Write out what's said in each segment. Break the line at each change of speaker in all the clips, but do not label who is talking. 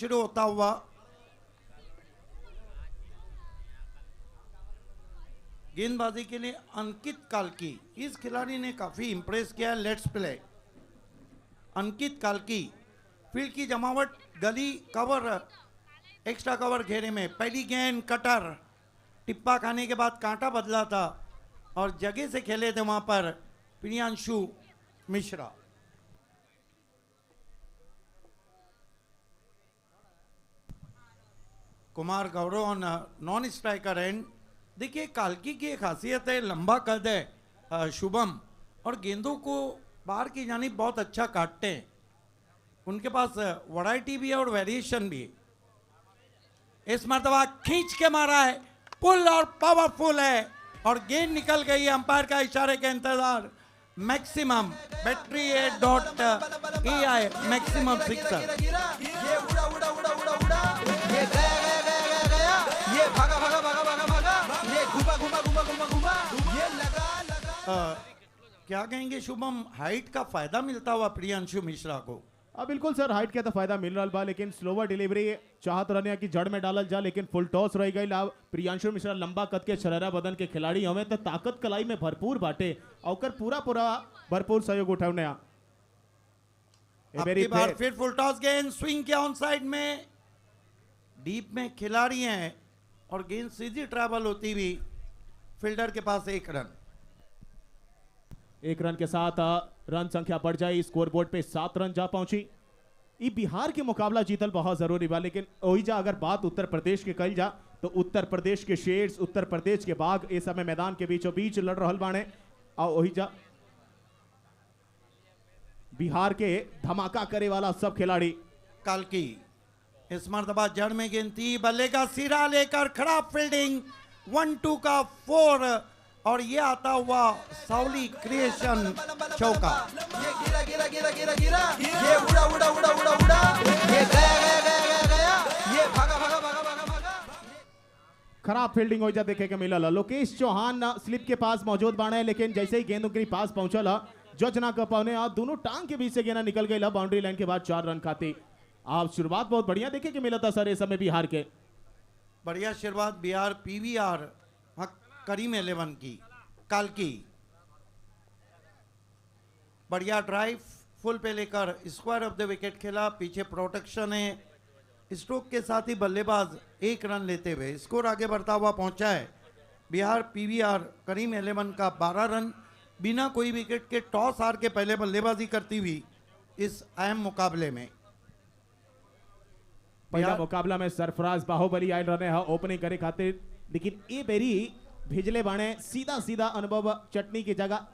शुरू होता हुआ गेंदबाजी के लिए अंकित काल्की, इस खिलाड़ी ने काफी इंप्रेस किया है। Let's play. अंकित काल्की, फील्ड की जमावट, गली, कवर, एक्स्ट्रा कवर घेरे में, पहली गेंद कटर, टिप्पा खाने के बाद कांटा बदला था और जगह से खेले थे वहां पर Priyanshu Mishra. Kumar Gaurav on non striker end. देखिए काल्की की एक खासियत है, लंबा कद है शुभम, और गेंदों को बाहर की जानिब बहुत अच्छा काटते हैं। उनके पास वैरायटी भी है और वेरिएशन भी है। इस मर्तबा खींच के मारा है, पुल और पावरफुल है और गेंद निकल गई है। अंपायर का इशारे के इंतजार। Maximum battery .ai maximum sixer.
ये उड़ा उड़ा उड़ा उड़ा उड़ा, ये गया गया गया गया गया, ये भागा भागा भागा भागा भागा, ये घुमा घुमा घुमा घुमा घुमा, ये लगा लगा।
क्या कहेंगे शुभम, हाइट का फायदा मिलता हुआ प्रियांशु मिश्रा को?
बिल्कुल सर, हाइट के तो फायदा मिल रहा बा, लेकिन स्लोवर डिलीवरी चाहत रहने की जड़ में डालल जा, लेकिन फुल टॉस रह गई। प्रियांशु मिश्रा लंबा कद के शरारा बदन के खिलाड़ी हमें तो ताकत कलाई में भरपूर बाटे और पूरा पूरा भरपूर सहयोग उठाने।
अब की बार फिर फुल टॉस गेंद स्विंग किया ऑन साइड में, डीप में खिलाड़ी हैं और गेंद सीधी ट्रैवल होती हुई फील्डर के पास एक रन।
एक रन के साथ रन संख्या बढ़ जाए, स्कोर बोर्ड पे 7 रन जा पहुंची। ये बिहार के मुकाबला जीतल बहुत जरूरी बा, लेकिन ओहिजा अगर बात उत्तर प्रदेश के कही जा तो उत्तर प्रदेश के शेर्स, उत्तर प्रदेश के बाघ इस समय मैदान के बीचों बीच लड़ रहा बाने। और ओहिजा बिहार के धमाका करे वाला सब खिलाड़ी।
काल्की इस मर्तबा जड़ में गेंद थी, बल्ले का सिरा लेकर खराब फील्डिंग, 1-2 का 4 और ये आता हुआ साउली क्रिएशन चौका।
ये गिरा गिरा गिरा गिरा गिरा, ये उड़ा उड़ा उड़ा उड़ा उड़ा, ये गया गया गया गया गया, ये भागा भागा भागा भागा भागा।
खराब फील्डिंग हो जा देखे के मिलल। लोकेश चौहान स्लिप के पास मौजूद बाणे, लेकिन जैसे ही गेंद उनके पास पहुंचल जज ना कर पाने, दोनों टांग के बीच से गेंद निकल गई। बाउंड्री लाइन के बाद 4 रन खाती। आप शुरुआत बहुत बढ़िया देखे के मिला था सर इस समय बिहार के।
बढ़िया शुरुआत बिहार पीवीआर करीम 11 की। काल्की बढ़िया ड्राइव फुल पे लेकर स्क्वायर ऑफ द विकेट खेला, पीछे प्रोटेक्शन है। स्ट्रोक के साथ ही बल्लेबाज 1 रन लेते हुए स्कोर आगे बढ़ता हुआ पहुंचा है। बिहार पीवीआर करीम 11 का 12 रन बिना कोई विकेट के टॉस हार के पहले बल्लेबाजी करती हुई इस अहम मुकाबले में।
पहला मुकाबला में सरफराज बाहुबली आयल रहे हैं ओपनिंग करे खातिर, लेकिन ये बेरी भेजले बाणे सीधा सीधा अनुभव चटनी की जगह।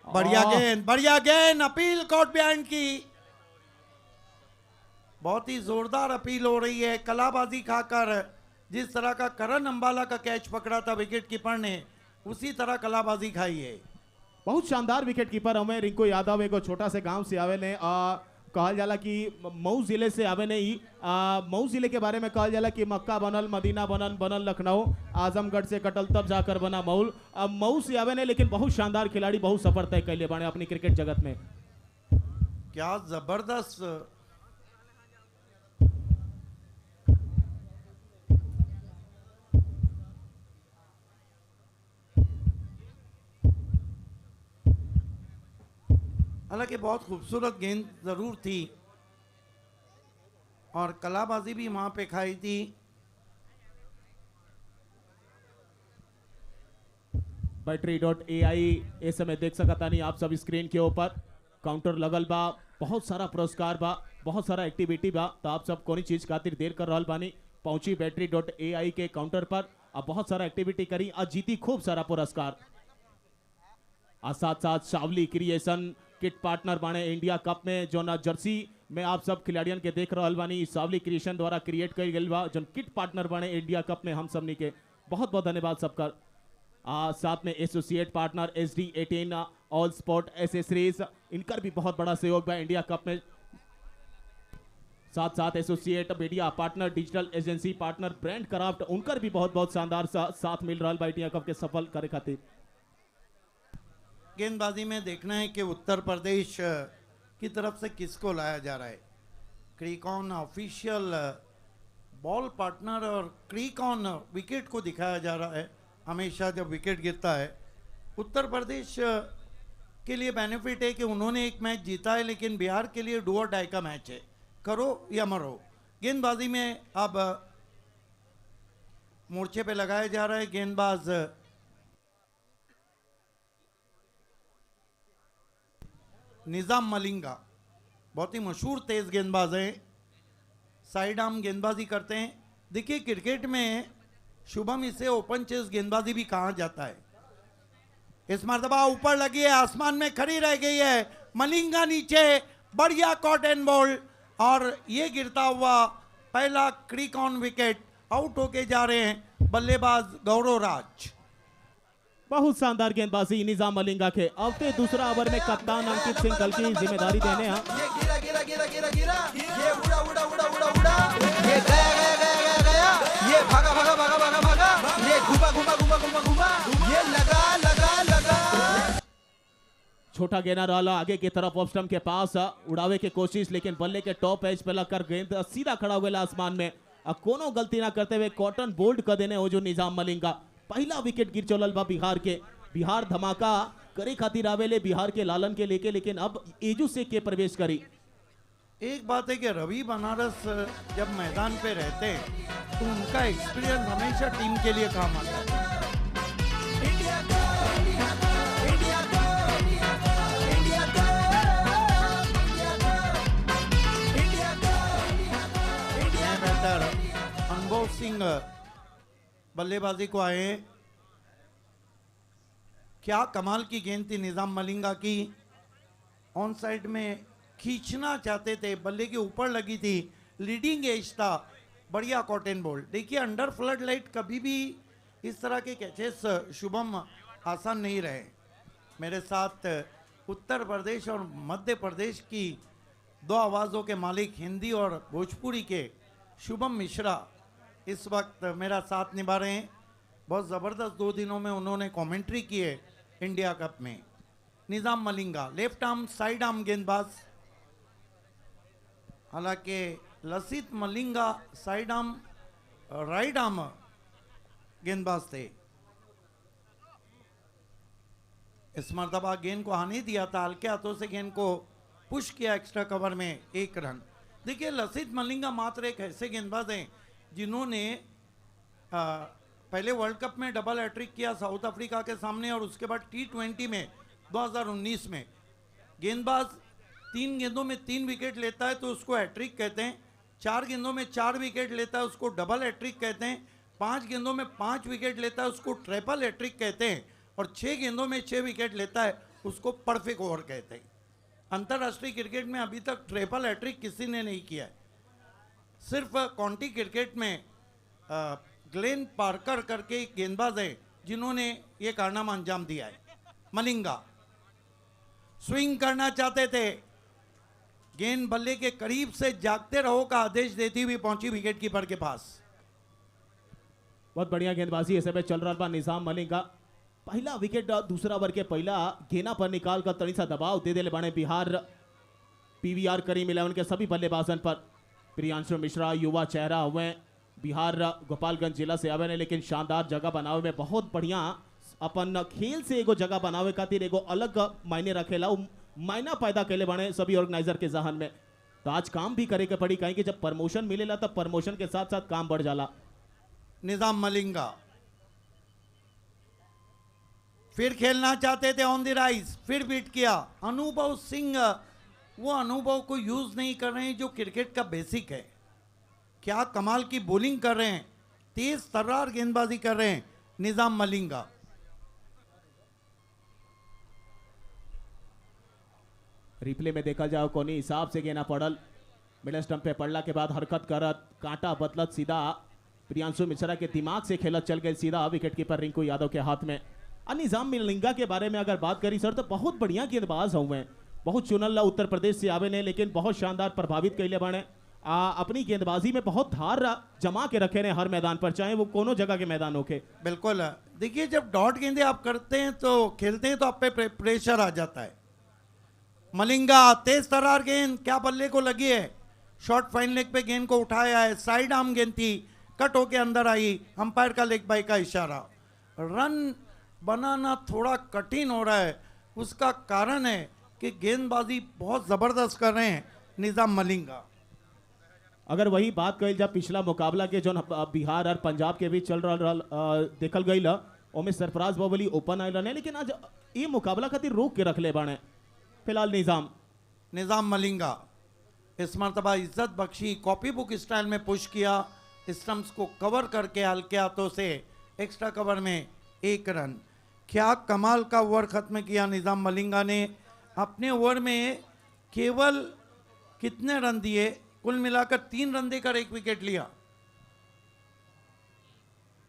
बढ़िया गेंद अपील कोर्ट बिहाइंड की। बहुत ही जोरदार अपील हो रही है। कलाबाजी खाकर जिस तरह का करण अंबाला का कैच पकड़ा था विकेट कीपर ने, उसी तरह कलाबाजी खाई है।
बहुत शानदार विकेट कीपर हमें रिंकू यादव एगो छोटा से गांव से आवे ने, कहल जाला कि मऊ जिले से आवे ने। मऊ जिले के बारे में कहल जाला कि मक्का बनल, मदीना बनल, बनल लखनऊ, आजमगढ़ से कटल तब जाकर बना मऊ। मऊ से आवे ने, लेकिन बहुत शानदार खिलाड़ी, बहुत सफर तय कैले बाने अपनी क्रिकेट जगत में।
क्या जबरदस्त हालांकि बहुत खूबसूरत गेंद जरूर थी और कलाबाजी भी वहां पे खाई थी।
बैटरी.ai इस समय देख सकता नहीं आप सब स्क्रीन के ऊपर काउंटर लगल बा, बहुत सारा पुरस्कार बा, बहुत सारा एक्टिविटी बा। तो आप सब कोई चीज खातिर देर कर रहल बानी, पहुंची बैटरी.ai के काउंटर पर, अब बहुत सारा एक्टिविटी करी और जीती खूब सारा पुरस्कार। और साथ साथ शावली क्रिएशन किट पार्टनर बाने इंडिया कप में, जो ना जर्सी में आप सब खिलाड़ियन के देख रहल बानी, सावली क्रिएशन द्वारा क्रिएट करी गई बा, जो किट पार्टनर बाने इंडिया कप में हम सबनी के। बहुत बहुत धन्यवाद सबका। साथ में associate partner SD18 all sport accessories, इनकर भी बहुत बड़ा सहयोग बा इंडिया कप में। साथ साथ associate media partner, digital agency partner brand craft, उनकर भी बहुत बहुत शानदार साथ मिल रहा बा इंडिया कप के सफल करे खातिर।
गेंदबाजी में देखना है कि उत्तर प्रदेश की तरफ से किसको लाया जा रहा है। क्रिक ऑन ऑफिशियल बॉल पार्टनर और क्रिक ऑन विकेट को दिखाया जा रहा है। हमेशा जब विकेट गिरता है उत्तर प्रदेश के लिए बेनिफिट है कि उन्होंने एक मैच जीता है, लेकिन बिहार के लिए डू और डाई का मैच है, करो या मरो। गेंदबाजी में अब मोर्चे पे लगाया जा रहा है। गेंदबाज निजाम मलिंगा बहुत ही मशहूर तेज गेंदबाज हैं, साइड आर्म गेंदबाजी करते हैं। देखिए क्रिकेट में शुभम इसे ओपन चेस गेंदबाजी भी कहा जाता है। इस मर्तबा ऊपर लगी है, आसमान में खड़ी रह गई है, मलिंगा नीचे, बढ़िया कॉटन बॉल और ये गिरता हुआ पहला क्रिक ऑन विकेट। आउट होके जा रहे हैं बल्लेबाज गौरव राज।
बहुत शानदार गेंदबाजी निजाम मलिंगा के। अवते दूसरा ओवर में कप्तान अंकित सिंह कल की जिम्मेदारी देने हैं।
ये गिरा गिरा गिरा गिरा गिरा, ये उड़ा उड़ा उड़ा उड़ा उड़ा, ये गया गया गया गया गया, ये भागा भागा भागा भागा भागा, ये घुमा घुमा घुमा घुमा घुमा, ये लगा लगा लगा।
छोटा गेंद डाला आगे की तरफ ऑफ स्टंप के पास, उड़ावे की कोशिश, लेकिन बल्ले के टॉप एज पे लगकर गेंद सीधा खड़ा हुआ आसमान में। कोनो गलती ना करते हुए कॉटन बोल्ड कर देने हो जो निजाम मलिंगा। पहला विकेट गिर चुकल बा बिहार के। बिहार धमाका करे खातिर आवेले बिहार के लालन के लेके, लेकिन अब एजू से के प्रवेश करी।
एक बात है कि रवि बनारस जब मैदान पे रहते हैं तो उनका एक्सपीरियंस हमेशा टीम के लिए काम आता है।
इंडिया को इंडिया को इंडिया को इंडिया को इंडिया को इंडिया
बेहतर अनुभव सिंह बल्लेबाजी को आए। क्या कमाल की गेंद थी निजाम मलिंगा की, ऑन साइड में खींचना चाहते थे, बल्ले के ऊपर लगी थी, लीडिंग एज था, बढ़िया कॉटन बॉल। देखिए अंडर फ्लड लाइट कभी भी इस तरह के कैचेस शुभम आसान नहीं रहे। मेरे साथ उत्तर प्रदेश और मध्य प्रदेश की दो आवाज़ों के मालिक हिंदी और भोजपुरी के शुभम मिश्रा इस वक्त मेरा साथ निभा रहे हैं। बहुत ज़बरदस्त 2 दिनों में उन्होंने कमेंट्री की है इंडिया कप में। Nizam Malinga left arm side arm गेंदबाज, हालांकि Lasith Malinga side arm right arm गेंदबाज थे। इस मर्तबा गेंद को हानि दिया था, हल्के हाथों से गेंद को पुश किया एक्स्ट्रा कवर में 1 रन। देखिए लसित मलिंगा मात्र एक ऐसे गेंदबाज हैं जिन्होंने पहले वर्ल्ड कप में डबल हैट्रिक किया साउथ अफ्रीका के सामने, और उसके बाद T20 में 2019 में। गेंदबाज 3 गेंदों में 3 विकेट लेता है तो उसको हैट्रिक कहते हैं, 4 गेंदों में 4 विकेट लेता है उसको डबल हैट्रिक कहते हैं, 5 गेंदों में 5 विकेट लेता है उसको ट्रिपल हैट्रिक कहते हैं, और 6 गेंदों में 6 विकेट लेता है उसको परफेक्ट ओवर कहते हैं। अंतर्राष्ट्रीय क्रिकेट में अभी तक ट्रिपल हैट्रिक किसी ने नहीं किया है। सिर्फ काउंटी क्रिकेट में ग्लेन पार्कर करके एक गेंदबाज है जिन्होंने ये कारनामा अंजाम दिया है। मलिंगा स्विंग करना चाहते थे, गेंद बल्ले के करीब से जागते रहो का आदेश देती हुई पहुंची विकेट कीपर के पास।
बहुत बढ़िया गेंदबाजी ऐसे में चल रहा था निजाम मलिंगा। पहला विकेट दूसरा ओवर के पहला गेना पर निकाल कर तनी सा दबाव दे दे बने बिहार पीवीआर करीम 11 के सभी बल्लेबाजन पर। प्रियांशु मिश्रा युवा चेहरा हुए बिहार गोपालगंज जिला से आवे ने, लेकिन शानदार जगह बनावे में बहुत बढ़िया अपन खेल से एगो जगह बनावे खातिर एगो अलग मायने रखेला, मायना पैदा कैले बने सभी ऑर्गेनाइजर के जहन में। तो आज काम भी करे के पड़ी, कहीं कि जब प्रमोशन मिलेला तब प्रमोशन के साथ साथ काम बढ़ जाला।
निजाम मलिंगा फिर खेलना चाहते थे ऑन द राइज, फिर बीट किया। अनुभव सिंह वो अनुभव को यूज नहीं कर रहे हैं जो क्रिकेट का बेसिक है। क्या कमाल की बॉलिंग कर रहे हैं, तेज तर्रार गेंदबाजी कर रहे हैं निजाम मलिंगा।
रिप्ले में देखा जाओ कोनी हिसाब से गेना पड़ल, मिडल स्टंप पे पड़ला के बाद हरकत करत कांटा बदलत सीधा प्रियांशु मिश्रा के दिमाग से खेलत चल गए सीधा विकेट कीपर रिंकू यादव के हाथ में। निजाम मलिंगा के बारे में अगर बात करी सर तो बहुत बढ़िया गेंदबाज हुए, बहुत चुनल उत्तर प्रदेश से आवे ने, लेकिन बहुत शानदार प्रभावित कैले बने। अपनी गेंदबाजी में बहुत धार जमा के रखे ने हर मैदान पर, चाहे वो कोनो जगह के मैदान हो के।
बिल्कुल, देखिए जब डॉट गेंदे आप करते हैं तो खेलते हैं तो आप पे प्रेशर आ जाता है। मलिंगा तेज तरार गेंद क्या बल्ले को लगी है, शॉर्ट फाइन लेग पे गेंद को उठाया है, साइड आर्म गेंद थी, कट होके अंदर आई, अंपायर का लेग बाई का इशारा। रन बनाना थोड़ा कठिन हो रहा है, उसका कारण है कि गेंदबाजी बहुत जबरदस्त कर रहे हैं निजाम मलिंगा।
अगर वही बात कही जब पिछला मुकाबला के जो बिहार और पंजाब के बीच चल रहा देखल गई ओमे सरफराज बाहुबली ओपन आयल रहे, लेकिन आज ये मुकाबला खातिर रोक के रख ले बाने फिलहाल
निजाम मलिंगा इस मरतबा इज्जत बख्शी कॉपी बुक स्टाइल में पुश किया, स्टंप्स को कवर करके हल्के हाथों से एक्स्ट्रा कवर में 1 रन। क्या कमाल का ओवर खत्म किया निजाम मलिंगा ने। अपने ओवर में केवल कितने रन दिए, कुल मिलाकर 3 रन देकर 1 विकेट लिया,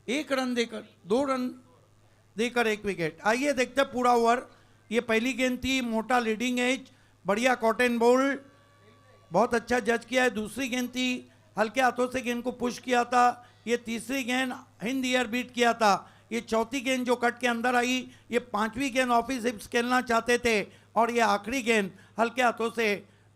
1 रन देकर 2 रन देकर 1 विकेट। आइए देखते हैं पूरा ओवर। ये पहली गेंद थी, मोटा लीडिंग एज, बढ़िया कॉटन बोल्ड, बहुत अच्छा जज किया है। दूसरी गेंद थी, हल्के हाथों से गेंद को पुश किया था। ये तीसरी गेंद हिंद ईयर बीट किया था। ये चौथी गेंद जो कट के अंदर आई, ये 5वीं गेंद ऑफिस हिप्स खेलना चाहते थे, और ये आखिरी गेंद हल्के हाथों से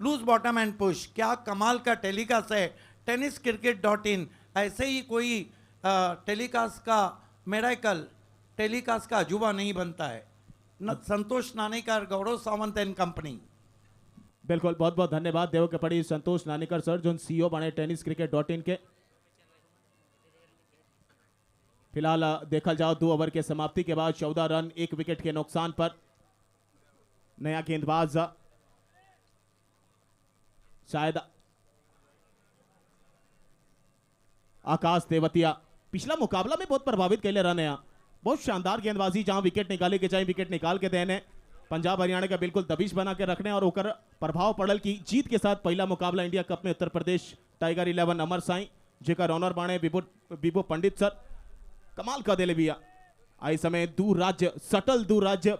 लूज बॉटम एंड पुश। क्या कमाल का टेलीकास्ट है tenniscricket.in। ऐसे ही कोई टेलीकास्ट का मेरेकल, टेलीकास्ट का अजूबा नहीं बनता है। संतोष नानेकर, गौरव सावंत एंड कंपनी।
बिल्कुल, बहुत बहुत धन्यवाद देव के पड़ी संतोष नानेकर सर जो सीईओ बने tenniscricket.in के। फिलहाल देखल जाओ 2 ओवर के समाप्ति के बाद 14 रन 1 विकेट के नुकसान पर नया गेंदबाज शायद आकाश तेवतिया पिछला मुकाबला में बहुत प्रभावित कैले रन है, बहुत शानदार गेंदबाजी, जहां विकेट निकाले के चाहे विकेट निकाल के देने, पंजाब हरियाणा का बिल्कुल दबिश बना के रखने और ओकर प्रभाव पड़ल की जीत के साथ पहला मुकाबला इंडिया कप में उत्तर प्रदेश टाइगर 11 अमर साई जेकर ऑनर बाणे विभो पंडित सर कमाल का दिले बिया। आई समय दूर राज्य सटल दूर राज्य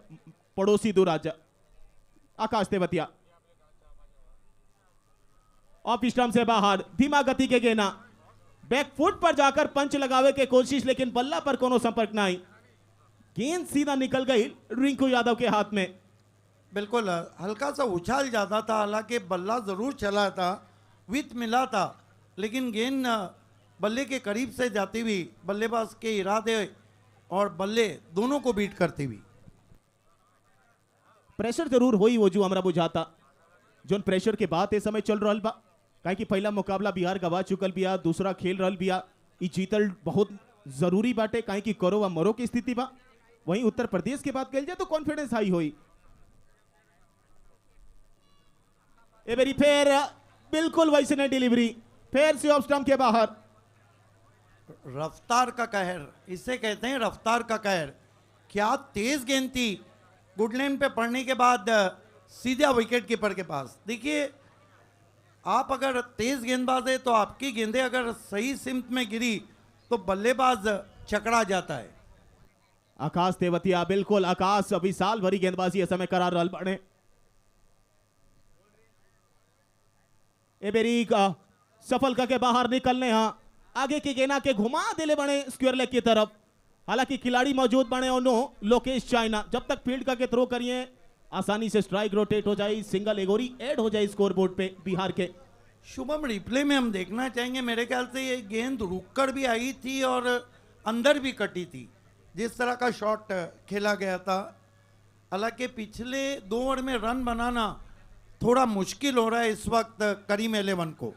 पड़ोसी दूर राज्य आकाश तेवतिया ऑफ स्टंप से बाहर, धीमा गति के गेना, बैकफुट पर जाकर पंच लगावे के कोशिश, लेकिन बल्ला पर कोनो संपर्क नहीं, गेंद सीधा निकल गई रिंकू यादव के हाथ में।
बिल्कुल हल्का सा उछाल जाता था, हालांकि बल्ला जरूर चला था, विथ मिला था, लेकिन गेंद बल्ले के करीब से जाती हुई बल्लेबाज के इरादे और बल्ले दोनों को बीट करती हुई।
प्रेशर जरूर हुई वो जो हमरा बुझाता, जोन प्रेशर के बाद इस समय चल रहल बा, काहे कि पहला मुकाबला बिहार गवा चुकल बिया, दूसरा खेल रहल बिया, ई जीतल बहुत जरूरी बाटे, काहे कि करो व मरो की स्थिति बा। वहीं उत्तर प्रदेश की बात कल जाए तो कॉन्फिडेंस हाई हुई। ए बेरी फिर बिल्कुल वैसे नहीं डिलीवरी, फिर से ऑफ स्टंप के बाहर।
रफ्तार का कहर, इसे कहते हैं रफ्तार का कहर। क्या तेज गेंद थी, गुडलैंड पे पड़ने के बाद सीधा विकेट कीपर के पास। देखिए आप अगर तेज गेंदबाज है तो आपकी गेंदें अगर सही सिमत में गिरी तो बल्लेबाज चकरा जाता है।
आकाश तेवतिया बिल्कुल, आकाश अभी साल भरी गेंदबाजी इस समय करार रहल बने। ए बेरी सफल करके बाहर निकलने, हाँ आगे की गेंदा के घुमा दिले बने स्क्वायर लेग की तरफ। हालांकि खिलाड़ी मौजूद बने और नो लोकेश चाइना, जब तक फील्ड का के थ्रो करिए आसानी से स्ट्राइक रोटेट हो जाए, सिंगल एगोरी ऐड हो जाए स्कोर बोर्ड पे बिहार के।
शुभम रिप्ले में हम देखना चाहेंगे, मेरे ख्याल से ये गेंद रुककर भी आई थी और अंदर भी कटी थी, जिस तरह का शॉट खेला गया था। हालांकि पिछले 2 ओवर में रन बनाना थोड़ा मुश्किल हो रहा है इस वक्त करीम 11 को।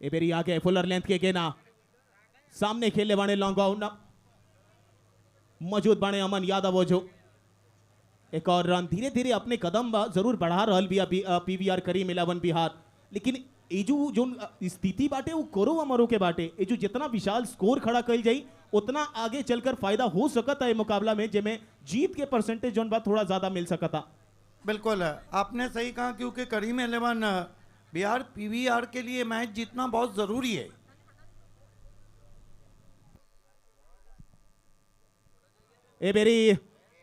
ए बेरी आगे फुलर लेंथ के गेना, सामने खेलने वाले लॉन्ग आउट मौजूद बने अमन यादव जो एक और रन धीरे धीरे अपने कदम जरूर बढ़ा रहल बिया पीवीआर करीम 11 बिहार। लेकिन एजू जो स्थिति बाटे वो करो अमरो के बाटे, एजू जितना विशाल स्कोर खड़ा कल जाई उतना आगे चलकर फायदा हो सकता है मुकाबला में, जिसमें जीत के परसेंटेज जोन बात थोड़ा ज्यादा मिल सकता।
बिल्कुल आपने सही कहा, क्योंकि करीम 11 बिहार पीवीआर के लिए मैच जीतना बहुत जरूरी है।
ए बेरी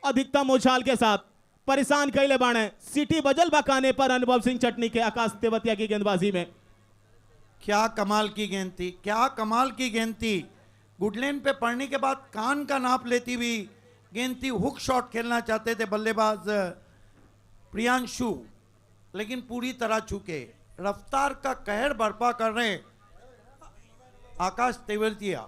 अधिकतम उछाल के साथ परेशान कैले बाणे, सिटी बजल बकाने पर अनुभव सिंह चटनी के आकाश तेवतिया की गेंदबाजी में।
क्या कमाल की गेंद थी, क्या कमाल की गेंद थी। गुडलैंड पे पड़ने के बाद कान का नाप लेती हुई गेंद थी। हुक शॉट खेलना चाहते थे बल्लेबाज प्रियांशु, लेकिन पूरी तरह चूके। रफ्तार का कहर बर्पा कर रहे हैं आकाश तेवतिया।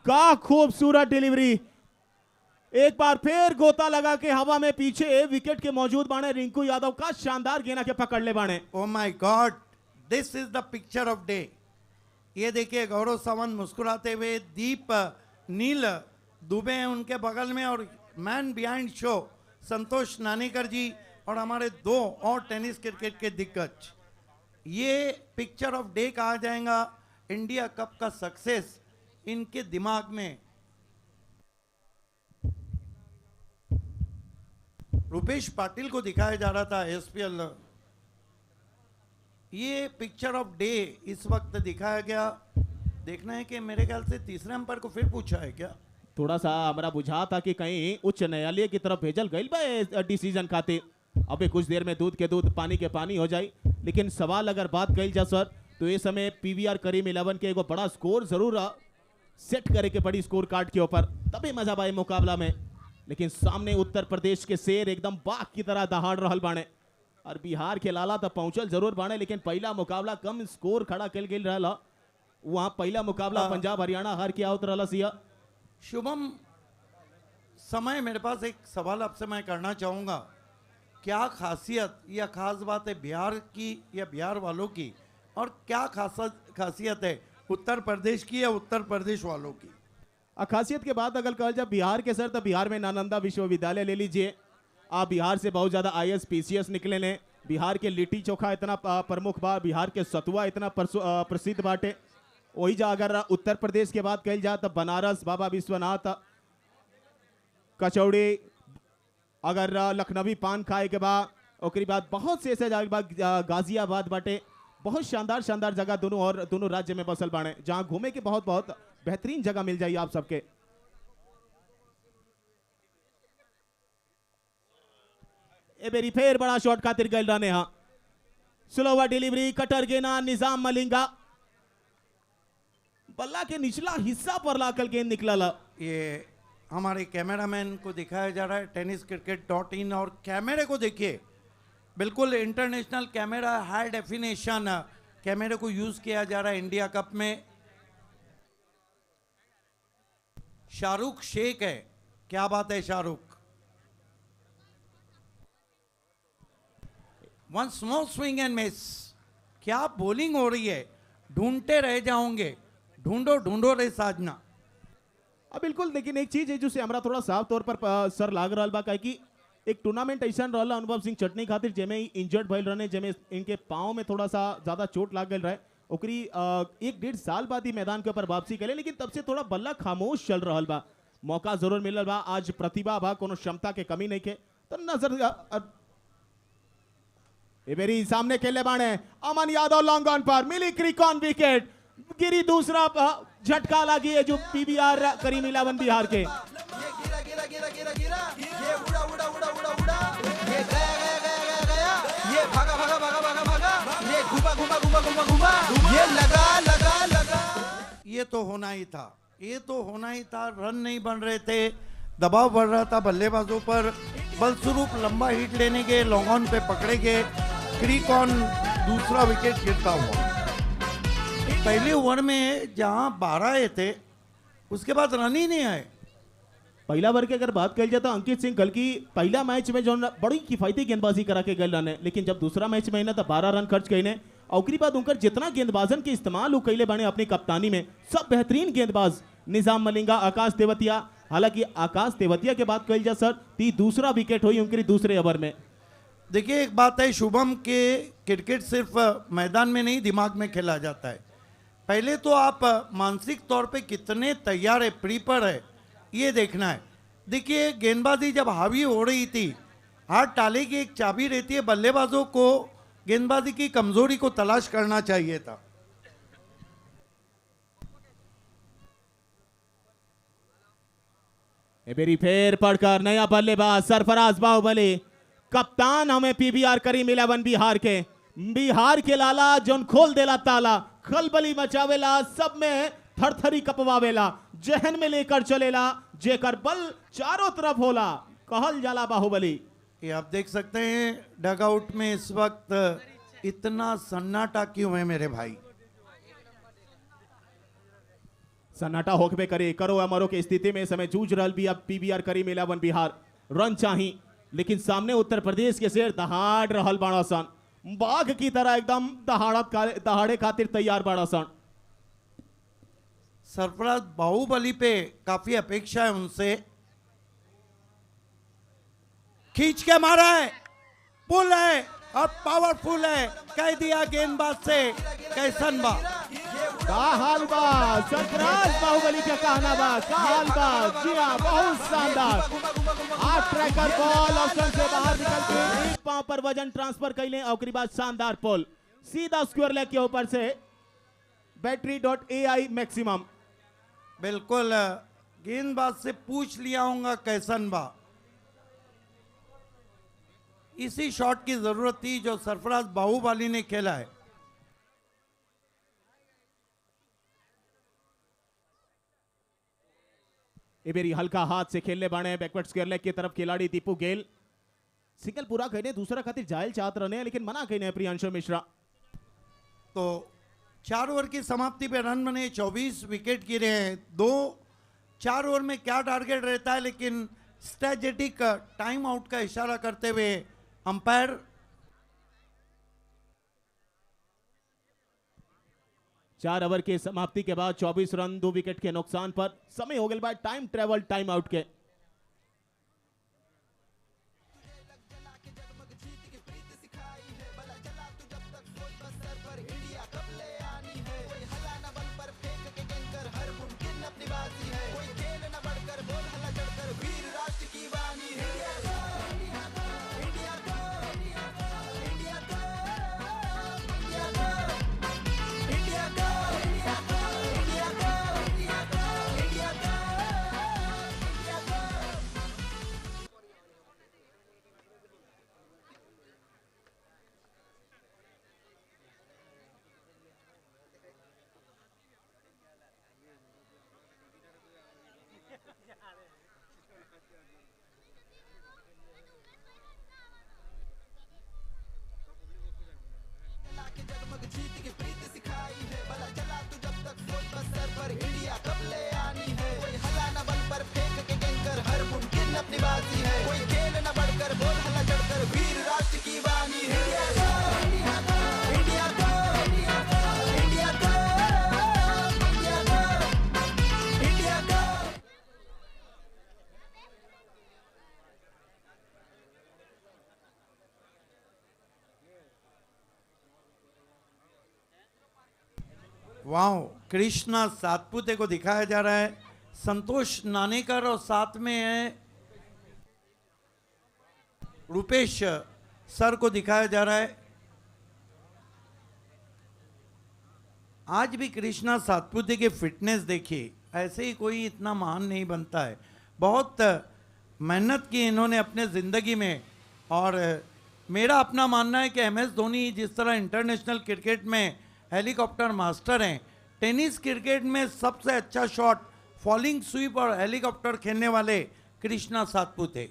क्या खूबसूरत डिलीवरी। एक बार फिर गोता लगा के हवा में पीछे विकेट के मौजूद बाणे रिंकू यादव का शानदार गेना के पकड़ ले बाणे।
Oh my God, this is the picture of day. ये देखिए गौरव सावंत मुस्कुराते हुए, दीप नील दुबे हैं उनके बगल में, और मैन बिहाइंड शो संतोष नानेकर जी और हमारे दो और टेनिस क्रिकेट के दिग्गज। ये पिक्चर ऑफ डे कहा जाएगा। इंडिया कप का सक्सेस इनके दिमाग में। रुपेश पाटिल को दिखाया जा रहा था एसपीएल। ये पिक्चर ऑफ डे इस वक्त दिखाया गया। देखना है कि मेरे ख्याल से तीसरे अंपायर को फिर पूछा है क्या।
थोड़ा सा हमारा बुझा था कि कहीं उच्च न्यायालय की तरफ भेजल गई बा डिसीजन खातिर। अबे कुछ देर में दूध के दूध पानी के पानी हो जाए। लेकिन सवाल अगर बात कही जा सर, तो ये समय पीवीआर करीम 11 के एगो बड़ा स्कोर जरूर सेट करे के बड़ी स्कोर कार्ड के ऊपर, तभी मजा पाए मुकाबला में। लेकिन सामने उत्तर प्रदेश के शेर एकदम बाघ की तरह दहाड़ रहल बाणे, और बिहार के लाला तो पहुंचल जरूर बाणे, लेकिन पहला मुकाबला कम स्कोर खड़ा कल गेल रहला। वहां पहला मुकाबला पंजाब हरियाणा हार के आवत रहला सिया।
शुभम, समय मेरे पास एक सवाल आपसे मैं करना चाहूंगा। क्या खासियत या खास बात है बिहार की या बिहार वालों की, और क्या खासियत है उत्तर प्रदेश की या उत्तर प्रदेश वालों की?
खासियत के बाद अगर कहा जाए बिहार के सर, तो बिहार में नालंदा विश्वविद्यालय ले लीजिए आप। बिहार से बहुत ज्यादा आईएएस पीसीएस निकले ने। बिहार के लिट्टी चोखा इतना प्रमुख बा, बिहार के सतुआ इतना प्रसिद्ध बाटे। वही जा अगर उत्तर प्रदेश के बात कही जाए तो बनारस, बाबा विश्वनाथ, कचौड़ी, अगर लखनवी पान खाए के बाद ओकरी बाद बहुत से ऐसे जगह गाजियाबाद बाटे। बहुत शानदार शानदार जगह दोनों राज्य में बसल बाणे, जहां घूमे के बहुत बहुत बेहतरीन जगह मिल जाए आप सबके। ए बेरी फेर बड़ा शॉट खातिर गल रहने। हाँ, स्लोवर डिलीवरी, कटर गेना, निजाम मलिंगा बल्ला के निचला हिस्सा पर लाकर गेंद निकला।
ये हमारे कैमरामैन को दिखाया जा रहा है tenniscricket.in, और कैमरे को देखिए, बिल्कुल इंटरनेशनल कैमरा, हाई डेफिनेशन कैमरे को यूज किया जा रहा है इंडिया कप में। शाहरुख शेख है, क्या बात है Shahrukh. One small swing and miss, क्या बॉलिंग हो रही है। ढूंढते रह जाओगे, ढूंढो ढूंढो रे साजना।
अब बिल्कुल, लेकिन एक चीज है जो हमारा थोड़ा साफ तौर पर सर लाग रहा बा, कि एक टूर्नामेंट ऐसा रहा अनुभव सिंह चटनी खातिर जेमे इंजर्ड भइल रहने, जेमे इनके पाँव में थोड़ा सा ज्यादा चोट लाग गई रहे। ओकरी 1-1.5 साल बाद ही मैदान के ऊपर वापसी करे, लेकिन तब से थोड़ा बल्ला खामोश चल रहा बा। मौका जरूर मिलल बा, आज प्रतिभा बा, कोनो क्षमता के कमी नहीं के। तो नजर मेरी सामने खेले बाणे अमन यादव लॉन्ग ऑन पर मिली क्रिकॉन विकेट गिरी। दूसरा झटका लगी है जो पीवीआर करीम 11 बिहार के।
ये गिरा गिरा गिरा गिरा गिरा, ये उड़ा उड़ा उड़ा उड़ा उड़ा, ये गया गया गया गया गया, ये भागा भागा भागा भागा भागा, ये घुमा घुमा घुमा घुमा घुमा, ये लगा लगा लगा।
ये तो होना ही था, ये तो होना ही था। रन नहीं बन रहे थे, दबाव बढ़ रहा था बल्लेबाजों पर। बलस्वरूप लंबा हिट लेने के लॉन्ग ऑन पे पकड़े गए। क्रिकॉन दूसरा विकेट गिरता हुआ। पहले ओवर में जहां 12 आए थे, उसके बाद रन ही नहीं आए।
पहला ओवर की अगर बात कही जाए तो अंकित सिंह कल की पहला मैच में जो बड़ी किफायती गेंदबाजी करा के गए रन, लेकिन जब दूसरा मैच में ना तो 12 रन खर्च कईने। और बाद उनकर जितना गेंदबाजन के इस्तेमाल कैले बने अपनी कप्तानी में, सब बेहतरीन गेंदबाज, निजाम मलिंगा, आकाश तेवतिया। हालांकि आकाश तेवतिया के बात कही जाए सर, दूसरा विकेट हुई उनकी दूसरे ओवर में।
देखिए एक बात है शुभम के, क्रिकेट सिर्फ मैदान में नहीं दिमाग में खेला जाता है। पहले तो आप मानसिक तौर पे कितने तैयार है, प्रीपर है, ये देखना है। देखिए गेंदबाजी जब हावी हो रही थी, हाथ टाले की एक चाबी रहती है, बल्लेबाजों को गेंदबाजी की कमजोरी को तलाश करना चाहिए था।
मेरी फेर पढ़कर नया बल्लेबाज सरफराज बाहुबली, कप्तान हमें पीवीआर करीम 11 बिहार के। बिहार के लाला जोन खोल देला ताला, खलबली मचावेला, सब में थरथरी कपवावेला, जहन में लेकर चलेला, जेकर बल चारों तरफ होला, कहल जाला बाहुबली।
ये आप देख सकते हैं डगआउट में इस वक्त इतना सन्नाटा क्यों है मेरे भाई।
सन्नाटा होकबे करे, करो अमरो के स्थिति में समय जूझ रहल भी। अब पीवीआर करीम 11 बिहार रन चाही, लेकिन सामने उत्तर प्रदेश के शेर दहाड़ रहल बाड़ा सन, बाघ की तरह एकदम दहाड़े खातिर तैयार बाड़ा सन।
सरफराज बाहुबली पे काफी अपेक्षा है उनसे। खींच के मारा है, पुल है और पावरफुल है, कह दिया गेंदबाज से कैसन बा।
का हाल बा सरफराज बाहुबली का कहना बा, का हाल बा जी हां, बहुत शानदार। 8 ट्रैकर बॉल ऑप्शन से बाहर निकल के एक पांव पर वजन ट्रांसफर कैले और उसके बाद शानदार पुल सीधा स्क्वायर लेग के ऊपर से बैटरी.ai मैक्सिमम।
बिल्कुल गेंदबाज से पूछ लिया होगा कैसन बा। इसी शॉट की जरूरत थी जो सरफराज बाहुबली ने खेला है।
एबेरी हल्का हाथ से खेलने बाणे बैकवर्ड स्क्वायर लेग की तरफ खिलाड़ी दीपू गेल। सिंगल पूरा कहने दूसरा खातिर जायल चाहत रहने लेकिन मना कहने प्रियांशु मिश्रा।
तो 4 ओवर की समाप्ति पे रन बने, 24 विकेट गिरे हैं। 4 ओवर में क्या टारगेट रहता है, लेकिन स्ट्रेटेजिक टाइम आउट का इशारा करते हुए अंपायर
4 ओवर की समाप्ति के बाद 24 रन 2 विकेट के नुकसान पर समय हो गया बाद टाइम ट्रेवल टाइम आउट के।
वाह, कृष्णा सातपुते को दिखाया जा रहा है। संतोष नानेकर और साथ में है रुपेश सर को दिखाया जा रहा है। आज भी कृष्णा सातपुते की फिटनेस देखिए, ऐसे ही कोई इतना महान नहीं बनता है। बहुत मेहनत की इन्होंने अपने ज़िंदगी में। और मेरा अपना मानना है कि एमएस धोनी जिस तरह इंटरनेशनल क्रिकेट में हेलीकॉप्टर मास्टर हैं, टेनिस क्रिकेट में सबसे अच्छा शॉट फॉलिंग स्वीप और हेलीकॉप्टर खेलने वाले कृष्णा सातपुते।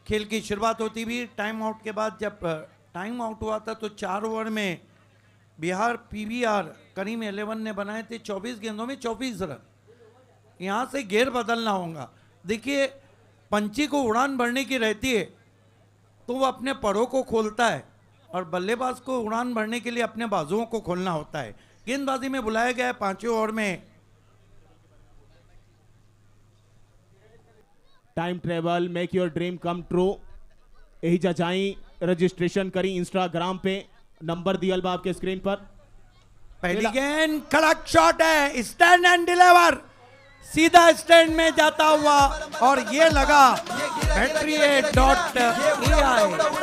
खेल की शुरुआत होती भी टाइम आउट के बाद। जब टाइम आउट हुआ था तो 4 ओवर में बिहार पीवीआर करीम 11 ने बनाए थे 24 गेंदों में 24 रन। यहाँ से गेयर बदलना होगा। देखिए, पंची को उड़ान भरने की रहती है तो वो अपने परों को खोलता है और बल्लेबाज को उड़ान भरने के लिए अपने बाजुओं को खोलना होता है। गेंदबाजी में बुलाया गया है 5वें ओवर में।
Time travel make your dream come true. यही जाई रजिस्ट्रेशन करी इंस्टाग्राम पे, नंबर दियल बा आपके स्क्रीन पर।
पहली गेंद कड़क शॉट है, स्टैंड एंड डिलीवर, सीधा स्टैंड में जाता हुआ और ये लगा बैटरी.ai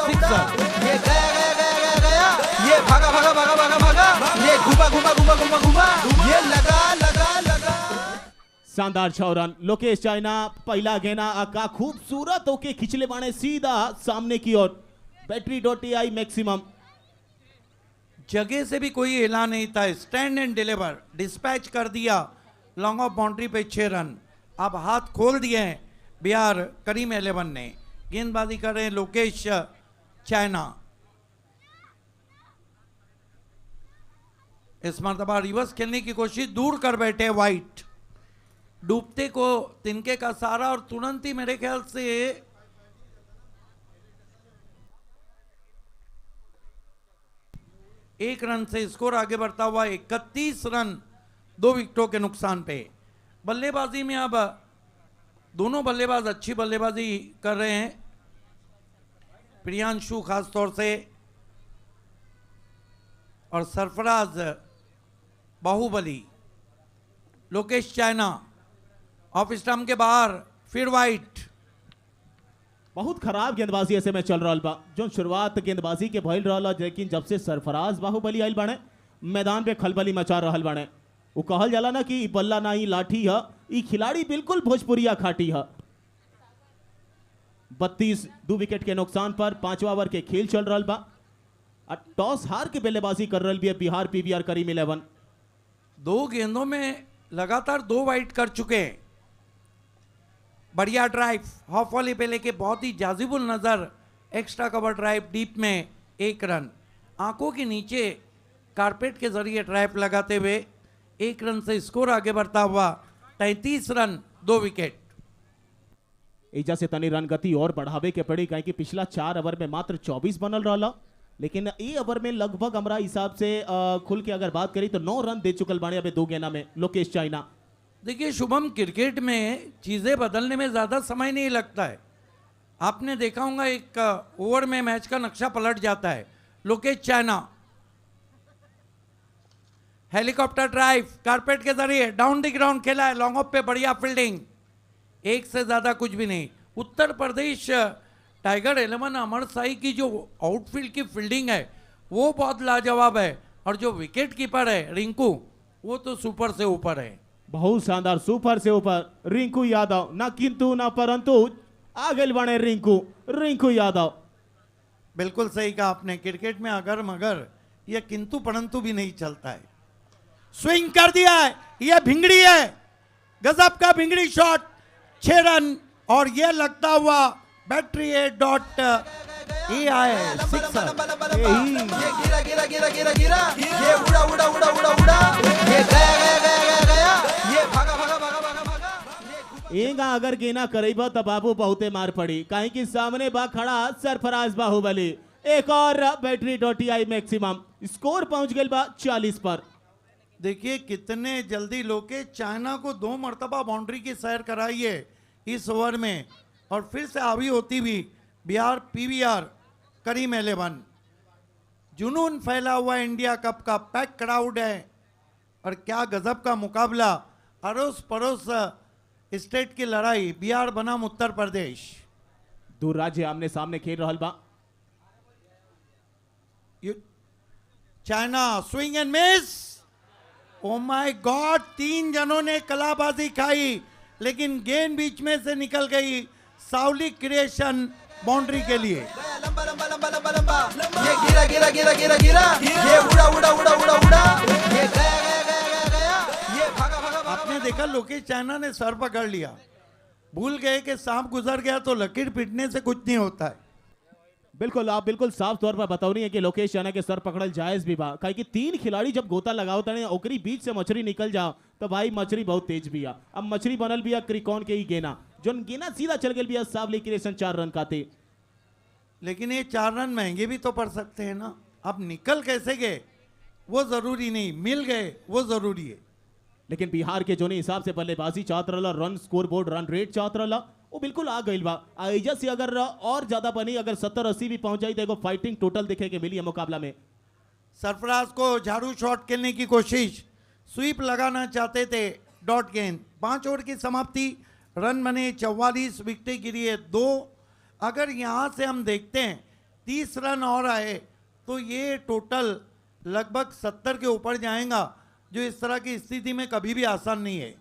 सिक्सर।
ये गया गया गया गया गया, ये भागा भागा भागा भागा भागा, ये घुमा घुमा घुमा घुमा घुमा, ये लगा लगा लगा।
शानदार 6 रन। लोकेश चाइना पहला गेना का खूबसूरत होके खिंचले बाणे सीधा सामने की ओर। बैटरी.ai मैक्सिमम।
जगह से भी कोई हिला नहीं था, स्टैंड एंड डिलीवर डिस्पैच कर दिया। लॉन्ग ऑफ बाउंड्री पे 6 रन। अब हाथ खोल दिए हैं बिहार करीम 11 ने। गेंदबाजी कर रहे हैं लोकेश चाइना। इस मरतबा रिवर्स खेलने की कोशिश, दूर कर बैठे वाइट। डूबते को तिनके का सारा और तुरंत ही मेरे ख्याल से 1 रन से स्कोर आगे बढ़ता हुआ 31 रन 2 विकेटों के नुकसान पे। बल्लेबाजी में अब दोनों बल्लेबाज अच्छी बल्लेबाजी कर रहे हैं। प्रियांशु खास तौर से और सरफराज बाहुबली। लोकेश चाइना ऑफ स्टंप के बाहर, फिर वाइट।
बहुत खराब गेंदबाजी ऐसे में चल रहा बा। जो शुरुआत गेंदबाजी के भइल रहा, लेकिन जब से सरफराज बाहुबली आइल बाने मैदान पे खलबली मचा रहल बाने। वो कहल जाला ना कि बल्ला ना ही लाठी है, ई खिलाड़ी बिल्कुल भोजपुरिया खाटी है। 32 2 विकेट के नुकसान पर 5वां ओवर के खेल चल रहा बा। टॉस हार के बल्लेबाजी कर रही है बिहार पीवीआर करीम 11।
2 गेंदों में लगातार 2 वाइट कर चुके हैं। बढ़िया ड्राइव हाफ वॉली पे लेके बहुत ही जाजिबुल नजर, एक्स्ट्रा कवर ड्राइव डीप में 1 रन। आंखों के नीचे कारपेट के जरिए ड्राइव लगाते हुए 1 रन से स्कोर आगे बढ़ता हुआ 33 रन 2 विकेट।
एजा से तनी रन गति और बढ़ावे के पड़ी, कहीं कि पिछला 4 ओवर में मात्र 24 बनल रहा, लेकिन ये ओवर में लगभग हमारा हिसाब से खुल के अगर बात करी तो 9 रन दे चुकल बाड़े अबे 2 गेंदा में लोकेश चाइना।
देखिए शुभम, क्रिकेट में चीजें बदलने में ज्यादा समय नहीं लगता है। आपने देखा होगा एक ओवर में मैच का नक्शा पलट जाता है। Lokesh China helicopter drive carpet के जरिए डाउन द ग्राउंड खेला है। लॉन्ग ऑफ पे बढ़िया फील्डिंग, एक से ज्यादा कुछ भी नहीं। उत्तर प्रदेश टाइगर 11 अमर साई की जो आउटफील्ड की फील्डिंग है वो बहुत लाजवाब है, और जो विकेट कीपर है रिंकू, वो तो सुपर से ऊपर है।
बहुत शानदार, सुपर से ऊपर रिंकू यादव। ना किंतु ना परंतु आगे बने रिंकू यादव।
बिल्कुल सही कहा आपने। क्रिकेट में अगर मगर यह किंतु परंतु भी नहीं चलता है। स्विंग कर दिया है, यह भिंगड़ी है, गजब का भिंगड़ी शॉट, 6 रन। और यह लगता हुआ बैटरी.ai 6 रन।
ये गिरा गिरा गिरा गिरा गिरा, ये उड़ा उड़ा उड़ा उड़ा उड़ा, ये गया गया गया गया गया, ये भागा भागा भागा भागा भागा।
एंगा अगर गेना करीबा तब बाबू बहुते मार पड़ी, काहे कि सामने बा खड़ा सरफराज बाहुबली। एक और बैटरी.ai मैक्सिमम, स्कोर पहुंच गया बा 40 पर।
देखिए कितने जल्दी लोकेश चाइना को 2 मरतबा बाउंड्री की सैर कराई है इस ओवर में, और फिर से हावी होती हुई बिहार पीवीआर करीम 11। जुनून फैला हुआ इंडिया कप का, पैक क्राउड है, और क्या गजब का मुकाबला। अड़ोस पड़ोस स्टेट की लड़ाई, बिहार बनाम उत्तर प्रदेश।
दूर राज्य आमने सामने खेल रहा बा।
China swing and miss. Oh my God, 3 जनों ने कलाबाजी खाई, लेकिन गेंद बीच में से निकल गई। साउली क्रिएशन बाउंड्री के लिए।
लंबा लंबा लंबा लंबा लंबा, ये गिरा गिरा गिरा गिरा गिरा, ये उड़ा उड़ा उड़ा उड़ा उड़ा, ये गया गया गया गया गया, ये भागा भागा भागा।
आपने देखा लोकेश चाइना ने सर पकड़ लिया, भूल गए कि सांप गुजर गया तो लकीर पीटने से कुछ नहीं होता है।
बिल्कुल, आप बिल्कुल साफ तौर पर बताओ नहीं है कि लोकेश चाइना के सर पकड़ल जायज भी बा, काहे कि 3 खिलाड़ी जब गोता लगाओ तने ओकरी बीच से मछली निकल जाओ तो भाई मछली बहुत तेज बिया। अब मछली बनल बिया क्रिकॉन के ही गेना, जोन गेना सीधा चल गया बिया सावली क्रिएशन 4 रन खाते।
लेकिन ये 4 रन महंगे भी तो पड़ सकते हैं ना। अब निकल कैसे गए वो जरूरी नहीं, मिल गए वो जरूरी है।
लेकिन बिहार के जोने हिसाब से बल्लेबाजी चाहत रहा, run score board run rate चाहत रहा, वो बिल्कुल आ गई बा। एजा से अगर और ज्यादा बनी, अगर 70-80 भी पहुंच जाए तो एगो फाइटिंग टोटल देखे के मिली है मुकाबला में।
सरफराज को झाड़ू शॉट खेलने की कोशिश, स्वीप लगाना चाहते थे, डॉट गेंद। 5 ओवर की समाप्ति, रन बने 44, विकेटें गिरी है 2। अगर यहाँ से हम देखते हैं 30 रन और आए तो ये टोटल लगभग 70 के ऊपर जाएगा, जो इस तरह की स्थिति में कभी भी आसान नहीं है।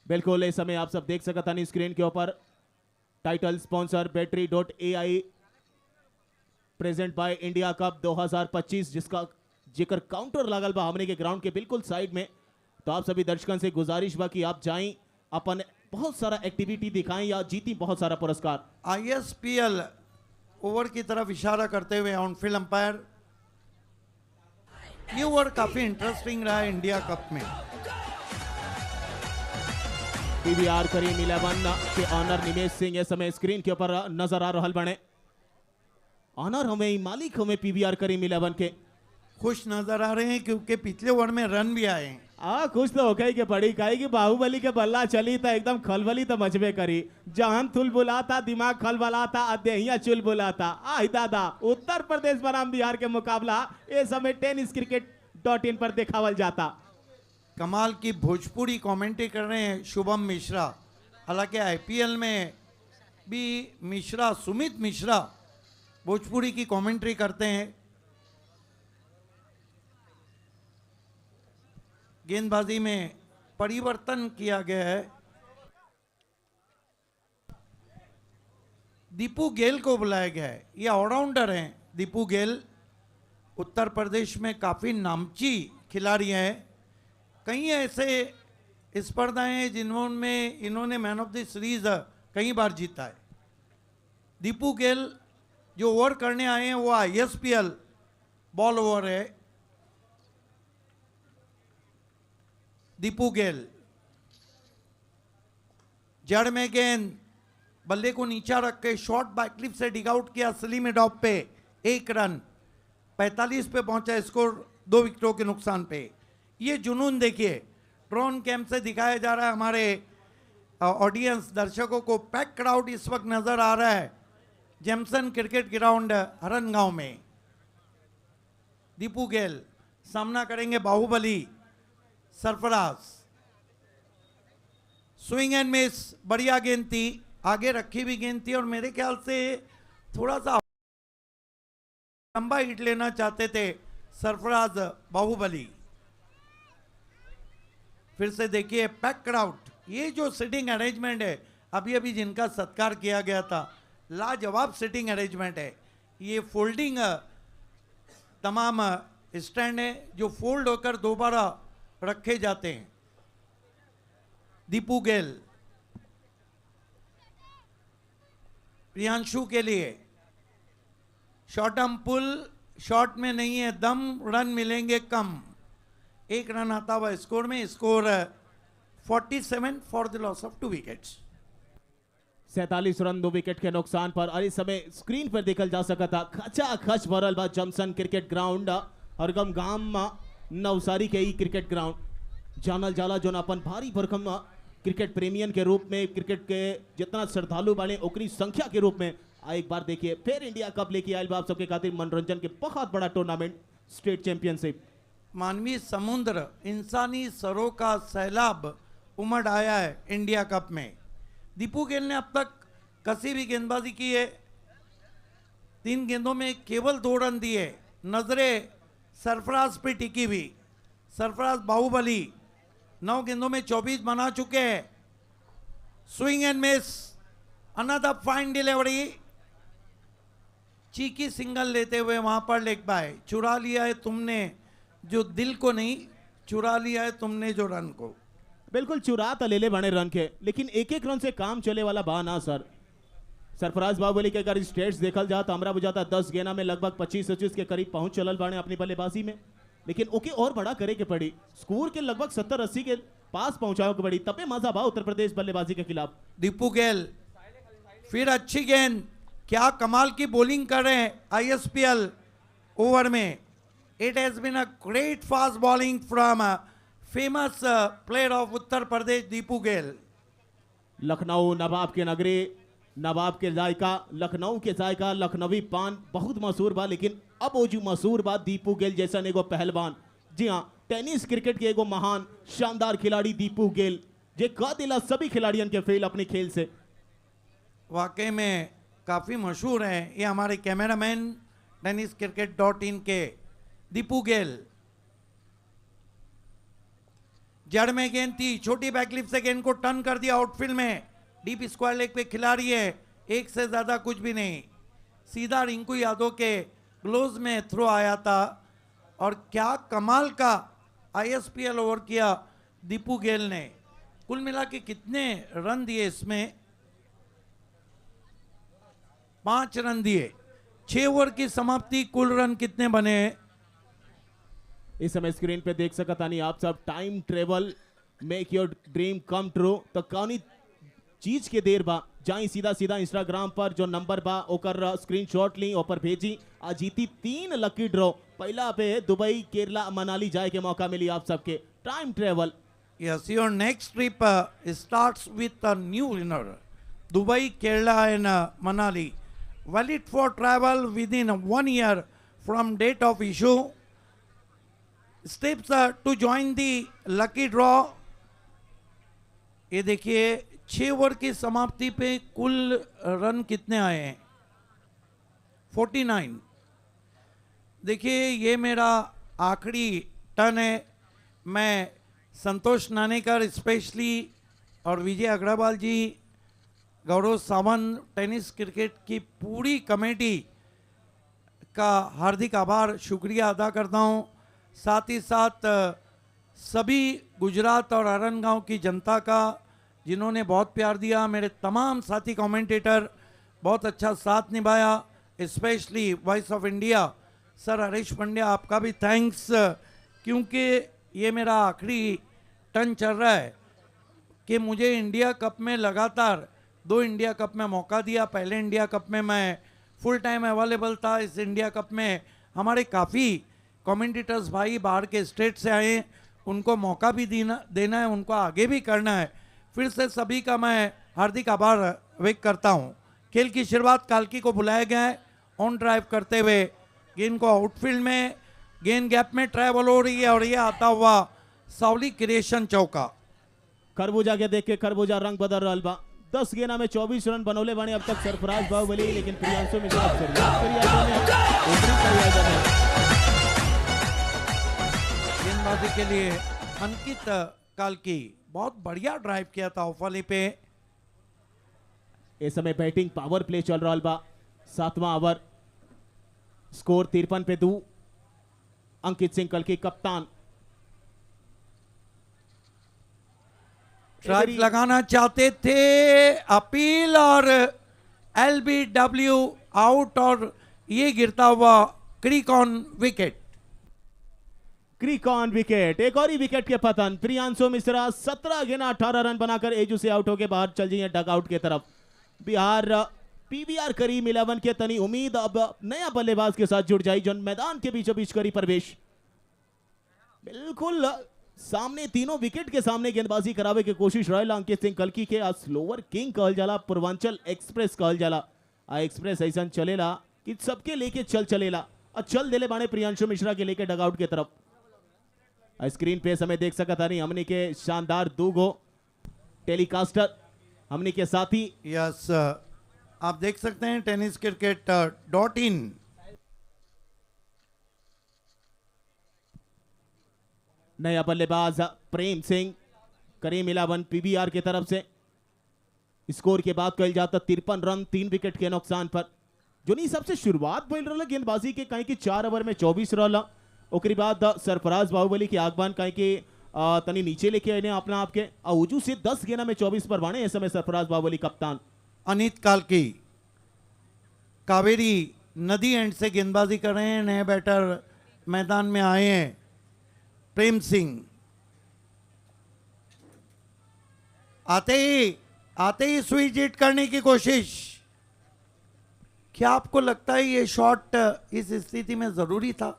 बिल्कुल, इस समय आप सब देख सकता नहीं स्क्रीन के ऊपर title sponsor battery present by India cup 2025 जिसका जिक्र काउंटर लागल बा हमने के ग्राउंड के बिल्कुल साइड में। तो आप सभी दर्शकों से गुजारिश बा कि आप जाएं, अपन बहुत सारा एक्टिविटी दिखाएं या जीती बहुत सारा पुरस्कार।
ISPL ओवर की तरफ इशारा करते हुए ऑन फील्ड अंपायर, ये ओवर काफी इंटरेस्टिंग रहा है इंडिया कप में।
पीवीआर करीम 11 के ऑनर निमेश सिंह इस समय स्क्रीन के ऊपर नजर आ रहा बने। ऑनर हमें मालिक हमें पीवीआर करीम 11 के
खुश नजर आ रहे हैं क्योंकि पिछले ओवर में रन भी आए हैं।
कुछ तो होके ही के पड़ी काई कि बाहुबली के बल्ला चली तो एकदम खलबली तो मचबे करी। जहां थुल बुलाता दिमाग खलबलाता देहिया चुल बुलाता। आई दादा उत्तर प्रदेश बनाम बिहार के मुकाबला इस समय tenniscricket.in पर दिखावल जाता।
कमाल की भोजपुरी कमेंट्री कर रहे हैं शुभम मिश्रा। हालांकि IPL में भी मिश्रा, सुमित मिश्रा भोजपुरी की कमेंट्री करते हैं। गेंदबाजी में परिवर्तन किया गया है। दीपू गेल को बुलाया गया है। ये ऑलराउंडर हैं दीपू गेल, उत्तर प्रदेश में काफ़ी नामची खिलाड़ी हैं। कई ऐसे स्पर्धाएं हैं जिन्होंने इन्होंने मैन ऑफ द सीरीज कई बार जीता है। दीपू गेल जो ओवर करने आए हैं वो ISPL बॉल ओवर है। दीपू गेल जड़ में गेंद, बल्ले को नीचा रख के शॉर्ट बैकलिप से डिग आउट किया सलीम डॉप पे, 1 रन, 45 पे पहुंचा स्कोर 2 विकेटों के नुकसान पे। ये जुनून देखिए ड्रोन कैंप से दिखाया जा रहा है हमारे ऑडियंस दर्शकों को। पैक क्राउड इस वक्त नजर आ रहा है जेमसन क्रिकेट ग्राउंड हरनगांव में। दीपू गेल सामना करेंगे Bahubali Sarfaraz. Swing and miss, बढ़िया गेंद थी, आगे रखी भी गेंद थी और मेरे ख्याल से थोड़ा सा लंबा हिट लेना चाहते थे सरफराज बाहुबली। फिर से देखिए पैक क्राउड, ये जो सिटिंग अरेंजमेंट है अभी अभी जिनका सत्कार किया गया था, लाजवाब सिटिंग अरेंजमेंट है। ये फोल्डिंग तमाम स्टैंड है जो फोल्ड होकर दोबारा रखे जाते हैं। दीपू गेल प्रियांशु के लिए शॉर्ट आर्म पुल, शॉट में नहीं है दम, रन मिलेंगे कम। 1 रन आता हुआ स्कोर में, score 47 for the loss of 2 wickets.
47 run 2 wicket के नुकसान पर। और इस समय स्क्रीन पर देखल जा सका था खचा खच भरल बा जमसन क्रिकेट ग्राउंड हरगम गांव नवसारी के ही क्रिकेट ग्राउंड जानल जाला जोन अपन भारी भरकम क्रिकेट प्रेमियन के रूप में, क्रिकेट के जितना श्रद्धालु बाने ओकरी संख्या के रूप में। एक बार देखिए फिर इंडिया कप लेके आयल बा आप सबके खातिर मनोरंजन के बहुत बड़ा टूर्नामेंट स्टेट चैंपियनशिप।
मानवीय समुद्र, इंसानी सरों का सैलाब उमड़ आया है इंडिया कप में। दीपू गेल ने अब तक कसी भी गेंदबाजी की है, 3 गेंदों में केवल 2 रन दिए। नजरें सरफराज पे टिकी हुई। सरफराज बाहुबली 9 गेंदों में 24 बना चुके हैं। Swing and miss, another fine delivery, cheeky single लेते हुए वहां पर लेग बाय। चुरा लिया है तुमने जो दिल को नहीं, चुरा लिया है तुमने जो रन को।
बिल्कुल चुरा तो ले ले बने रन के, लेकिन एक एक रन से काम चले वाला बा ना सर। सरफराज बाहुबली के अगर स्टेट्स देखल जाए तो हमरा बुझाता 10 गेंदा में लगभग 25-25 के करीब पहुंच चलल बाने अपनी बल्लेबाजी में, लेकिन ओके और बड़ा करे के पड़ी। स्कोर के लगभग 70-80 के पास पहुंचाओ के पड़ी, तबे मजा बा उत्तर प्रदेश बल्लेबाजी के खिलाफ।
दीपू गेल फिर अच्छी गेंद, क्या कमाल की बॉलिंग कर रहे हैं ISPL ओवर में। It has been a great fast bowling from famous player of Uttar Pradesh Deepu Gayle.
Lucknow Nawab के नगरी, नवाब के जायका, लखनऊ के जायका, लखनवी पान बहुत मशहूर बा, लेकिन अब वो जो मशहूर बा दीपू गेल जैसा एगो पहलवान। जी हाँ, टेनिस क्रिकेट के एगो महान शानदार खिलाड़ी दीपू गेल जे का दिला सभी खिलाड़ियों के फेल अपने खेल से।
वाकई में काफ़ी मशहूर हैं ये हमारे कैमरामैन tenniscricket.in के दीपू गेल। जड़ में गेंद थी, छोटी बैकलिप से गेंद को टर्न कर दिया आउटफील्ड में। डीप स्क्वायर लेग पे खिलाड़ी है, 1 से ज्यादा कुछ भी नहीं। सीधा रिंकू यादव के ग्लोव्स में थ्रो आया था। और क्या कमाल का आईएसपीएल ओवर किया दीपू गेल ने। कुल मिला के कितने रन दिए इसमें? 5 रन दिए। 6 ओवर की समाप्ति, कुल रन कितने बने?
इस समय स्क्रीन पे देख सकता नहीं आप सब, time travel make your dream come true. तो कौनी चीज के देर बा जाई सीधा सीधा इंस्टाग्राम पर जो नंबर बा ओकर स्क्रीनशॉट ली ऊपर भेजी। आज जीती 3 लकी ड्रॉ। पहला पे दुबई, केरला, मनाली जाए के मौका मिली आप सबके। Time travel.
Yes, your next trip starts with a new winner. Dubai, Kerala and Manali. Valid for travel within 1 year from date of issue. Steps to join the lucky draw. ये देखिए 6 over की समाप्ति पे कुल run कितने आए हैं? 49। देखिए ये मेरा आखिरी टर्न है। मैं संतोष नानेकर स्पेशली और विजय अग्रवाल जी, गौरव सावंत, टेनिस क्रिकेट की पूरी कमेटी का हार्दिक आभार शुक्रिया अदा करता हूं। साथ ही साथ सभी गुजरात और अरनगांव की जनता का जिन्होंने बहुत प्यार दिया। मेरे तमाम साथी कमेंटेटर बहुत अच्छा साथ निभाया। Specially voice of India sir Harish Pandya, आपका भी थैंक्स, क्योंकि ये मेरा आखिरी टर्न चल रहा है कि मुझे इंडिया कप में लगातार 2 इंडिया कप में मौका दिया। पहले इंडिया कप में मैं फुल टाइम अवेलेबल था। इस इंडिया कप में हमारे काफ़ी कमेंटेटर्स भाई बाहर के स्टेट से आए, उनको मौका भी देना है, उनको आगे भी करना है। फिर से सभी का मैं हार्दिक आभार व्यक्त करता हूं। खेल की शुरुआत काल्की को बुलाया गया है। ऑन ड्राइव करते हुए गेंद को आउटफील्ड में, गेंद गैप में ट्रैवल हो रही है और ये आता हुआ सावली क्रिएशन चौका।
खरबूजा के देख के खरबूजा रंग बदल रहा बा। 10 गेंदा में 24 रन बनौले बने अब तक सरफराज बाहुबली, लेकिन प्रियांशु मिश्रा
गेंदबाजी के लिए अंकित काल्की बहुत बढ़िया ड्राइव किया था ऑफ वाली पे।
इस समय बैटिंग पावर प्ले चल रहा बा। 7वां ओवर, स्कोर 53 पे 2। अंकित सिंह कल की कप्तान
स्ट्राइक लगाना चाहते थे, अपील और एलबीडब्ल्यू आउट और ये गिरता हुआ creek on wicket.
Creek on wicket, एक और ही विकेट के पतन। प्रियांशु मिश्रा 17 गेंद 18 रन बनाकर एजू से आउट होकर बाहर चल जाइए डग आउट की तरफ। बिहार पीवीआर करीम 11 के तनी उम्मीद अब नया बल्लेबाज के साथ जुड़ जाई जो मैदान के बीचों बीच करी प्रवेश। बिल्कुल सामने तीनों विकेट के सामने गेंदबाजी करावे की कोशिश रहा अंकित सिंह कल्की के। आज स्लोवर किंग कहल जाला, पूर्वांचल एक्सप्रेस कहल जाला। आ एक्सप्रेस ऐसा चलेला कि सबके लेके चलेला। और चल देले बाणे प्रियांशु मिश्रा के लेके डगआउट की तरफ। स्क्रीन पे समय देख सकता नहीं हमने के शानदार 2 गो टेलीकास्टर हमने के साथी।
यस, आप देख सकते हैं टेनिस क्रिकेट .in।
नया बल्लेबाज प्रेम सिंह, करीम 11 पीवीआर की तरफ से। स्कोर के बाद कल जाता 53 रन 3 विकेट के नुकसान पर। जो नहीं सबसे शुरुआत बोल रहा गेंदबाजी के कहीं की 4 ओवर में 24 रन। ओकरी बाद सरफराज बाहुबली के आगमन कहीं के तनी नीचे लेके आए अपना आपके उजू से 10 गेंदा में 24 पर बाणे। इस समय सरफराज बाहुबली कप्तान।
अनित काल्की कावेरी नदी एंड से गेंदबाजी कर रहे हैं। नए बैटर मैदान में आए हैं। प्रेम सिंह आते ही स्विच हिट करने की कोशिश। क्या आपको लगता है ये शॉट इस स्थिति में जरूरी था?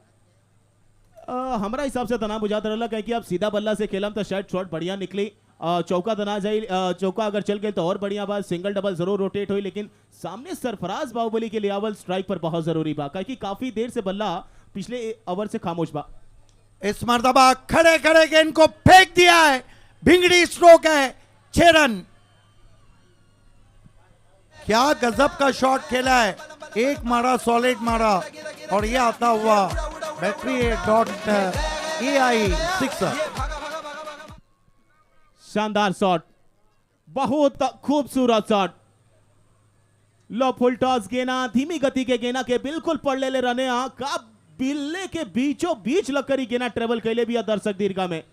हमारा हिसाब से तना बुझाता रहा कहीं कि आप सीधा बल्ला से खेलम तो शायद शॉट बढ़िया निकली। चौका तना जाए, चौका अगर चल गए तो और बढ़िया बात। सिंगल डबल जरूर रोटेट हुई, लेकिन सामने सरफराज बाहुबली के लिए स्ट्राइक पर बहुत जरूरी बा क्योंकि काफी देर से बल्ला पिछले ओवर से खामोश बा।
इस मर्तबा खड़े खड़े गेंद को फेंक दिया है। भिंगड़ी स्ट्रोक है। 6 रन। क्या गजब का शॉट खेला है। एक मारा, सॉलिड मारा और ये आता हुआ battery.ai 6।
शानदार शॉट, बहुत खूबसूरत शॉट। लो फुल टॉस गेना धीमी गति के गेना के बिल्कुल पड़ ले रहने का बिल्ले के बीचों बीच लगकर ही गेना ट्रेवल कैले भी दर्शक दीर्घा में।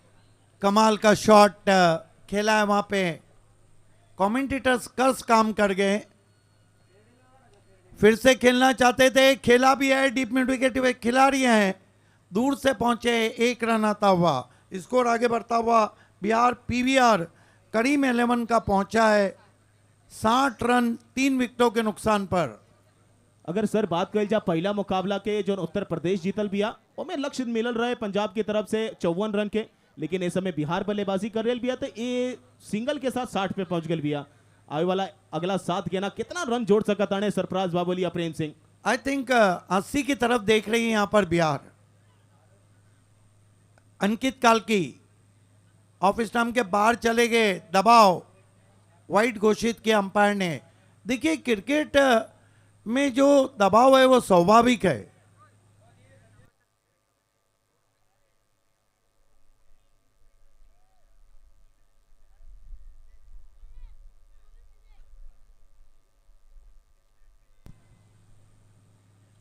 कमाल का शॉट खेला है वहां पे, कमेंटेटर्स कर्स काम कर गए, फिर से खेलना चाहते थे, खेला भी है, डीप मिड विकेट खिलाड़ी हैं, दूर से पहुंचे, 1 रन आता हुआ, स्कोर आगे बढ़ता हुआ बिहार पीवीआर करीम 11 का पहुंचा है 60 रन 3 विकेटों के नुकसान पर।
अगर सर बात कल जा पहला मुकाबला के जो उत्तर प्रदेश जीतल बिया में लक्ष्य मिलल रहे पंजाब की तरफ से 54 रन के, लेकिन इस समय बिहार बल्लेबाजी कर रही बिया तो ये सिंगल के साथ 60 पे पहुंच गल बिया। आने वाला अगला 7 गेना कितना रन जोड़ सकता है सरफराज बाबोली या प्रेम सिंह?
आई थिंक 80 की तरफ देख रही है यहां पर बिहार। अंकित काल्की ऑफ स्टंप के बाहर चले गए, दबाव वाइड घोषित किया अंपायर ने। देखिए क्रिकेट में जो दबाव है वो स्वाभाविक है।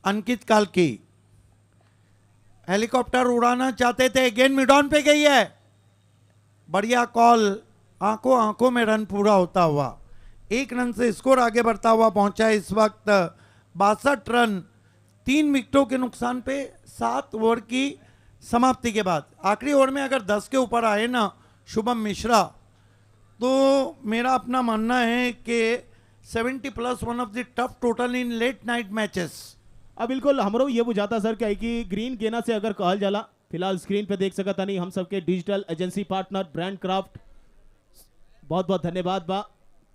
अंकित काल्की हेलीकॉप्टर उड़ाना चाहते थे, गेंद मिड ऑन पे गई है, बढ़िया कॉल, आंखों आंखों में रन पूरा होता हुआ 1 रन से स्कोर आगे बढ़ता हुआ पहुंचा है इस वक्त 62 रन 3 विकेटों के नुकसान पे 7 ओवर की समाप्ति के बाद। आखिरी ओवर में अगर 10 के ऊपर आए ना शुभम मिश्रा, तो मेरा अपना मानना है कि 70+ one of the tough total in late night matches.
अब बिल्कुल हमरो ये बुझाता सर क्या है कि ग्रीन गेना से अगर कहल जाला, फिलहाल स्क्रीन पे देख सकता नहीं हम सबके digital agency partner brand craft, बहुत बहुत धन्यवाद बा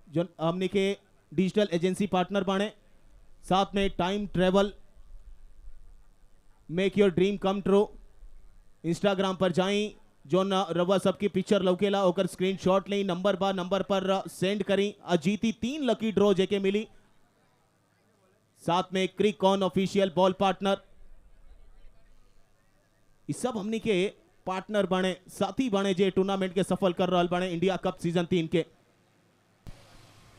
जो हमने के डिजिटल एजेंसी पार्टनर बाने, साथ में time travel make your dream come true. Instagram पर जाई जो न रवा सबकी पिक्चर लौकेला ओकर स्क्रीनशॉट ले, नंबर पर सेंड करी, अजीती 3 लकी ड्रॉ जेके मिली, साथ में क्रिक ऑन ऑफिशियल बॉल पार्टनर, इस सब हमनी के पार्टनर बने, साथी बने जे टूर्नामेंट के सफल कर रहा बने इंडिया कप सीजन 3 के।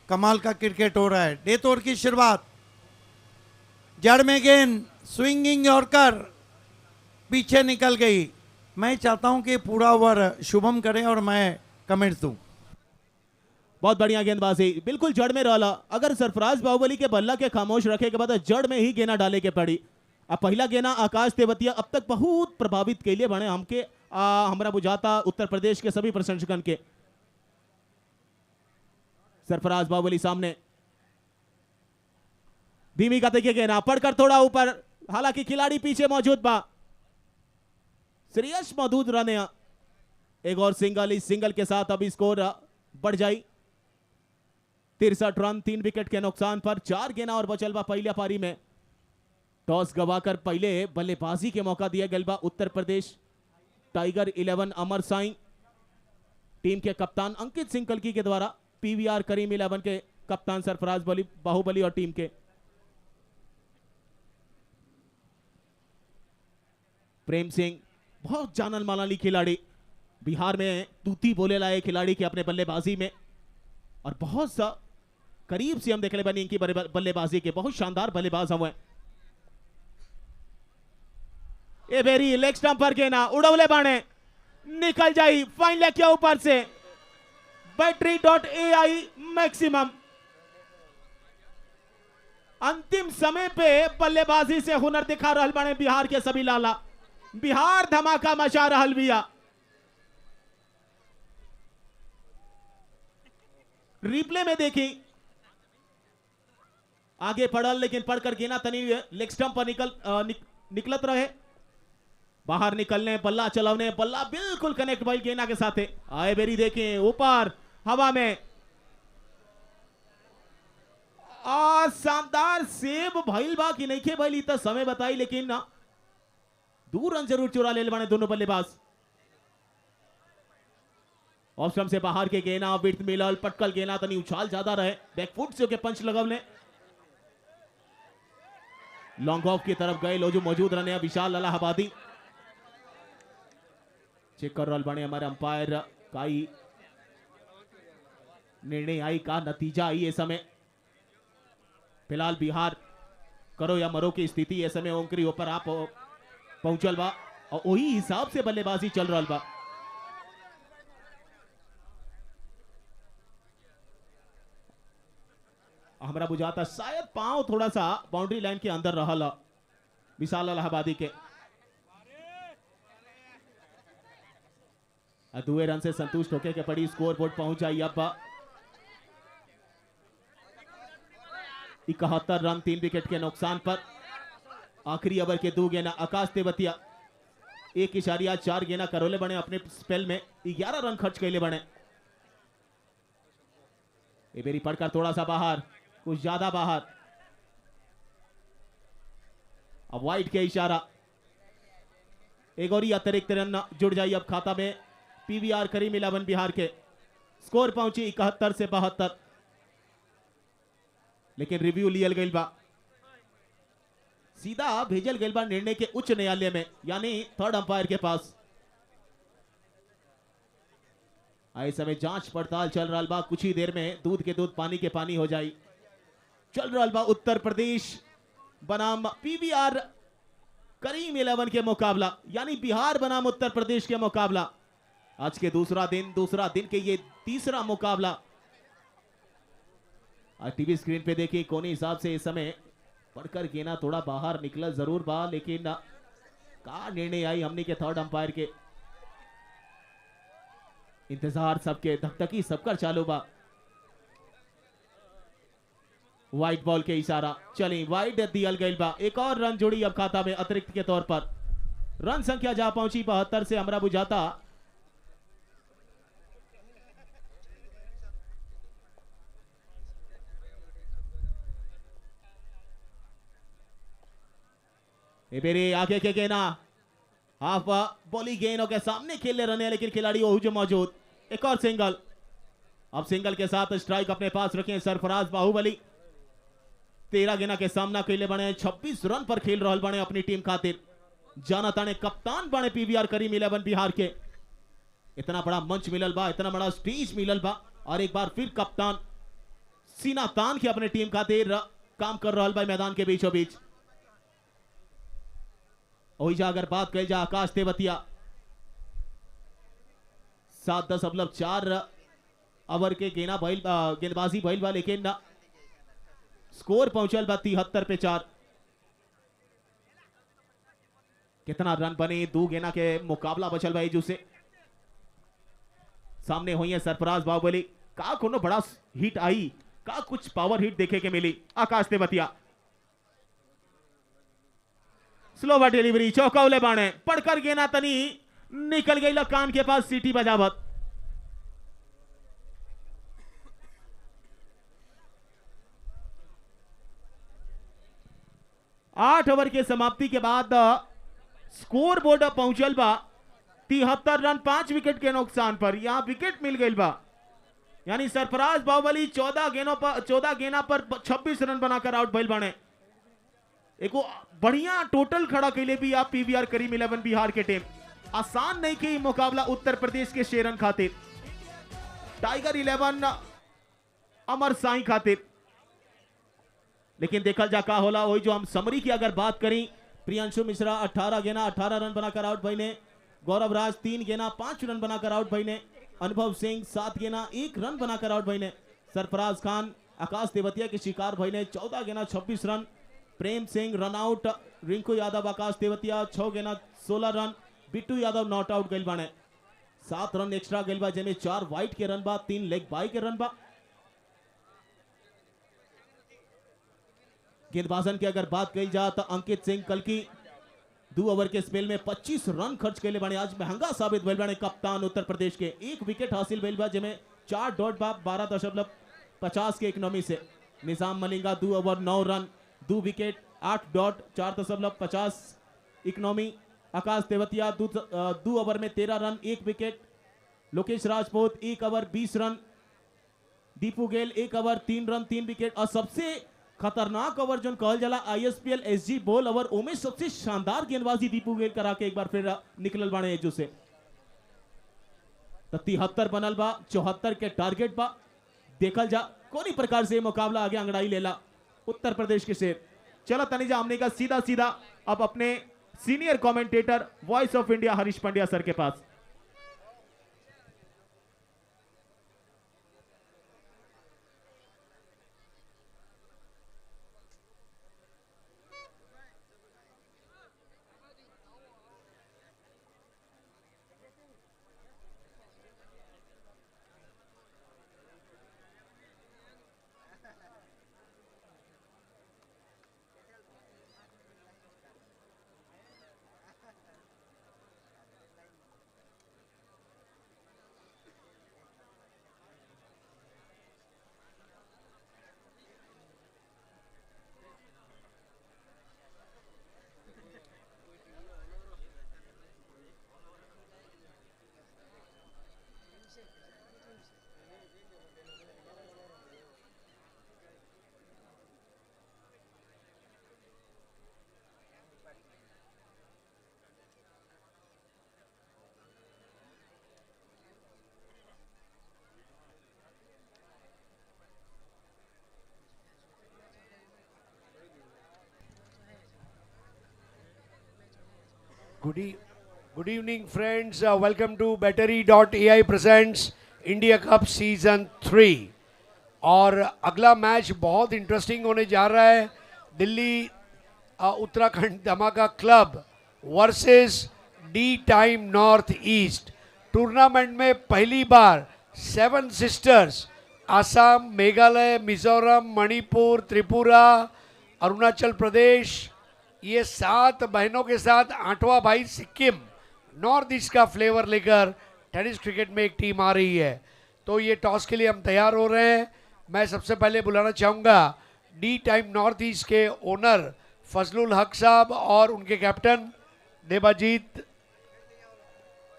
कमाल का क्रिकेट हो रहा है। डेथ ओवर की शुरुआत, जड़ में गेंद, स्विंगिंग यॉर्कर पीछे निकल गई। मैं चाहता हूं कि पूरा ओवर शुभम करें और मैं कमेंट्स दूं।
बहुत बढ़िया गेंदबाजी, बिल्कुल जड़ में रहला। अगर सरफराज बाहुबली के बल्ला के खामोश रखे के बाद जड़ में ही गेना डाले के पड़ी। अब पहला गेना आकाश तेवतिया अब तक बहुत प्रभावित के लिए बने हमके हमरा बुझाता उत्तर प्रदेश के सभी प्रशंसकन के। सरफराज बाहुबली सामने धीमी गति के गेना पड़कर थोड़ा ऊपर, हालांकि खिलाड़ी पीछे मौजूद बा, श्रेयस मौजूद रहने, एक और सिंगल, इस सिंगल के साथ अभी स्कोर बढ़ जाई 63 रन 3 विकेट के नुकसान पर। 4 गेना और बचल बा पहले पारी में। टॉस गवाकर पहले बल्लेबाजी के मौका दिया गया बा उत्तर प्रदेश टाइगर 11 अमर साई टीम के कप्तान अंकित सिंह कल्की के द्वारा, पीवीआर करीम 11 के कप्तान सरफराज बाहुबली और टीम के प्रेम सिंह, बहुत जानल मानाली खिलाड़ी, बिहार में तूती बोले लाए खिलाड़ी के अपने बल्लेबाजी में, और बहुत सा करीब से हम देख ले बनी इनकी बल्लेबाजी के, बहुत शानदार बल्लेबाज हुए। ए बेरी लेग स्टंप पर गेना उड़वले बाणे निकल जाई फाइन लेग के ऊपर से। Battery.ai मैक्सिमम अंतिम समय पे बल्लेबाजी से हुनर दिखा रहल बाणे बिहार के सभी लाला। बिहार धमाका मचा रहल बिया। रिप्ले में देखी आगे पड़ल, लेकिन पढ़कर गेना तनी लेग स्टंप पर निकलत रहे, बाहर निकलने बल्ला चलावने, बल्ला बिल्कुल कनेक्ट भाई गेना के साथ। आए बेरी देखें ऊपर हवा में शानदार सेब भइल बा कि नहीं खे भइल त समय बताई, लेकिन ना 2 रन जरूर चुरा ले बाने दोनों बल्लेबाज। ऑप्शन से बाहर के गेना विर्थ मिलल, पटकल गेना तनी उछाल ज्यादा रहे, बैकफुट से के पंच लगवने, लॉन्ग ऑफ की तरफ गए लो जो मौजूद रहने विशाल अलाहाबादी। चेक कर रहा बने हमारे अंपायर का निर्णय आई, का नतीजा आई। ये समय फिलहाल बिहार करो या मरो की स्थिति ऐसे में ओंकरी ऊपर आप पहुंचल बा और वही हिसाब से बल्लेबाजी चल रहा बा। हमारा बुझाता शायद पांव थोड़ा सा बाउंड्री लाइन के अंदर रहा विशाल इलाहाबादी के। दुए रन से संतुष्ट होके के पड़ी स्कोर बोर्ड पहुंच जाई। अब 71 रन 3 विकेट के नुकसान पर। आखिरी ओवर के 2 गेंदा आकाश तेवतिया 1.4 गेंदा करोले बने अपने स्पेल में 11 रन खर्च कैले बने। ये बेरी पड़कर थोड़ा सा बाहर, कुछ ज्यादा बाहर। अब वाइड के इशारा, एक और अतिरिक्त रन जुड़ जाइए अब खाता में। पीवीआर करीम 11 बिहार के स्कोर पहुंची 71 से 72, लेकिन रिव्यू लियल गई बा, सीधा भेजल गई बा निर्णय के उच्च न्यायालय में, यानी थर्ड अंपायर के पास। इस समय जांच पड़ताल चल रहा बा। कुछ ही देर में दूध के दूध पानी के पानी हो जाए। चल रहा बा उत्तर प्रदेश बनाम पीवीआर करीम 11 के मुकाबला, यानी बिहार बनाम उत्तर प्रदेश के मुकाबला। आज के दूसरा दिन के ये तीसरा मुकाबला। टीवी स्क्रीन पे देखिए कौन हिसाब से इस समय पढ़कर गेना थोड़ा बाहर निकला जरूर बा, लेकिन का निर्णय आई हमने के थर्ड अंपायर के। इंतजार सबके, धकधकी सबका चालू बा। वाइट बॉल के इशारा, चली वाइड दियल गई बा। एक और रन जोड़ी अब खाता में अतिरिक्त के तौर पर। रन संख्या जा पहुंची 72 से हमरा बुझाता मेरे आगे के गेना हाफ बॉली गेंदों के सामने खेलने रहने, लेकिन खिलाड़ी जो मौजूद। एक और सिंगल, अब सिंगल के साथ स्ट्राइक अपने पास रखे सरफराज बाहुबली। 13 गेना के सामना खेले बने, 26 रन पर खेल रहा बने अपनी टीम खातिर। जाना ताने कप्तान बने पीवीआर करीम 11 बिहार के। इतना बड़ा मंच मिलल बा, इतना बड़ा स्टेज मिलल बा, और एक बार फिर कप्तान सीना तान के अपने टीम खातिर काम कर रहा बा मैदान के बीचों बीच। अगर बात कही जा आकाश तेवतिया 7.4 ओवर के गेंदबाजी भइल बा, लेकिन स्कोर पहुंचल बा 73 पे 4। कितना रन बने, 2 गेंदा के मुकाबला बचल बा एजू से। सामने हुई है सरफराज बाहुबली। का कोनो बड़ा हिट आई, का कुछ पावर हिट देखे के मिली। आकाश तेवतिया स्लोवर डिलीवरी, चौकावले बाणे, पड़कर गेना तनी निकल गई कान के पास सीटी बजावत। आठ ओवर के समाप्ति के बाद स्कोर बोर्ड पहुंचल बा 73 रन 5 विकेट के नुकसान पर। यहां विकेट मिल गई बा, यानी सरफराज बाहुबली 14 गेना पर 26 रन बनाकर आउट भइल बाणे। एको बढ़िया टोटल खड़ा कैले भी आप पीवीआर करीम 11 बिहार के टीम। आसान नहीं कि मुकाबला उत्तर प्रदेश के शेरन खातिर, टाइगर 11 अमर साई खातिर। लेकिन देखल जा का होला। वही जो हम समरी की अगर बात करें, प्रियांशु मिश्रा 18 गेना 18 रन बनाकर आउट भइने। गौरव राज 3 गेना 5 रन बनाकर आउट भइने। अनुभव सिंह 7 गेना 1 रन बनाकर आउट भइने। सरफराज खान आकाश तेवतिया के शिकार भइने 14 गेना 26 run. Prem Singh run out. Rinku Yadav आकाश तेवतिया 6 गेना 16 run. Bittu Yadav not out गइल बाने। 7 रन एक्स्ट्रा गइल बा, जेमे 4 वाइट के रन बा, 3 लेग बाई के रन बा। गेंदबाजन की अगर बात कही जाए तो अंकित सिंह कल की 2 ओवर के स्पेल में 25 रन खर्च कैले बाने। आज महंगा साबित भइल बाने कप्तान उत्तर प्रदेश के। 1 विकेट हासिल भइल बा, जेमे 4 डॉट बा 12.50 के इकोनॉमी से। Nizam Malinga 2 over 9 run 2 wicket 8 dot 4.50 economy. Akash Tewatia 2 over में 13 run 1 wicket. Lokesh Rajput 1 over 20 run. Deepu Gayle 1 over 3 run 3 wicket. और सबसे खतरनाक ओवर जो कहल जाला ISPL SG बॉल ओवर, उमें सबसे शानदार गेंदबाजी दीपू गेल करा के एक बार फिर निकलल बाणे एजू से। 73 बनल बा, 74 के टारगेट बा। देखल जा कोनी प्रकार से मुकाबला आगे अंगड़ाई लेला। उत्तर प्रदेश के शेर। चलो तनिजा हमने का सीधा सीधा अब अपने senior commentator voice of India Harish Pandya sir के पास।
Good evening, friends. Welcome to Battery.ai presents India Cup Season 3. और अगला मैच बहुत इंटरेस्टिंग होने जा रहा है। दिल्ली उत्तराखंड धमाका club versus D time north east. Tournament में पहली बार 7 सिस्टर्स आसाम, मेघालय, मिजोरम, मणिपुर, त्रिपुरा, अरुणाचल प्रदेश, ये 7 बहनों के साथ 8वां भाई सिक्किम नॉर्थ ईस्ट का फ्लेवर लेकर टेनिस क्रिकेट में एक टीम आ रही है। तो ये टॉस के लिए हम तैयार हो रहे हैं। मैं सबसे पहले बुलाना चाहूँगा डी टाइम नॉर्थ ईस्ट के ओनर फजलुल हक साहब और उनके कैप्टन देबाजीत,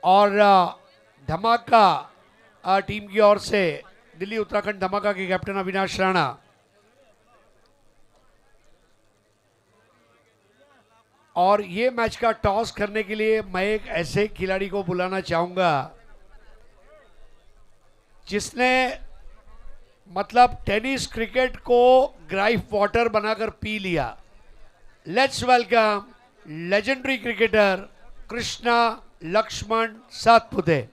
और धमाका टीम की ओर से दिल्ली उत्तराखंड धमाका के कैप्टन अविनाश राणा। और ये मैच का टॉस करने के लिए मैं एक ऐसे खिलाड़ी को बुलाना चाहूंगा जिसने मतलब टेनिस क्रिकेट को ग्राइफ वाटर बनाकर पी लिया। Let's welcome legendary cricketer Krishna Laxman Satpute.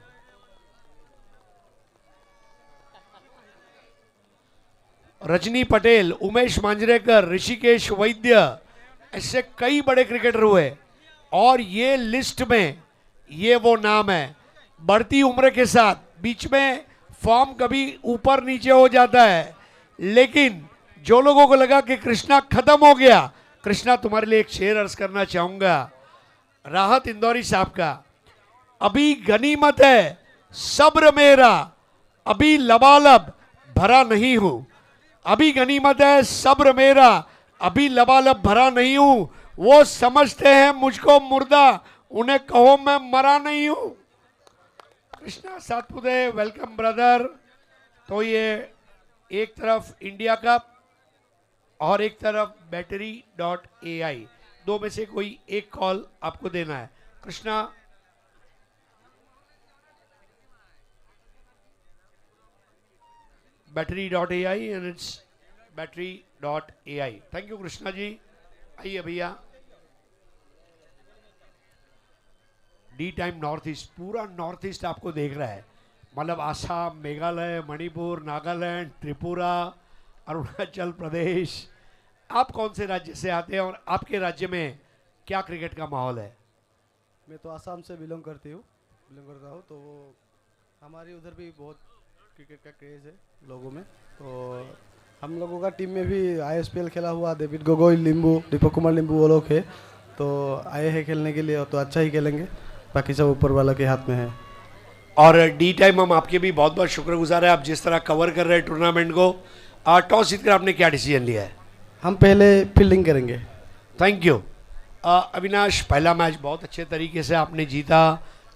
Rajni Patel, Umesh Manjrekar, Hrishikesh Vaidya, ऐसे कई बड़े क्रिकेटर हुए और ये लिस्ट में ये वो नाम है। बढ़ती उम्र के साथ बीच में फॉर्म कभी ऊपर नीचे हो जाता है, लेकिन जो लोगों को लगा कि कृष्णा खत्म हो गया, कृष्णा तुम्हारे लिए एक शेर अर्ज करना चाहूंगा राहत इंदौरी साहब का। अभी गनीमत है सब्र मेरा, अभी लबालब भरा नहीं हूं। अभी गनीमत है सब्र मेरा, अभी लबालब भरा नहीं हूं। वो समझते हैं मुझको मुर्दा, उन्हें कहो मैं मरा नहीं हूं। Krishna Satpute, welcome brother. तो ये एक तरफ इंडिया कप और एक तरफ Battery.ai, दो में से कोई एक कॉल आपको देना है। Krishna, Battery.ai and it's Battery.ai। Thank you Krishna ji. आइए भैया। डी टाइम नॉर्थ ईस्ट, पूरा नॉर्थ ईस्ट आपको देख रहा है, मतलब आसाम, मेघालय, मणिपुर, नागालैंड, त्रिपुरा, अरुणाचल प्रदेश। आप कौन से राज्य से आते हैं और आपके राज्य में क्या क्रिकेट का माहौल है?
मैं तो आसाम से बिलोंग करता हूँ। तो हमारी उधर भी बहुत क्रिकेट का क्रेज़ है लोगों में। तो हम लोगों का टीम में भी ISPL खेला हुआ, डेविड गोगोई, लिंबू, दीपक कुमार लिंबू, वो लोग है। तो आए हैं खेलने के लिए, तो अच्छा ही खेलेंगे, बाकी सब ऊपर वाला के हाथ में है।
और डी टाइम हम आपके भी बहुत बहुत शुक्रगुजार है, आप जिस तरह कवर कर रहे हैं टूर्नामेंट को। टॉस जीतकर आपने क्या डिसीजन लिया है?
हम पहले फील्डिंग करेंगे।
Thank you. अविनाश, पहला मैच बहुत अच्छे तरीके से आपने जीता।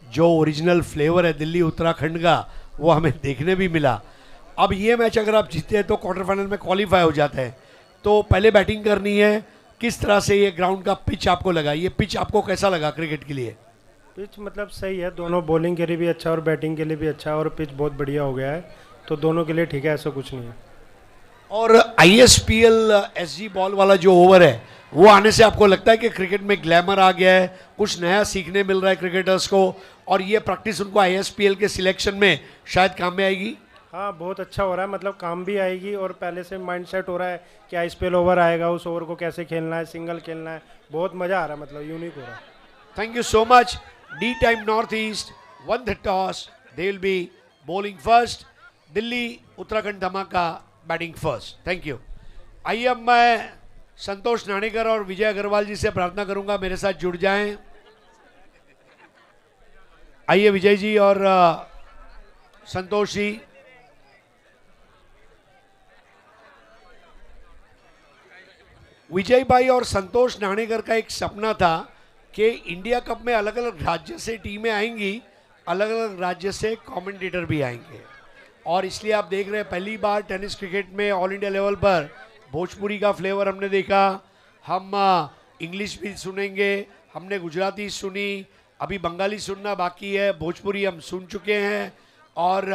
जो ओरिजिनल फ्लेवर है दिल्ली उत्तराखंड का वो हमें देखने भी मिला। अब ये मैच अगर आप जीतते हैं तो क्वार्टर फाइनल में क्वालिफाई हो जाते हैं। तो पहले बैटिंग करनी है, किस तरह से ये ग्राउंड का पिच आपको लगा? ये पिच आपको कैसा लगा क्रिकेट के लिए?
पिच मतलब सही है, दोनों बॉलिंग के लिए भी अच्छा और बैटिंग के लिए भी अच्छा, और पिच बहुत बढ़िया हो गया है, तो दोनों के लिए ठीक है, ऐसा कुछ नहीं है।
और ISPL SG बॉल वाला जो ओवर है वो आने से आपको लगता है कि क्रिकेट में ग्लैमर आ गया है, कुछ नया सीखने मिल रहा है क्रिकेटर्स को, और ये प्रैक्टिस उनको ISPL के सिलेक्शन में शायद काम में आएगी?
हाँ, बहुत अच्छा हो रहा है, मतलब काम भी आएगी और पहले से माइंड सेट हो रहा है कि ISPL ओवर आएगा, उस ओवर को कैसे खेलना है, सिंगल खेलना है, बहुत मज़ा आ रहा है, मतलब यूनिक हो रहा है।
Thank you so much. D time Northeast won the toss. They will be bowling first. Delhi Uttarakhand धमाका बैटिंग फर्स्ट। Thank you. आइए अब मैं संतोष नाणेकर और विजय अग्रवाल जी से प्रार्थना करूंगा मेरे साथ जुड़ जाएं। आइए विजय जी और संतोष जी। विजय भाई और संतोष नाणेकर का एक सपना था कि इंडिया कप में अलग अलग राज्य से टीमें आएंगी, अलग अलग राज्य से कमेंटेटर भी आएंगे, और इसलिए आप देख रहे हैं पहली बार टेनिस क्रिकेट में ऑल इंडिया लेवल पर भोजपुरी का फ्लेवर हमने देखा। हम इंग्लिश भी सुनेंगे, हमने गुजराती सुनी, अभी बंगाली सुनना बाकी है, भोजपुरी हम सुन चुके हैं, और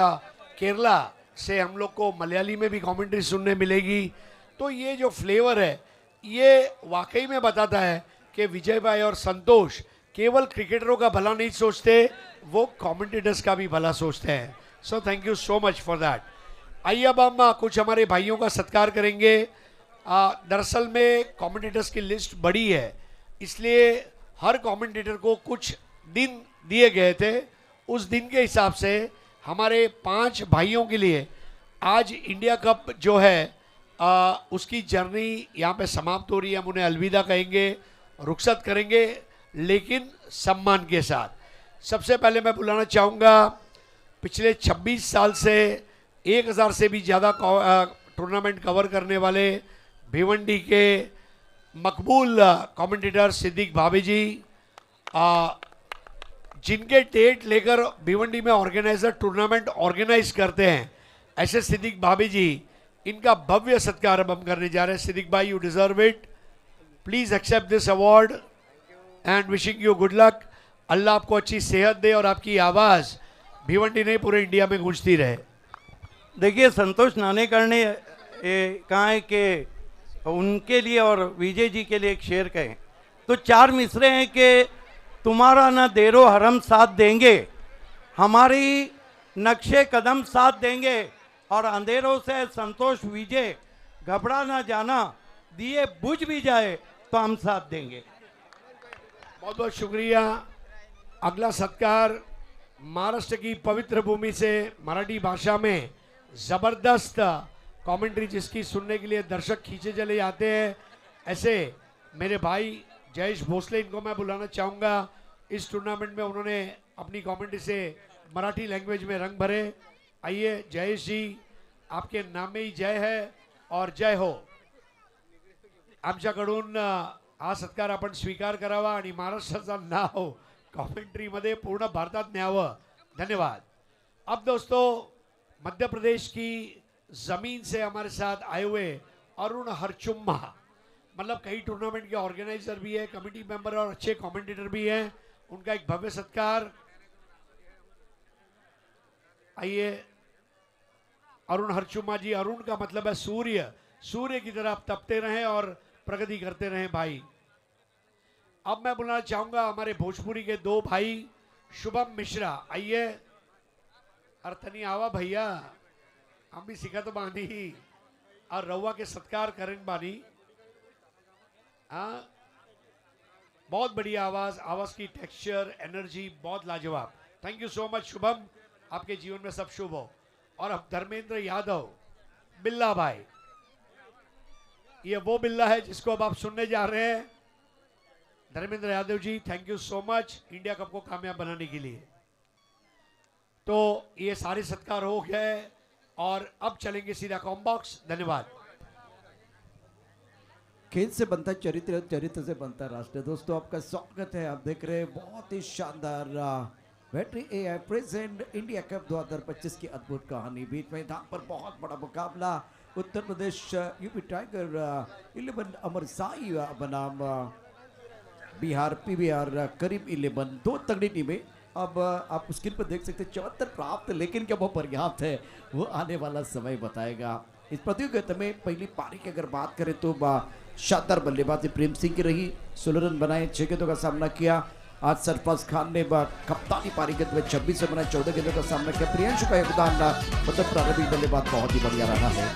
केरला से हम लोग को मलयाली में भी कमेंट्री सुनने मिलेगी। तो ये जो फ्लेवर है ये वाकई में बताता है कि विजय भाई और संतोष केवल क्रिकेटरों का भला नहीं सोचते, वो कमेंटेटर्स का भी भला सोचते हैं। So thank you so much for that. आइए अब हम कुछ हमारे भाइयों का सत्कार करेंगे। दरअसल में कमेंटेटर्स की लिस्ट बड़ी है, इसलिए हर कमेंटेटर को कुछ दिन दिए गए थे, उस दिन के हिसाब से हमारे 5 भाइयों के लिए आज इंडिया कप जो है उसकी जर्नी यहाँ पे समाप्त हो रही है। हम उन्हें अलविदा कहेंगे, रुखसत करेंगे, लेकिन सम्मान के साथ। सबसे पहले मैं बुलाना चाहूँगा पिछले 26 साल से 1000 से भी ज़्यादा टूर्नामेंट कवर करने वाले भिवंडी के मकबूल कमेंटेटर सिद्दीक भाभी जी, जिनके डेट लेकर भिवंडी में ऑर्गेनाइजर टूर्नामेंट ऑर्गेनाइज करते हैं, ऐसे सिद्दीक भाभी जी, इनका भव्य सत्कार अब हम करने जा रहे हैं। सिद्दीक भाई, you deserve it, please accept this award and wishing you good luck. Allah आपको अच्छी सेहत दे और आपकी आवाज़ भिवंडी नहीं पूरे इंडिया में गूंजती रहे।
देखिए, संतोष नाणेकर ने कहा है कि उनके लिए और विजय जी के लिए एक शेर कहें, तो 4 मिसरे हैं कि तुम्हारा न देरो हरम साथ देंगे, हमारी नक्शे कदम साथ देंगे, और अंधेरों से संतोष विजय घबरा ना जाना, दिए बुझ भी जाए तो हम साथ देंगे।
बहुत बहुत शुक्रिया। अगला सत्कार महाराष्ट्र की पवित्र भूमि से मराठी भाषा में जबरदस्त कमेंट्री जिसकी सुनने के लिए दर्शक खींचे चले जाते हैं, ऐसे मेरे भाई जयेश भोसले, इनको मैं बुलाना चाहूँगा। इस टूर्नामेंट में उन्होंने अपनी कमेंट्री से मराठी लैंग्वेज में रंग भरे। आइए जयेश जी, आपके नाम में ही जय है और जय हो। आमच्याकडून हा सत्कार आपण स्वीकार करावा आणि महाराष्ट्राचं नाव कमेंट्रीमध्ये पूर्ण भारतात न्यावं। धन्यवाद। अब दोस्तों, मध्य प्रदेश की जमीन से हमारे साथ आए हुए अरुण हरचुम्मा, मतलब कई टूर्नामेंट के ऑर्गेनाइजर भी है, कमेटी मेंबर और अच्छे कमेंटेटर भी हैं, उनका एक भव्य सत्कार। आइए अरुण हरचुम्मा जी। अरुण का मतलब है सूर्य, सूर्य की तरह आप तपते रहें और प्रगति करते रहें भाई। अब मैं बुलाना चाहूंगा हमारे भोजपुरी के 2 भाई शुभम मिश्रा। आइए अर्थनी आवा भैया, हम भी सिखत बानी और रउआ के सत्कार करें बानी। हाँ, बहुत बढ़िया आवाज, आवाज की टेक्सचर, एनर्जी बहुत लाजवाब। Thank you so much Shubham, आपके जीवन में सब शुभ हो। और अब धर्मेंद्र यादव, बिल्ला भाई, ये वो बिल्ला है जिसको अब आप सुनने जा रहे हैं। Dharmendra Yadav ji, thank you so much India cup को कामयाब बनाने के लिए। तो ये सारे सत्कार हो गए और अब चलेंगे सीधा कॉम्बॉक्स। धन्यवाद।
खेल से बनता चरित्र, चरित्र से बनता राष्ट्र। दोस्तों आपका स्वागत है। आप देख रहे हैं बहुत ही शानदार battery AI present India cup 2025 की अद्भुत कहानी। बीच मैदान पर बहुत बड़ा मुकाबला, उत्तर प्रदेश यूपी टाइगर 11 अमर साई बनाम बिहार PBR करीब 11, 2 तगड़ी टीमें। अब आप स्क्रीन पर देख सकते हैं 74 प्राप्त, लेकिन क्या वो पर्याप्त है, वो आने वाला समय बताएगा। इस प्रतियोगिता में पहली पारी की अगर बात करें तो शानदार बल्लेबाजी प्रेम सिंह की रही, 16 रन बनाए, 6 गेंदों का सामना किया। आज सरफराज खान ने कप्तानी पारी गेंद में 26 रन बनाए, 14 गेंदों का सामना किया। प्रियांशु का योगदान मतलब प्रारंभिक बल्लेबाज बहुत ही बढ़िया रहा है,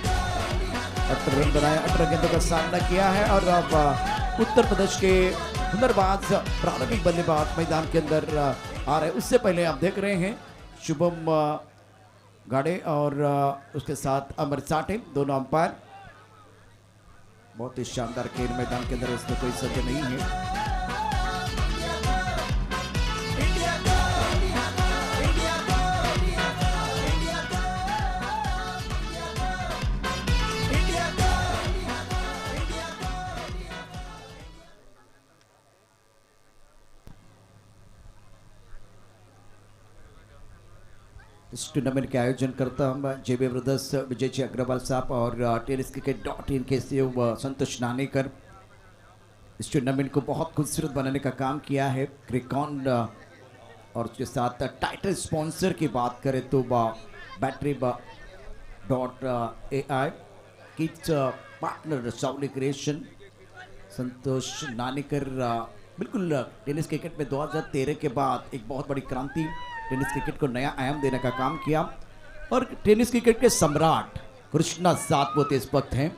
18 रन बनाए, 18 गेंदों का सामना किया है। और अब उत्तर प्रदेश के हुनरबाज प्रारंभिक बल्लेबाज मैदान के अंदर आ रहे। उससे पहले आप देख रहे हैं शुभम गाड़े और उसके साथ अमर साठे, दोनों अंपायर। बहुत ही शानदार खेल मैदान के अंदर, इसमें कोई संदेह नहीं है। इस टूर्नामेंट के आयोजन करता हम जेबी ब्रदर्स विजय जी अग्रवाल साहब और टेनिस क्रिकेट.in के सीईओ संतोष नानेकर इस टूर्नामेंट को बहुत खूबसूरत बनाने का काम किया है। क्रिकॉन और उसके साथ टाइटल स्पॉन्सर की बात करें तो battery.ai kids partner Sauli creation संतोष नानेकर। बिल्कुल टेनिस क्रिकेट में 2013 के बाद एक बहुत बड़ी क्रांति, टेनिस क्रिकेट को नया आयाम देने का काम किया। और टेनिस क्रिकेट के सम्राट कृष्णा सातपुते इस वक्त हैं,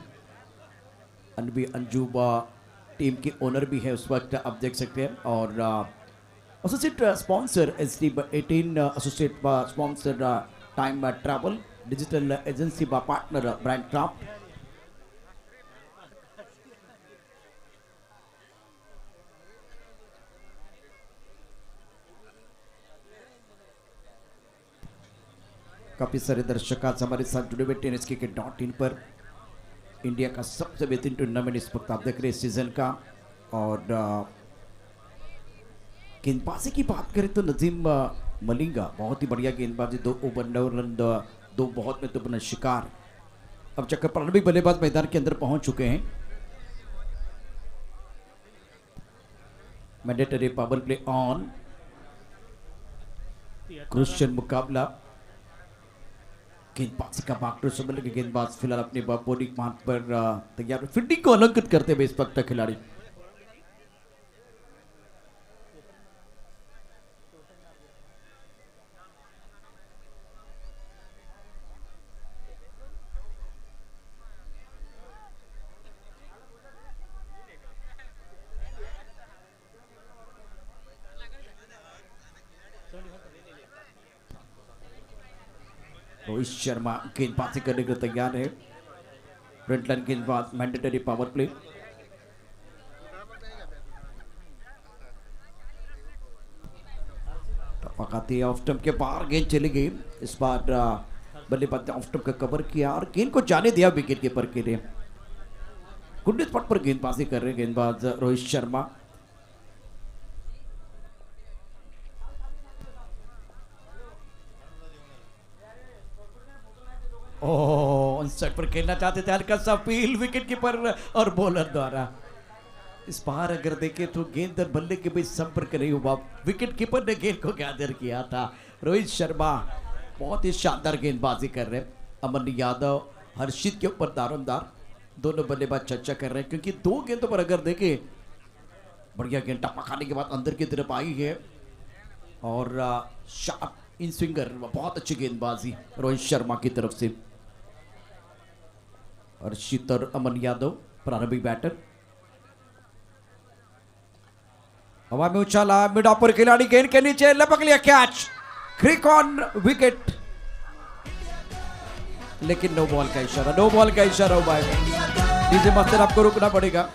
अनबी अंजुबा टीम के ओनर भी है उस वक्त, आप देख सकते हैं। और associate sponsor SD18, associate sponsor time travel, digital agency partner brand craft. काफी सारे दर्शक आज हमारे साथ जुड़े हुए टेनिस क्रिकेट.in पर। इंडिया का सबसे बेहतरीन टूर्नामेंट इस वक्त आप देख रहे हैं सीजन का। और गेंदबाजी की बात करें तो नजीम मलिंगा बहुत ही बढ़िया गेंदबाजी, 2 ओवर 9 रन, 2 बहुत महत्वपूर्ण शिकार। अब चक्कर प्रारंभिक बल्लेबाज मैदान के अंदर पहुंच चुके हैं। Mandatory power play on, Christian मुकाबला। गेंदबाजी का बागडोर संभल के गेंदबाज फिलहाल अपने बॉडी मार्क पर तैयार, फील्डिंग को अलंकृत करते हुए इस वक्त खिलाड़ी। रोहित शर्मा गेंदबाजी करने के लिए तैयार है। फ्रंटलाइन गेंदबाज, मैंडेटरी पावर प्ले। टपकाती ऑफ स्टंप के बाहर गेंद चली गई। इस बार बल्लेबाज ने ऑफ स्टंप का कवर किया और गेंद को जाने दिया विकेट कीपर के लिए। गुड स्पॉट पर गेंदबाजी कर रहे गेंदबाज रोहित शर्मा। ऑन साइड पर खेलना चाहते थे, हल्का सा फील विकेट कीपर और बॉलर द्वारा। इस बार अगर देखें तो गेंद और बल्ले के बीच संपर्क नहीं हुआ, विकेट कीपर ने गेंद को गैदर किया था। रोहित शर्मा बहुत ही शानदार गेंदबाजी कर रहे हैं। अमन यादव हर्षित के ऊपर दारोमदार, दोनों बल्लेबाज चर्चा कर रहे हैं क्योंकि 2 गेंदों पर अगर देखें बढ़िया गेंद टप्पा खाने के बाद अंदर की तरफ आई है और शार्प इन स्विंगर, बहुत अच्छी गेंदबाजी रोहित शर्मा की तरफ से। हर्षित और अमन यादव प्रारंभिक बैटर। हवा में उछाला, मिड ऑफ पर खिलाड़ी गेंद के नीचे लपक लिया, कैच, क्रिक ऑन विकेट, लेकिन नो बॉल का इशारा, नो बॉल का इशारा हुआ है। डीजे मास्टर आपको रुकना पड़ेगा।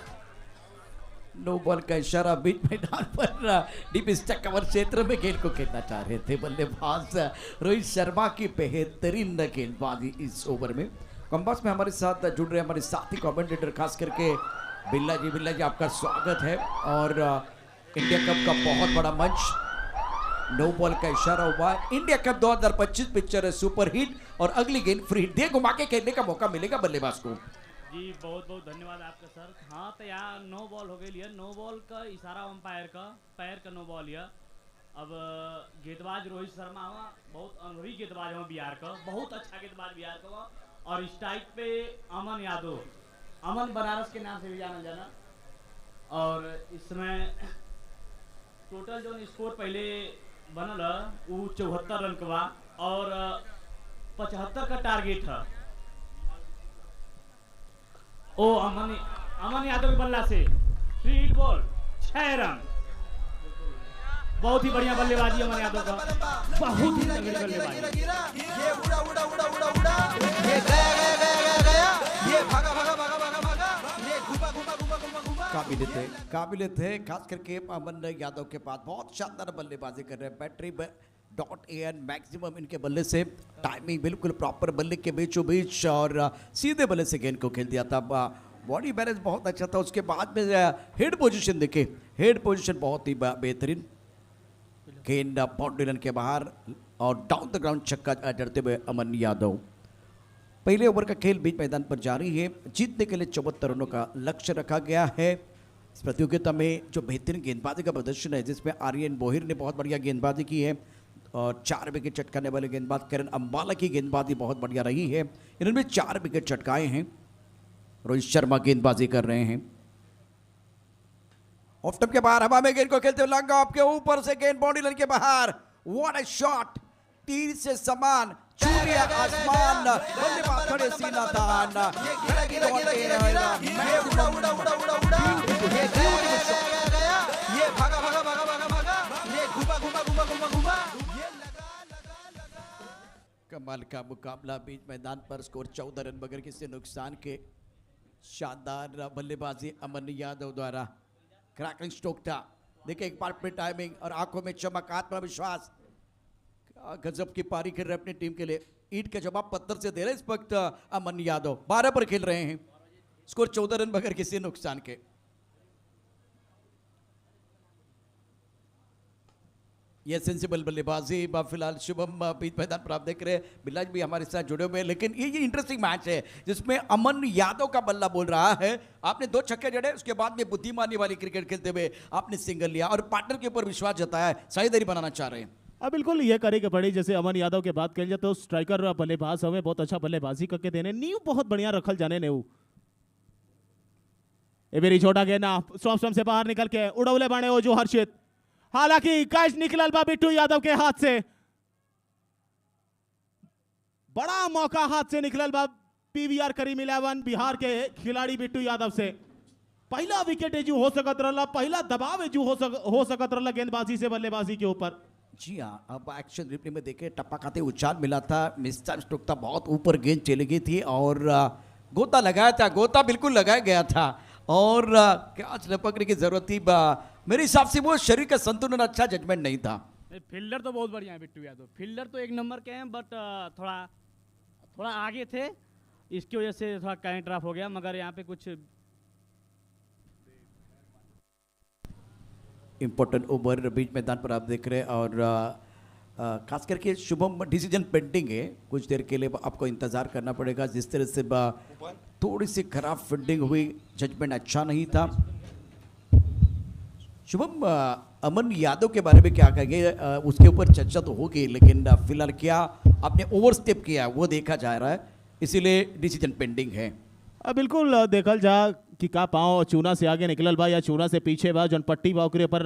नो बॉल का इशारा, बीच मैदान पर डीप स्टैक कवर क्षेत्र में गेंद को खेलना चाह रहे थे बल्लेबाज रोहित शर्मा की बेहतरीन गेंदबाजी इस ओवर में। कंपास में हमारे साथ जुड़ रहे हमारे साथी कमेंटेटर, खास करके बिल्ला जी आपका स्वागत है। और इंडिया कप का बहुत बड़ा मंच, नो बॉल का इशारा हुआ। इंडिया कप 2025 पिक्चर है सुपर हिट और अगली गेंद फ्री हिट, दे घुमा के खेलने का मौका मिलेगा बल्लेबाज को।
जी बहुत बहुत धन्यवाद आपका सर। हाँ तो यहाँ नो बॉल हो गई है, नो बॉल का इशारा अंपायर का, पैर का नो बॉल है। अब गेंदबाज रोहित शर्मा हुआ, बहुत अनुभवी गेंदबाज हुआ बिहार का, बहुत अच्छा गेंदबाज बिहार का हुआ। और स्ट्राइक पे अमन यादव, अमन बनारस के नाम से भी जाना जाना। और इसमें टोटल जो स्कोर पहले बनल वो 74 रन का बा और 75 का टारगेट है। ओ अमन यादव के बल्ला से 3 हिट बॉल 6 रन। बहुत ही बढ़िया बल्लेबाजी अमन यादव का, बहुत ही तगड़ी बल्लेबाजी।
ये उड़ा उड़ा उड़ा उड़ा उड़ा, ये गया गया गया गया गया, ये भागा भागा भागा भागा भागा, ये घुमा घुमा घुमा घुमा घुमा।
काबिल थे खास करके अमन यादव के पास बहुत शानदार बल्लेबाजी कर रहे हैं। बैटरी .an मैक्सिमम इनके बल्ले से, टाइमिंग बिल्कुल प्रॉपर, बल्ले के बीचों बीच और सीधे बल्ले से गेंद को खेल दिया था। बॉडी बैलेंस बहुत अच्छा था। उसके बाद में हेड पोजीशन देखे, हेड पोजीशन बहुत ही बेहतरीन, गेंद बाउंड्री रन के बाहर और डाउन द ग्राउंड छक्का जड़ते हुए अमन यादव। पहले ओवर का खेल बीच मैदान पर जारी है। जीतने के लिए 74 रनों का लक्ष्य रखा गया है। इस प्रतियोगिता में जो बेहतरीन गेंदबाजी का प्रदर्शन है, जिसमें आर्यन बोहिर ने बहुत बढ़िया गेंदबाजी की है और 4 विकेट चटकाने वाले गेंदबाज करण अंबाला की गेंदबाजी बहुत बढ़िया रही है। इन्होंने 4 विकेट चटकाए हैं। रोहित शर्मा गेंदबाजी कर रहे हैं। ऑफ स्टंप के बाहर हवा में गेंद को खेलते हुए लॉन्ग ऑफ के ऊपर से गेंद बाउंड्री लाइन के बाहर। व्हाट अ शॉट, तीर से समान चूरिया आसमान, बल्लेबाज खड़े सीना तान।
ये गिरा गिरा गिरा गिरा गिरा, ये उड़ा उड़ा उड़ा उड़ा उड़ा, ये गया गया गया गया, ये भागा भागा भागा भागा भागा, ये घुमा घुमा घुमा घुमा घुमा, ये लगा लगा लगा।
कमाल का मुकाबला बीच मैदान पर, स्कोर 14 रन बगैर किसी नुकसान के। शानदार बल्लेबाजी अमन यादव द्वारा, क्रैकिंग स्ट्रोक था। देखिए एक बार फिर टाइमिंग और आंखों में चमक, आत्मविश्वास। गजब की पारी खेल रहे अपनी टीम के लिए। ईंट के जवाब पत्थर से दे रहे इस वक्त अमन यादव। 12 पर खेल रहे हैं, स्कोर 14 रन बगैर किसी नुकसान के। ये सेंसिबल बल्लेबाजी फिलहाल शुभम बीच मैदान पर आप देख रहे हैं। बिलाज भी हमारे साथ जुड़े हुए हैं। लेकिन ये इंटरेस्टिंग मैच है जिसमें अमन यादव का बल्ला बोल रहा है। आपने 2 छक्के जड़े, उसके बाद में बुद्धिमानी वाली क्रिकेट खेलते हुए आपने सिंगल लिया और पार्टनर के ऊपर विश्वास जताया है, साझेदारी बनाना चाह रहे हैं।
अब बिल्कुल ये करेगा बड़ी। जैसे अमन यादव के बात करें तो स्ट्राइकर बल्लेबाज हमें बहुत अच्छा बल्लेबाजी करके देने, नींव बहुत बढ़िया रखल जाने ने। ए मेरी छोटा गेंद स्टंप से बाहर निकल के उड़ौले बाणे हो जो हर्षित, हालांकि कैच निकलल बा बिट्टू यादव के हाथ से। बड़ा मौका हाथ से निकलल बा पीवीआर करीम 11 बिहार के खिलाड़ी बिट्टू यादव से। पहला विकेट एजू हो सकत रहा, पहला दबाव एजू हो सकत रहा गेंदबाजी से बल्लेबाजी के ऊपर।
जी हाँ, अब एक्शन रिप्ले में देखे टप्पा खाते उछाल मिला था, मिस टाइम स्ट्रोक था, बहुत ऊपर गेंद चली गई थी और गोता लगाया था, गोता बिल्कुल लगाया गया था और कैच लपकने की जरूरत थी। मेरे हिसाब से वो शरीर का संतुलन अच्छा जजमेंट नहीं था।
फील्डर तो बहुत बढ़िया है बिट्टू यादव, फील्डर तो 1 नंबर के हैं, बट थोड़ा आगे थे, इसकी वजह से थोड़ा करंट ड्रॉप हो गया। मगर यहाँ पे कुछ
इंपॉर्टेंट ओवर बीच मैदान पर आप देख रहे हैं और खास करके शुभम डिसीजन पेंडिंग है। कुछ देर के लिए आपको इंतजार करना पड़ेगा। जिस तरह से थोड़ी सी खराब फील्डिंग हुई, जजमेंट अच्छा नहीं था। शुभम, अमन यादव के बारे में क्या कहेंगे? उसके ऊपर चर्चा तो होगी, लेकिन फिलहाल क्या आपने ओवर स्टेप किया वो देखा जा रहा है, इसीलिए डिसीजन पेंडिंग है।
बिल्कुल देखल जा कि का पाँव चूना से आगे निकलल बा या चूना से पीछे बा। जौन पट्टी बा ओकरे पर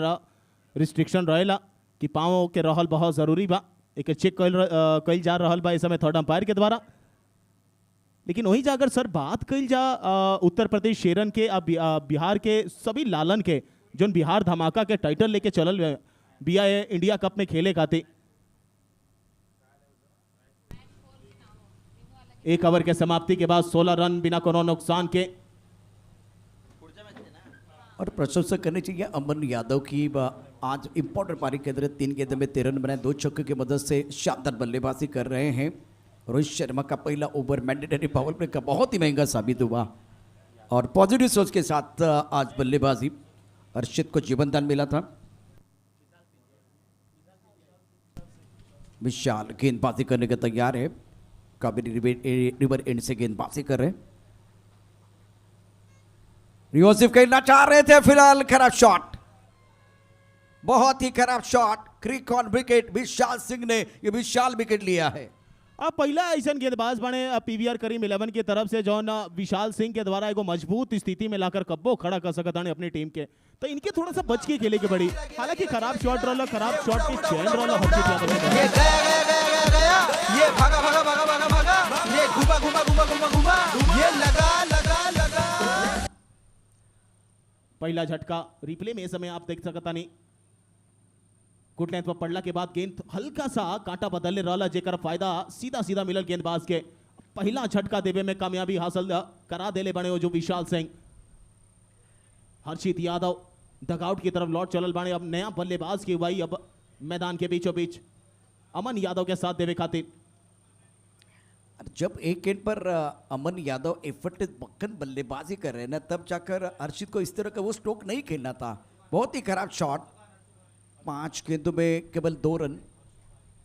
रिस्ट्रिक्शन रहेला कि पाँव के रहल बहुत ज़रूरी बा। एक चेक कल जा रहल बा इस समय थर्ड अंपायर के द्वारा। लेकिन वहीं जा अगर सर बात कल जा उत्तर प्रदेश शेरन के, बिहार के सभी लालन के, जोन बिहार धमाका के टाइटल लेके चलल बिया इंडिया कप में खेले खाते। 1 ओवर के समाप्ति के बाद 16 रन बिना कोनो नुकसान के।
और प्रशंसा करनी चाहिए अमन यादव की। आज इंपॉर्टेंट पारी के अंदर 3 गेंद में 13 रन बनाए, 2 छक्के की मदद से शानदार बल्लेबाजी कर रहे हैं। रोहित शर्मा का पहला ओवर मैंडेटरी पावर प्ले का बहुत ही महंगा साबित हुआ और पॉजिटिव सोच के साथ आज बल्लेबाजी अर्शित को जीवन दान मिला था। विशाल गेंदबाजी करने के तैयार है, कावेरी रिवर एंड से गेंदबाजी कर रहे हैं। रियोसिफ खेलना चाह रहे थे, फिलहाल खराब शॉट, बहुत ही खराब shot. Crick on wicket, Vishal Singh ने ये विशाल विकेट लिया है।
अब पहला ऐसा गेंदबाज बने पीवीआर करीम 11 की तरफ से जौन विशाल सिंह के द्वारा एगो मजबूत स्थिति में लाकर कब्बो खड़ा कर सकता है अपनी टीम के, तो इनके थोड़ा सा बच के खेले के पड़ी। हालांकि खराब शॉट रोल, खराब शॉट की चैन रोल हर्षित यादव ने
ये गया गया गया गया गया ये भागा भागा भागा भागा भागा ये घुमा घुमा घुमा घुमा घुमा ये लगा लगा लगा।
पहला झटका रिप्ले में इस समय आप देख सकता नहीं, गुड लेंथ पर पड़ला के बाद गेंद हल्का सा कांटा बदलने रहा, जेकर फायदा सीधा सीधा मिलल गेंदबाज के। पहला झटका देवे में कामयाबी हासिल करा देले बने हो जो विशाल सिंह। हर्षित यादव डगआउट की तरफ लौट चलल बाने, अब नया बल्लेबाज की हुई अब मैदान के बीचों बीच अमन यादव के साथ देवे खातिर।
जब एक एंड पर अमन यादव एफर्ट बक्कन बल्लेबाजी कर रहे हैं ना, तब जाकर हर्षित को इस तरह का वो स्ट्रोक नहीं खेलना था। बहुत ही खराब शॉट, 5 गेंदों में केवल 2 रन।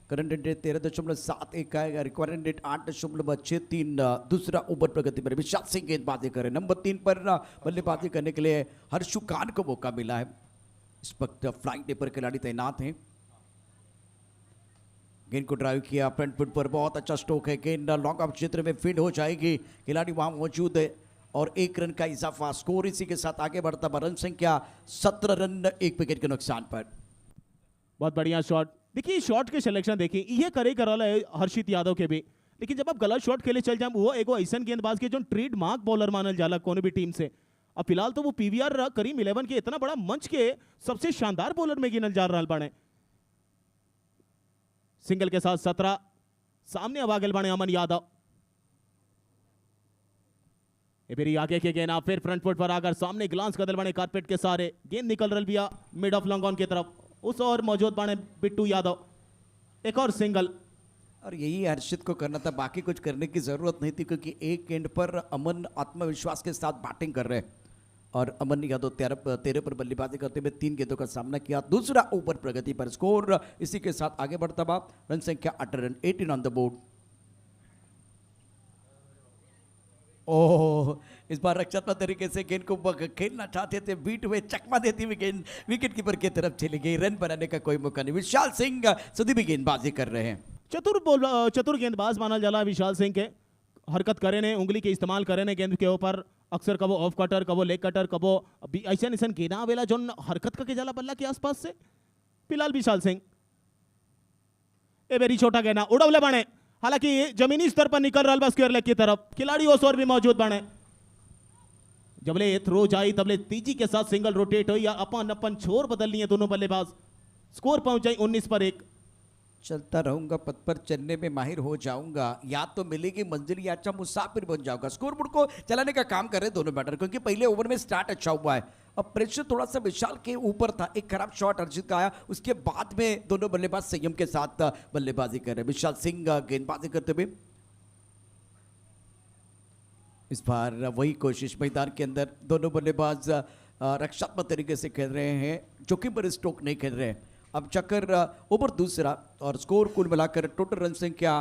करंट रेट 13.71 का है, रिक्वायरमेंट रेट 8.63। दूसरा ओवर प्रगति पर विशाल सिंह गेंदबाजी कर रहे हैं। नंबर 3 पर बल्लेबाजी करने के लिए हर्षु खान को मौका मिला है। इस वक्त फ्लाइंग डे पर खिलाड़ी तैनात हैं। गेंद को ड्राइव किया फ्रंट फुट पर, बहुत अच्छा स्ट्रोक है। गेंद लॉन्ग ऑफ क्षेत्र में फील्ड हो जाएगी, खिलाड़ी वहां मौजूद है और 1 रन का इजाफा। स्कोर इसी के साथ आगे बढ़ता, रन संख्या 17 रन 1 विकेट के नुकसान पर।
बहुत बढ़िया शॉट। देखिए शॉट के सिलेक्शन देखिए, ये करे करल है हर्षित यादव के भी, लेकिन जब आप गलत शॉट खेले चल जाए वो एगो ऐसा गेंदबाज के जो ट्रेड मार्क बॉलर मानल जाला कोनो भी टीम से। अब फिलहाल तो वो पीवीआर करीम 11 के इतना बड़ा मंच के सबसे शानदार बॉलर में गिनल जा रहा बाने। सिंगल के साथ 17, सामने अब आगे बाने अमन यादव। मेरी आगे के गेंद फिर फ्रंट फुट पर आकर सामने ग्लांस कदल बाने कारपेट के सारे, गेंद निकल रही बिया मिड ऑफ लॉन्ग ऑन की तरफ। उस और मौजूद बाने बिट्टू यादव, एक और सिंगल।
और यही हर्षित को करना था, बाकी कुछ करने की जरूरत नहीं थी, क्योंकि एक एंड पर अमन आत्मविश्वास के साथ बैटिंग कर रहे हैं और अमन यादव 13 पर बल्लेबाजी करते हुए 3 गेंदों का सामना किया। दूसरा ओवर प्रगति पर, स्कोर इसी के साथ आगे बढ़ता हुआ, रन संख्या 18 रन 18 ऑन द बोर्ड। ओह, इस बार रक्षात्मक तरीके से गेंद को खेलना चाहते थे, बीट हुए, चकमा देती हुई गेंद विकेट कीपर की तरफ चली गई। रन बनाने का कोई मौका नहीं। विशाल सिंह सदी भी गेंदबाजी कर रहे हैं।
चतुर गेंदबाज माना जाला विशाल सिंह के। हरकत करे ने, उंगली के इस्तेमाल करे ने गेंद के ऊपर, अक्सर कबो ऑफ कटर, कबो लेग कटर, कबो ऐसा निशन गेंदा आवेला जो हरकत करके जाला बल्ला के आसपास से। फिलहाल विशाल सिंह ए बेरी छोटा गेंदा उड़वले बाणे, हालांकि जमीनी स्तर पर निकल रहा बा स्क्वायर लेग की तरफ। खिलाड़ी ओस और भी मौजूद बाणे। जबले थ्रो जाई तबले तेजी के साथ सिंगल रोटेट हो या अपन छोर बदल लिए दोनों बल्लेबाज। स्कोर पहुंच जाए 19 पर 1।
चलता रहूंगा, पथ पर चलने में माहिर हो जाऊंगा, या तो मिलेगी मंजिल या अच्छा मुसाफिर बन जाऊंगा। स्कोरबोर्ड को चलाने का काम कर रहे दोनों बैटर, क्योंकि पहले ओवर में स्टार्ट अच्छा हुआ है। अब प्रेशर थोड़ा सा विशाल के ऊपर था। एक खराब शॉट हर्षित का आया, उसके बाद में दोनों बल्लेबाज संयम के साथ बल्लेबाजी कर रहे। विशाल सिंह गेंदबाजी करते हुए, इस बार वही कोशिश मैदान के अंदर। दोनों बल्लेबाज रक्षात्मक तरीके से खेल रहे हैं, जोखिम पर स्ट्रोक नहीं खेल रहे हैं। अब चक्कर ओवर दूसरा और स्कोर कुल मिलाकर टोटल रन संख्या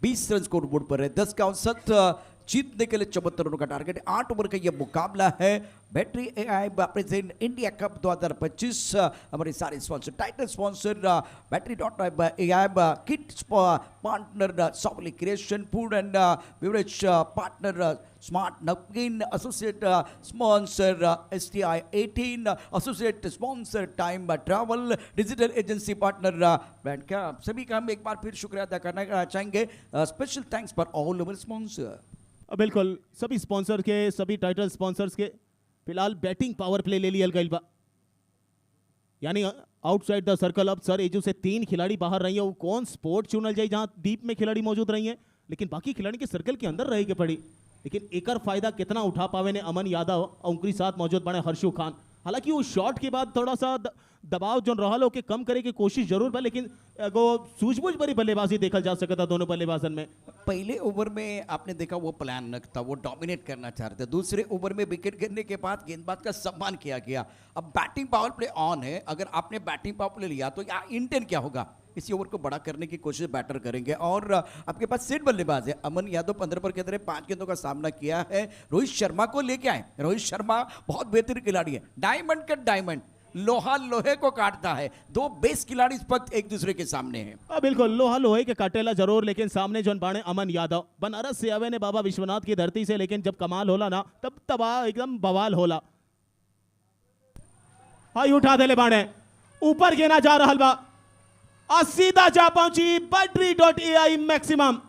20 रन स्कोर बोर्ड पर है। 10 का औसत जीतने के लिए 74 रनों का टारगेट। 8 ओवर का यह मुकाबला है। Battery AI present India cup 2025। हमारे सारे sponsor, title sponsor battery, kit partner Sawli creation, food and beverage partner smart Namkeen, associate sponsor STI 18, associate sponsor time travel, digital agency partner brand का सभी का हम एक बार फिर शुक्रिया अदा करना चाहेंगे। Special thanks for all our sponsor.
बिल्कुल, सभी स्पॉन्सर के, सभी टाइटल स्पॉन्सर्स के। फिलहाल बैटिंग पावर प्ले ले लिया गई बा, यानी आउटसाइड द सर्कल। अब सर एजू से 3 खिलाड़ी बाहर रही है। वो कौन स्पोर्ट चुनल जाए जहां डीप में खिलाड़ी मौजूद रही हैं, लेकिन बाकी खिलाड़ी के सर्कल के अंदर रहे के पड़ी। लेकिन एकर फायदा कितना उठा पावे ने अमन यादव और उनके साथ मौजूद बने हर्षु खान। हालांकि वो शॉट के बाद थोड़ा सा दबाव जो रहा लोग के कम करे की कोशिश जरूर बा, लेकिन एगो सूझबूझ भरी बल्लेबाजी देखल जा सकता दोनों बल्लेबाजन में।
पहले ओवर में आपने देखा वो प्लान था, वो डोमिनेट करना चाह रहे थे। दूसरे ओवर में विकेट गिरने के बाद गेंदबाज का सम्मान किया गया। अब बैटिंग पावर प्ले ऑन है। अगर आपने बैटिंग पावर प्ले लिया तो यहाँ इंटेंट क्या होगा, इसी ओवर को बड़ा करने की कोशिश बैटर करेंगे। और आपके पास सेट बल्लेबाज है। अमन यादव 15 पर के अंदर 5 गेंदों का सामना किया है। रोहित शर्मा को लेके आए। रोहित शर्मा बहुत बेहतरीन खिलाड़ी है, डायमंड का डायमंड। लोहा लोहे को काटता है। दो बेस खिलाड़ी इस वक्त एक दूसरे के सामने हैं।
बिल्कुल लोहा लोहे के काटेला जरूर, लेकिन सामने जोन बाणे अमन यादव बनारस से आवे ने बाबा विश्वनाथ की धरती से, लेकिन जब कमाल होला ना तब तबाह एकदम बवाल होला। हाई उठा देले बाणे, ऊपर गेना जा रहल बा और सीधा जा पहुंची बैटरी.ai मैक्सिमम,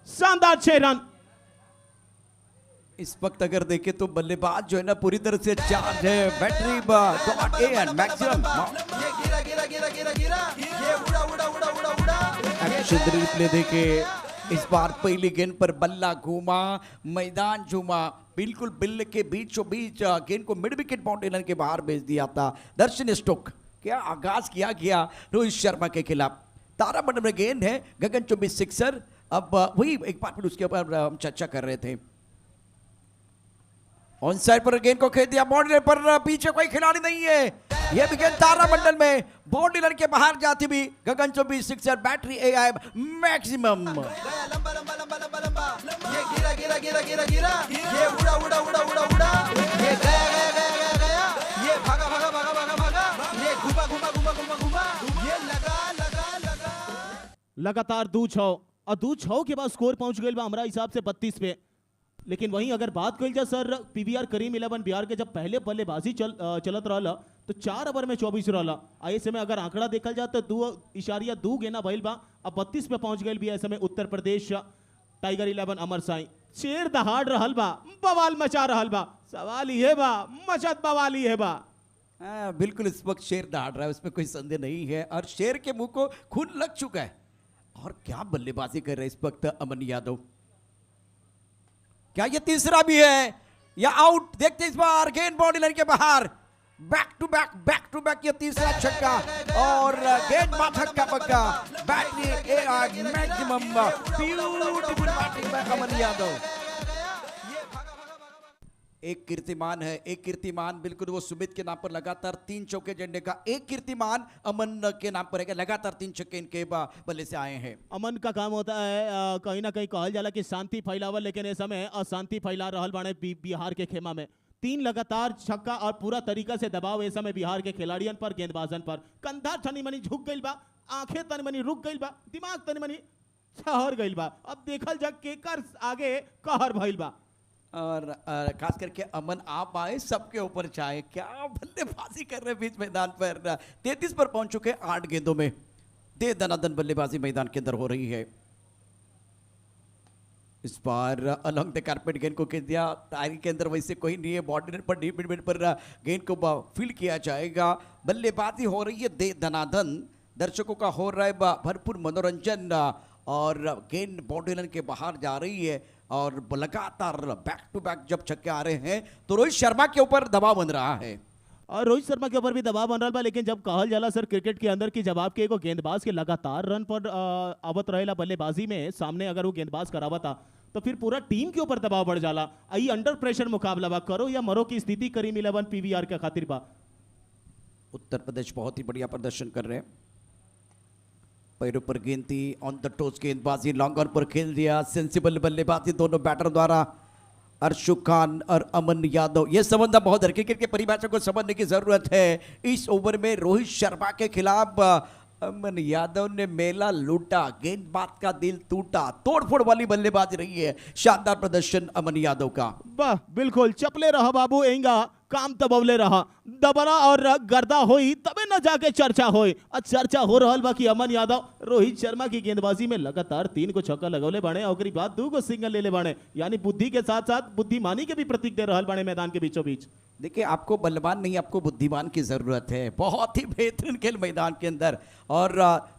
शानदार 6 रन।
इस वक्त अगर देखें तो बल्लेबाज जो है ना पूरी तरह से चार्ज है। बैटरी.ai मैक्सिमम
ये गिरा गिरा गिरा गिरा गिरा ये उड़ा उड़ा उड़ा उड़ा उड़ा
एक्शन रिप्ले देखे। इस बार पहली गेंद पर बल्ला घूमा, मैदान झूमा, बिल्कुल बिल्ले के बीचों बीच गेंद को मिड विकेट बाउंड्री लाइन के बाहर भेज दिया था। दर्शन स्टोक क्या आगाज किया गया रोहित शर्मा के खिलाफ। तारा मंडल में गेंद है, गगन चौबे सिक्सर। अब वही एक बार फिर उसके ऊपर हम चर्चा कर रहे थे। ऑन साइड पर गेंद को खेल दिया, बाउंड्री पर पीछे कोई खिलाड़ी नहीं है। यह भी गेंद तारा मंडल में बाउंड्री लाइन के बाहर जाती भी गगन चौबे सिक्सर। बैटरी.ai मैक्सिमम
गया लंबा लंबा लंबा लंबा लंबा ये गिरा गिरा गिरा गिरा गिरा ये उड़ा उड़ा उड़ा उड़ा उड़ा ये गया गया गया गया गया ये भागा भागा भागा भागा भागा ये घुमा घुमा घुमा घुमा घुमा ये लगा लगा लगा
लगातार 2 6 और 2 6 के बाद स्कोर पहुंच गई बा हमारा हिसाब से 32 पे। लेकिन वहीं अगर बात कल जाए सर पीवीआर करीम 11 बिहार के जब पहले बल्लेबाजी चलत रहा तो 4 ओवर में 24 रहा। ऐसे में अगर आंकड़ा देखल जाए तो 2.2 गेना भइल बा। अब 32 पे पहुंच गई भी ऐसे में उत्तर प्रदेश टाइगर 11 अमर साई शेर दहाड़ रहल बा, बवाल मचा रहल बा। सवाल ये बा मचत बवाल ये बा।
बिल्कुल इस वक्त शेर दहाड़ रहा है, उसमें कोई संदेह नहीं है और शेर के मुंह को खून लग चुका है। और क्या बल्लेबाजी कर रहे हैं इस वक्त अमन यादव। क्या ये तीसरा भी है या आउट? देखते इस बार गेंद बाउंड्री लाइन के बाहर। बैक टू बैक ये तीसरा छक्का और गेंद माथक का पक्का। बैटरी.ai मैक्सिमम ब्यूटीफुल बैटिंग बाय अमन यादव। एक कीर्तिमान है, एक कीर्तिमान बिल्कुल वो सुमित के नाम पर लगातार 3 चौके जड़ने का एक कीर्तिमान अमन के नाम पर है। लगातार 3 छक्के इनके बल्ले से आए हैं।
अमन का काम होता है कहीं ना कहीं कहल जाला कि शांति फैलावल, लेकिन इस समय अशांति फैला रहल बाणे बिहार के खेमा में। 3 लगातार छक्का और पूरा तरीका से दबाव इस समय बिहार के खिलाड़ियन पर, गेंदबाजन पर। कंधा तनी मनी झुक गइल बा, आंखें तनी मनी रुक गइल बा, दिमाग तनी मनी ठहर गइल बा। अब देखल जा केकर आगे कहर भइल बा।
और खास करके अमन आप आए सबके ऊपर चाहे। क्या बल्लेबाजी कर रहे बीच मैदान पर। 33 पर पहुंच चुके 8 गेंदों में। दे दनादन बल्लेबाजी मैदान के अंदर हो रही है। इस बार अलॉन्ग द कारपेट गेंद को खेल दिया। तारी के अंदर वैसे कोई नहीं है, बॉर्डर पर डीप मिड पर गेंद को फील्ड किया जाएगा। बल्लेबाजी हो रही है दे दनादन। दर्शकों का हो रहा है भरपूर मनोरंजन और गेंद बाउंड्री लाइन के बाहर जा रही है। और लगातार बैक टू बैक जब छक्के आ रहे हैं तो रोहित शर्मा के ऊपर दबाव बन रहा है।
और रोहित शर्मा के ऊपर भी दबाव बन रहा बा। लेकिन जब कहल जाला सर क्रिकेट के अंदर की जवाब के एगो गेंदबाज के लगातार रन पर आवत रहेला बल्लेबाजी में, सामने अगर वो गेंदबाज करावता तो फिर पूरा टीम के ऊपर दबाव बढ़ जाला। आई अंडर प्रेशर मुकाबला बा, करो या मरो की स्थिति करीम 11 पीवीआर के खातिर बा।
उत्तर प्रदेश बहुत ही बढ़िया प्रदर्शन कर रहे हैं। पैरों पर गेंद थी, ऑन द टोस गेंदबाजी, लॉन्ग ऑन पर खेल दिया। सेंसिबल बल्लेबाजी दोनों बैटर द्वारा। अर्शुक खान और अमन यादव ये समझना बहुत है, क्रिकेट के परिभाषा को समझने की जरूरत है। इस ओवर में रोहित शर्मा के खिलाफ अमन यादव ने मेला लूटा, गेंदबाज का दिल टूटा। तोड़फोड़ वाली बल्लेबाजी रही है, शानदार प्रदर्शन अमन यादव का।
वाह बिल्कुल चपले रहा बाबू, एंगा काम तबवले रहा। दबरा और गर्दा होई तबे न जाके चर्चा होई। और चर्चा हो रहल बा कि अमन यादव रोहित शर्मा की गेंदबाजी में लगातार 3 को छक्का लगौले बाणे और बाद 2 को सिंगल ले ले बाणे। यानी बुद्धि के साथ साथ बुद्धिमानी के भी प्रतीक दे रहल बाणे मैदान के बीचों बीच।
देखिए आपको बल्लेबाज नहीं, आपको बुद्धिमान की जरूरत है। बहुत ही बेहतरीन खेल मैदान के अंदर और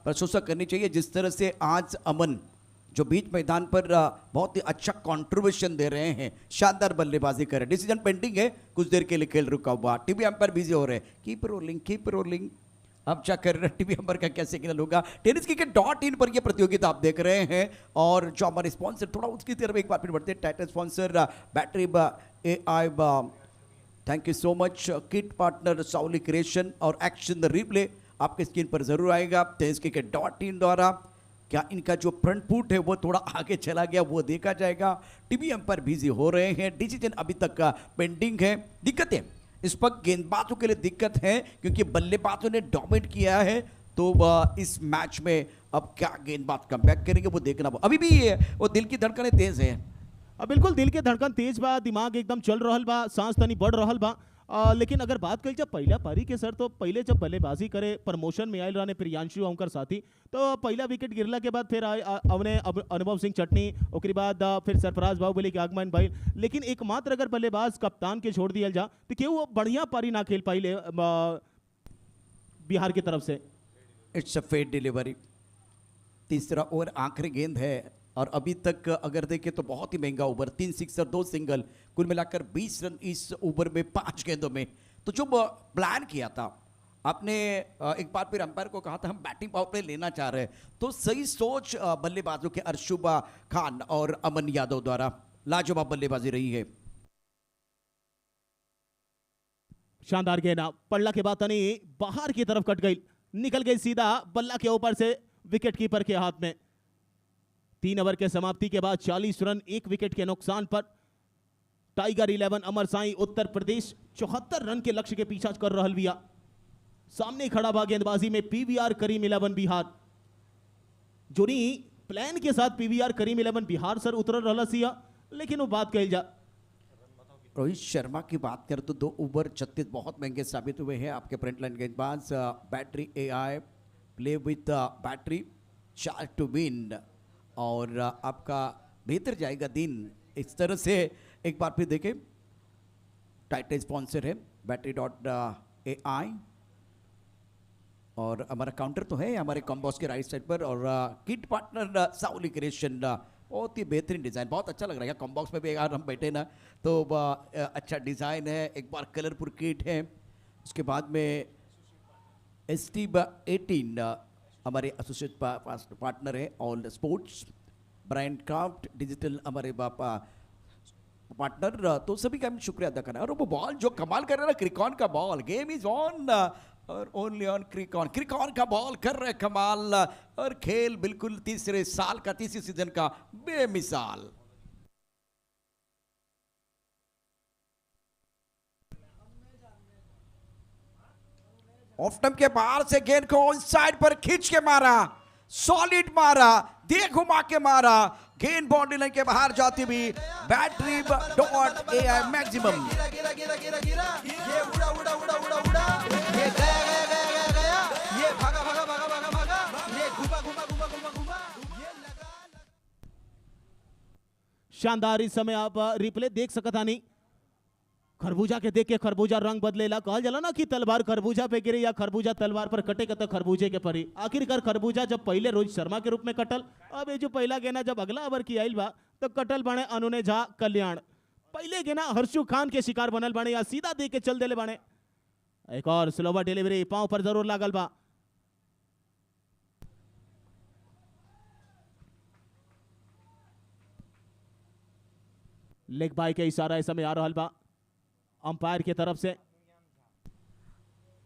प्रशंसा करनी चाहिए जिस तरह से आज अमन जो बीच मैदान पर बहुत ही अच्छा कंट्रीब्यूशन दे रहे हैं। शानदार बल्लेबाजी कर रहे हैं। डिसीजन पेंडिंग है, कुछ देर के लिए खेल रुका हुआ। टीवी अंपायर बिजी हो रहे हैं। Keep rolling. अब क्या कर रहे हैं टीवी अंपायर का क्या सिग्नल होगा। टेनिस क्रिकेट .in पर यह प्रतियोगिता आप देख रहे हैं और जो हमारे स्पॉन्सर थोड़ा उसकी तरफ एक बार फिर बढ़ते हैं। Title sponsor battery, thank you so much. Kit partner Sauli creation और एक्शन द रिप्ले आपके स्क्रीन पर जरूर आएगा। टेनिस क्रिकेट .in द्वारा क्या इनका जो फ्रंट फुट है वो थोड़ा आगे चला गया, वो देखा जाएगा। टीवी अंपायर बिजी हो रहे हैं। डिसीजन अभी तक पेंडिंग है। दिक्कतें इस वक्त गेंदबाजों के लिए दिक्कत है क्योंकि बल्लेबाजों ने डोमिनेट किया है। तो इस मैच में अब क्या गेंदबाज कमबैक करेंगे वो देखना। अभी भी वो दिल की धड़कनें तेज है।
अब बिल्कुल दिल के धड़कन तेज बा, दिमाग एकदम चल रहल बा, सांस तनी बढ़ रहल बा। लेकिन अगर बात करी जब पहला पारी के सर, तो पहले जब बल्लेबाजी करे प्रमोशन में आयल रहने प्रियांशु उनकर साथी, तो पहला विकेट गिरला के बाद फिर अवने अनुभव सिंह चटनी, उसके बाद फिर सरफराज बाहुबली के आगमन भाई। लेकिन एकमात्र अगर बल्लेबाज कप्तान के छोड़ दिया जा तो क्यों वो बढ़िया पारी ना खेल पाई बिहार की तरफ से।
It's a fat delivery. तीसरा ओवर आखिरी गेंद है और अभी तक अगर देखें तो बहुत ही महंगा ओवर, 3 सिक्सर 2 सिंगल, कुल मिलाकर 20 रन इस ओवर में 5 गेंदों में। तो जो प्लान किया था आपने, एक बार फिर अंपायर को कहा था हम बैटिंग पावर प्ले लेना चाह रहे हैं, तो सही सोच बल्लेबाजों के अर्शुबा खान और अमन यादव द्वारा लाजवाब बल्लेबाजी रही है।
शानदार गेंद पड़ला के बाद तनी बाहर की तरफ कट गई, निकल गई सीधा बल्ला के ऊपर से विकेट कीपर के हाथ में। 3 ओवर के समाप्ति के बाद 40 रन 1 विकेट के नुकसान पर टाइगर 11 अमर साई उत्तर प्रदेश 74 रन के लक्ष्य के पीछा कर रहल बिया। सामने खड़ा बा गेंदबाजी में पीवीआर करीम 11 बिहार, जोनी प्लान के साथ पीवीआर करीम 11 बिहार सर उतर रहला सिया। लेकिन वो बात कही जा,
रोहित शर्मा की बात करें तो 2 ओवर 36 बहुत महंगे साबित हुए हैं आपके फ्रंट लाइन गेंदबाज। Battery AI play with battery charge to win, और आपका बेहतर जाएगा दिन। इस तरह से एक बार फिर देखें, टाइटल स्पॉन्सर है battery.ai, और हमारा काउंटर तो है हमारे कॉम्बॉक्स के राइट साइड पर, और किट पार्टनर साउली क्रिएशन, बहुत ही बेहतरीन डिज़ाइन, बहुत अच्छा लग रहा है। कॉम्बॉक्स में भी अगर हम बैठे ना तो अच्छा डिज़ाइन है, एक बार कलरफुल किट है। उसके बाद में ST18 हमारे एसोसिएट पार्टनर है, all sports brand craft digital हमारे पार्टनर, तो सभी का हम शुक्रिया अदा करना है। और वो बॉल जो कमाल कर रहा है ना, क्रिकॉन का बॉल, गेम इज ऑन और ओनली ऑन क्रिकॉन। क्रिकॉन का बॉल कर रहे कमाल, और खेल बिल्कुल तीसरे साल का, तीसरी सीजन का बेमिसाल। ऑफ टर्म के बाहर से गेंद को इनसाइड पर खींच के मारा, सॉलिड मारा, दे घुमा के मारा, गेंद बाउंड्री लाइन के बाहर जाती हुई battery.ai मैक्सिमम।
गिरा गिरा गिरा गिरा गिरा, ये उड़ा उड़ा उड़ा उड़ा उड़ा, ये गया गया गया गया गया, ये भागा भागा भागा भागा भागा, ये घुमा घुमा घुमा घुमा घुमा, ये लगा।
शानदार। इस समय आप रिप्ले देख सकता नहीं, खरबूजा के देख के खरबूजा रंग बदलेला। कहल जाला ना कि तलवार खरबूजा पे गिरे या खरबूजा तलवार पर कटे तो खरबूजे के परी। आखिरकार खरबूजा जब पहले रोहित शर्मा के रूप में कटल, अब ये जो पहला गेना जब अगला ओवर की आइल बा तो कटल बने अनुने झा कल्याण। पहले गेना हर्षु खान के शिकार बनल बने, या सीधा दे के चल देले बने। एक और स्लोवर डिलीवरी पांव पर जरूर लागल बा। लेग बाय के इशारा इस समय आ रहा बा अंपायर की तरफ से।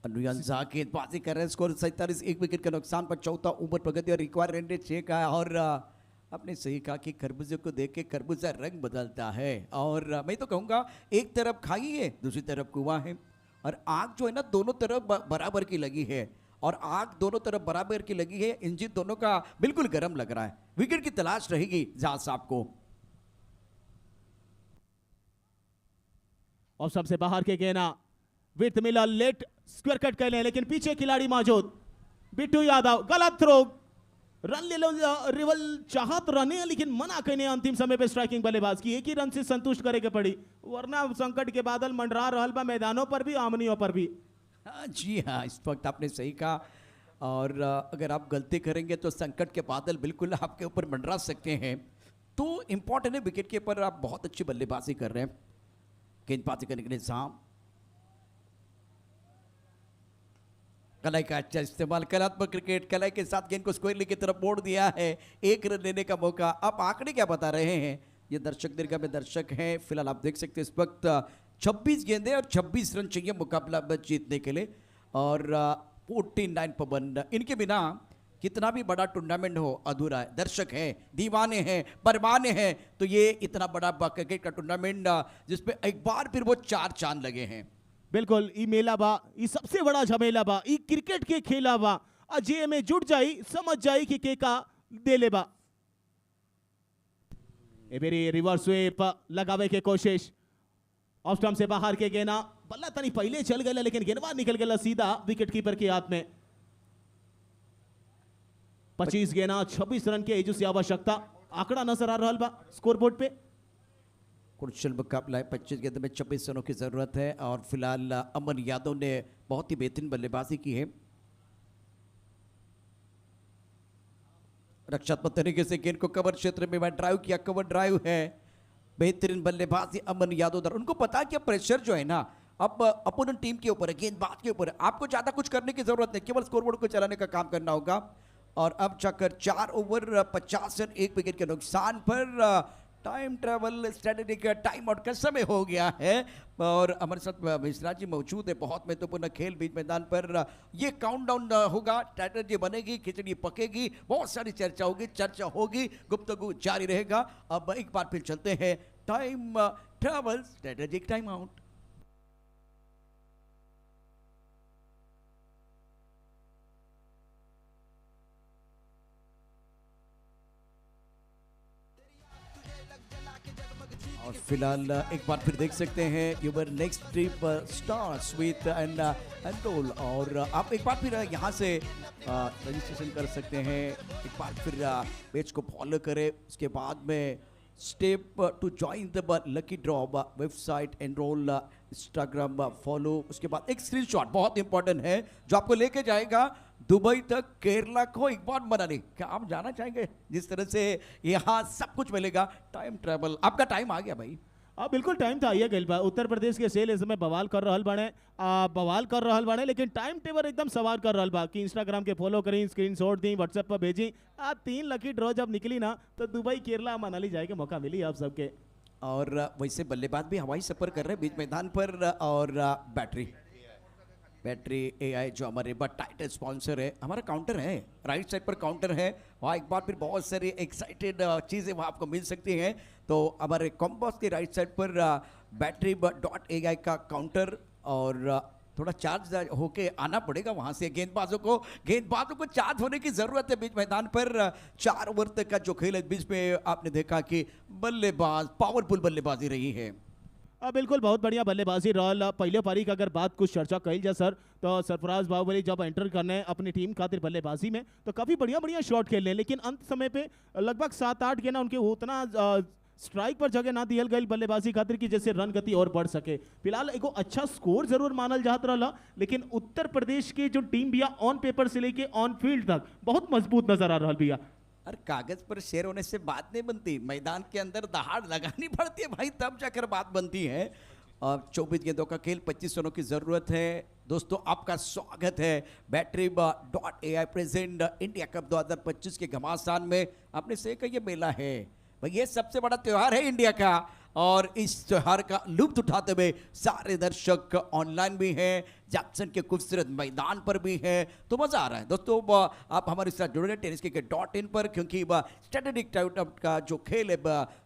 अनुयान झा गेंदबाजी कर रहे हैं, स्कोर 47, 1 विकेट के नुकसान पर चौथा ओवर प्रगति और रिक्वायर रन रेट 6 का है। और आपने सही कहा कि खरबूजे को देख के खरबूजा रंग बदलता है, और मैं तो कहूँगा एक तरफ खाई है दूसरी तरफ कुआं है, और आग जो है ना दोनों तरफ बराबर की लगी है, और आग दोनों तरफ बराबर की लगी है, इंजन दोनों का बिल्कुल गर्म लग रहा है। विकेट की तलाश रहेगी झा साहब को।
और सबसे बाहर के गेना with Miller late square cut कर ले, लेकिन पीछे खिलाड़ी मौजूद बिट्टू यादव, गलत थ्रो। रन ले लो रिवल चाहत रहने, लेकिन मना करने अंतिम समय पे स्ट्राइकिंग बल्लेबाज की एक ही रन से संतुष्ट करे के पड़ी, वरना संकट के बादल मंडरा रहल बा मैदानों पर भी आमनियों पर भी।
हाँ जी हाँ, इस वक्त आपने सही कहा, और अगर आप गलती करेंगे तो संकट के बादल बिल्कुल आपके ऊपर मंडरा सकते हैं। तो इंपॉर्टेंट है विकेट के ऊपर आप बहुत अच्छी बल्लेबाजी कर रहे हैं। गेंदबाजी करने के लिए शाम कलाई का अच्छा इस्तेमाल, कलात्मक क्रिकेट, कलाई के साथ गेंद को स्क्वायर की तरफ मोड़ दिया है, 1 रन लेने का मौका। आप आंकड़े क्या बता रहे हैं? ये दर्शक दीर्घा में दर्शक हैं, फिलहाल आप देख सकते हैं इस वक्त 26 गेंदें और 26 रन चाहिए मुकाबला जीतने के लिए, और 49 पवन। इनके बिना कितना भी बड़ा टूर्नामेंट हो अधूरा है। दर्शक हैं, दीवाने हैं, परवाने हैं, तो ये इतना बड़ा क्रिकेट का टूर्नामेंट जिसपे एक बार फिर वो 4 चांद लगे हैं।
बिल्कुल ई मेला बा, ई सबसे बड़ा झमेला बा, ई क्रिकेट के खेला बा। अजय में जुट जाई, समझ जाई कि के का देले बा। ए बेरी रिवर्स स्वीप लगावे के कोशिश, ऑफ स्टंप से बाहर के गेना, बल्ला तनी पहले चल गया लेकिन गेंदबाज निकल गया सीधा विकेट कीपर के हाथ में। 25 गेना 26 रन के एजू से आवश्यकता, आंकड़ा नजर आ रहा बा स्कोरबोर्ड पे।
क्रुशियल मुकाबला है, 25 गेंद में 26 रनों की जरूरत है और फिलहाल अमन यादव ने बहुत ही बेहतरीन बल्लेबाजी की है। रक्षात्मक तरीके से गेंद को कवर क्षेत्र में ड्राइव किया, कवर ड्राइव है, बेहतरीन बल्लेबाजी अमन यादव द्वारा। उनको पता है कि प्रेशर जो है ना अब अपोनेंट टीम के ऊपर है, गेंदबाज के ऊपर है, आपको ज्यादा कुछ करने की जरूरत नहीं, केवल स्कोरबोर्ड को चलाने का काम करना होगा। और अब जाकर 4 ओवर 50 रन 1 विकेट के नुकसान पर टाइम ट्रेवल स्ट्रेटेजी का टाइम आउट का समय हो गया है। और हमारे साथ मिश्रा जी मौजूद है। बहुत महत्वपूर्ण खेल बीच मैदान पर ये काउंटडाउन होगा, स्ट्रेटेजी बनेगी, खिचड़ी पकेगी, बहुत सारी चर्चा होगी, गुफ्तगू जारी रहेगा। अब एक बार फिर चलते हैं time travel strategic time out. और फिलहाल एक बार फिर देख सकते हैं Uber next trip stars with and roll. और आप एक बार फिर यहाँ से रजिस्ट्रेशन कर सकते हैं, एक बार फिर पेज को फॉलो करें, उसके बाद में step two join the lucky draw website, enrol, Instagram follow. उसके बाद एक स्क्रीनशॉट बहुत इंपॉर्टेंट है जो आपको लेके जाएगा दुबई तक, केरला को, एक बार मनाली। क्या आप जाना चाहेंगे? जिस तरह से यहाँ सब कुछ मिलेगा, टाइम ट्रेवल। आपका टाइम आ गया भाई।
बिल्कुल टाइम था ये गलबा। उत्तर प्रदेश के सेल इस समय बवाल कर रहल बाने, लेकिन टाइम टेबल एकदम सवार कर रहल बा कि इंस्टाग्राम के फॉलो करी, स्क्रीनशॉट दी, व्हाट्सएप पर भेजी। 3 लकी ड्रॉ जब निकली ना तो दुबई, केरला, मनाली जाए के मौका मिली आप सबके।
और वैसे बल्लेबाज भी हवाई सफर कर रहे हैं बीच मैदान पर। और बैटरी एआई जो हमारे बहुत टाइट स्पॉन्सर है, हमारा काउंटर है, राइट साइड पर काउंटर है, वहाँ एक बार फिर बहुत सारी एक्साइटेड चीज़ें वहाँ आपको मिल सकती हैं। तो हमारे कॉम्बॉस के राइट साइड पर battery.ai का काउंटर, और थोड़ा चार्ज होके आना पड़ेगा वहाँ से। गेंदबाजों को चार्ज होने की ज़रूरत है बीच मैदान पर। 4 ओवर तक का जो खेल है, बीच में आपने देखा कि बल्लेबाज पावरफुल बल्लेबाजी रही है।
बिल्कुल बहुत बढ़िया बल्लेबाजी रॉल। पहले पारी का अगर बात कुछ चर्चा कही जाए सर, तो सरफराज बाहुबली जब एंटर करने अपनी टीम खातिर बल्लेबाजी में तो काफ़ी बढ़िया शॉट खेलने, लेकिन अंत समय पे लगभग 7-8 गेंद उनके उतना स्ट्राइक पर जगह ना दियल गई बल्लेबाजी खातिर की जैसे रन गति और बढ़ सके। फिलहाल एगो अच्छा स्कोर जरूर मानल जात रहा, लेकिन उत्तर प्रदेश की जो टीम बिया ऑन पेपर से लेके ऑन फील्ड तक बहुत मजबूत नजर आ रहा बिया।
अरे कागज पर शेर होने से बात नहीं बनती, मैदान के अंदर दहाड़ लगानी पड़ती है भाई, तब जाकर बात बनती है। और 24 गेंदों का खेल, 25 रनों की जरूरत है। दोस्तों आपका स्वागत है battery.ai प्रेजेंट इंडिया कप 2025 के घमासान में। आपने सही कहा ये मेला है भाई, ये सबसे बड़ा त्योहार है इंडिया का, और इस त्योहार का लुत्फ उठाते हुए सारे दर्शक ऑनलाइन भी हैं, जैक्सन के खूबसूरत मैदान पर भी हैं, तो मजा आ रहा है। दोस्तों आप हमारे साथ जुड़े रहे tenniscricket.in पर, क्योंकि स्ट्रेटेजिक टाइम का जो खेल है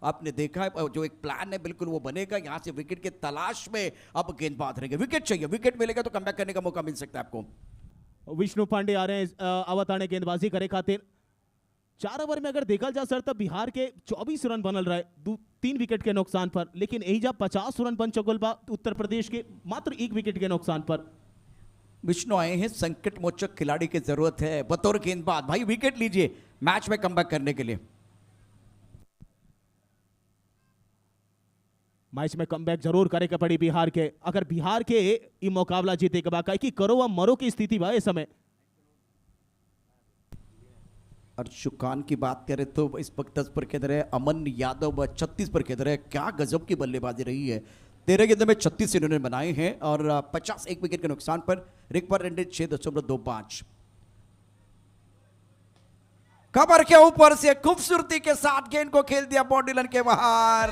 आपने देखा है, जो एक प्लान है बिल्कुल वो बनेगा। यहाँ से विकेट के तलाश में अब गेंदबाज रहेंगे, विकेट चाहिए, विकेट मिलेगा तो कमबैक करने का मौका मिल सकता है आपको।
विष्णु पांडे आ रहे हैं अवतारणे गेंदबाजी करे खातिर। 4 ओवर में अगर देखा जाए सर तब बिहार के 24 रन बनल रहे 3 विकेट के नुकसान पर, लेकिन यही जब 50 रन बन चुकल बा उत्तर प्रदेश के मात्र 1 विकेट के नुकसान पर।
विष्णु आए हैं, संकट मोचक खिलाड़ी की जरूरत है बतौर गेंदबाज, भाई विकेट लीजिए मैच में कमबैक करने के लिए।
मैच में कमबैक जरूर करे के पड़ी बिहार के, अगर बिहार के ये मुकाबला जीते के बाद कि करो व मरो की स्थिति बा इस समय।
और शुकान की बात करें तो इस वक्त 10 पर खेल रहे हैं, अमन यादव 36 पर खेल रहे हैं। क्या गजब की बल्लेबाजी रही है, 13 गेंदों में 36 इन्होंने बनाए हैं और 50 1 विकेट के नुकसान पर। रिकवर रेंडेज 6.25। कबर के ऊपर से खूबसूरती के साथ गेंद को खेल दिया बॉडी लाइन के बाहर,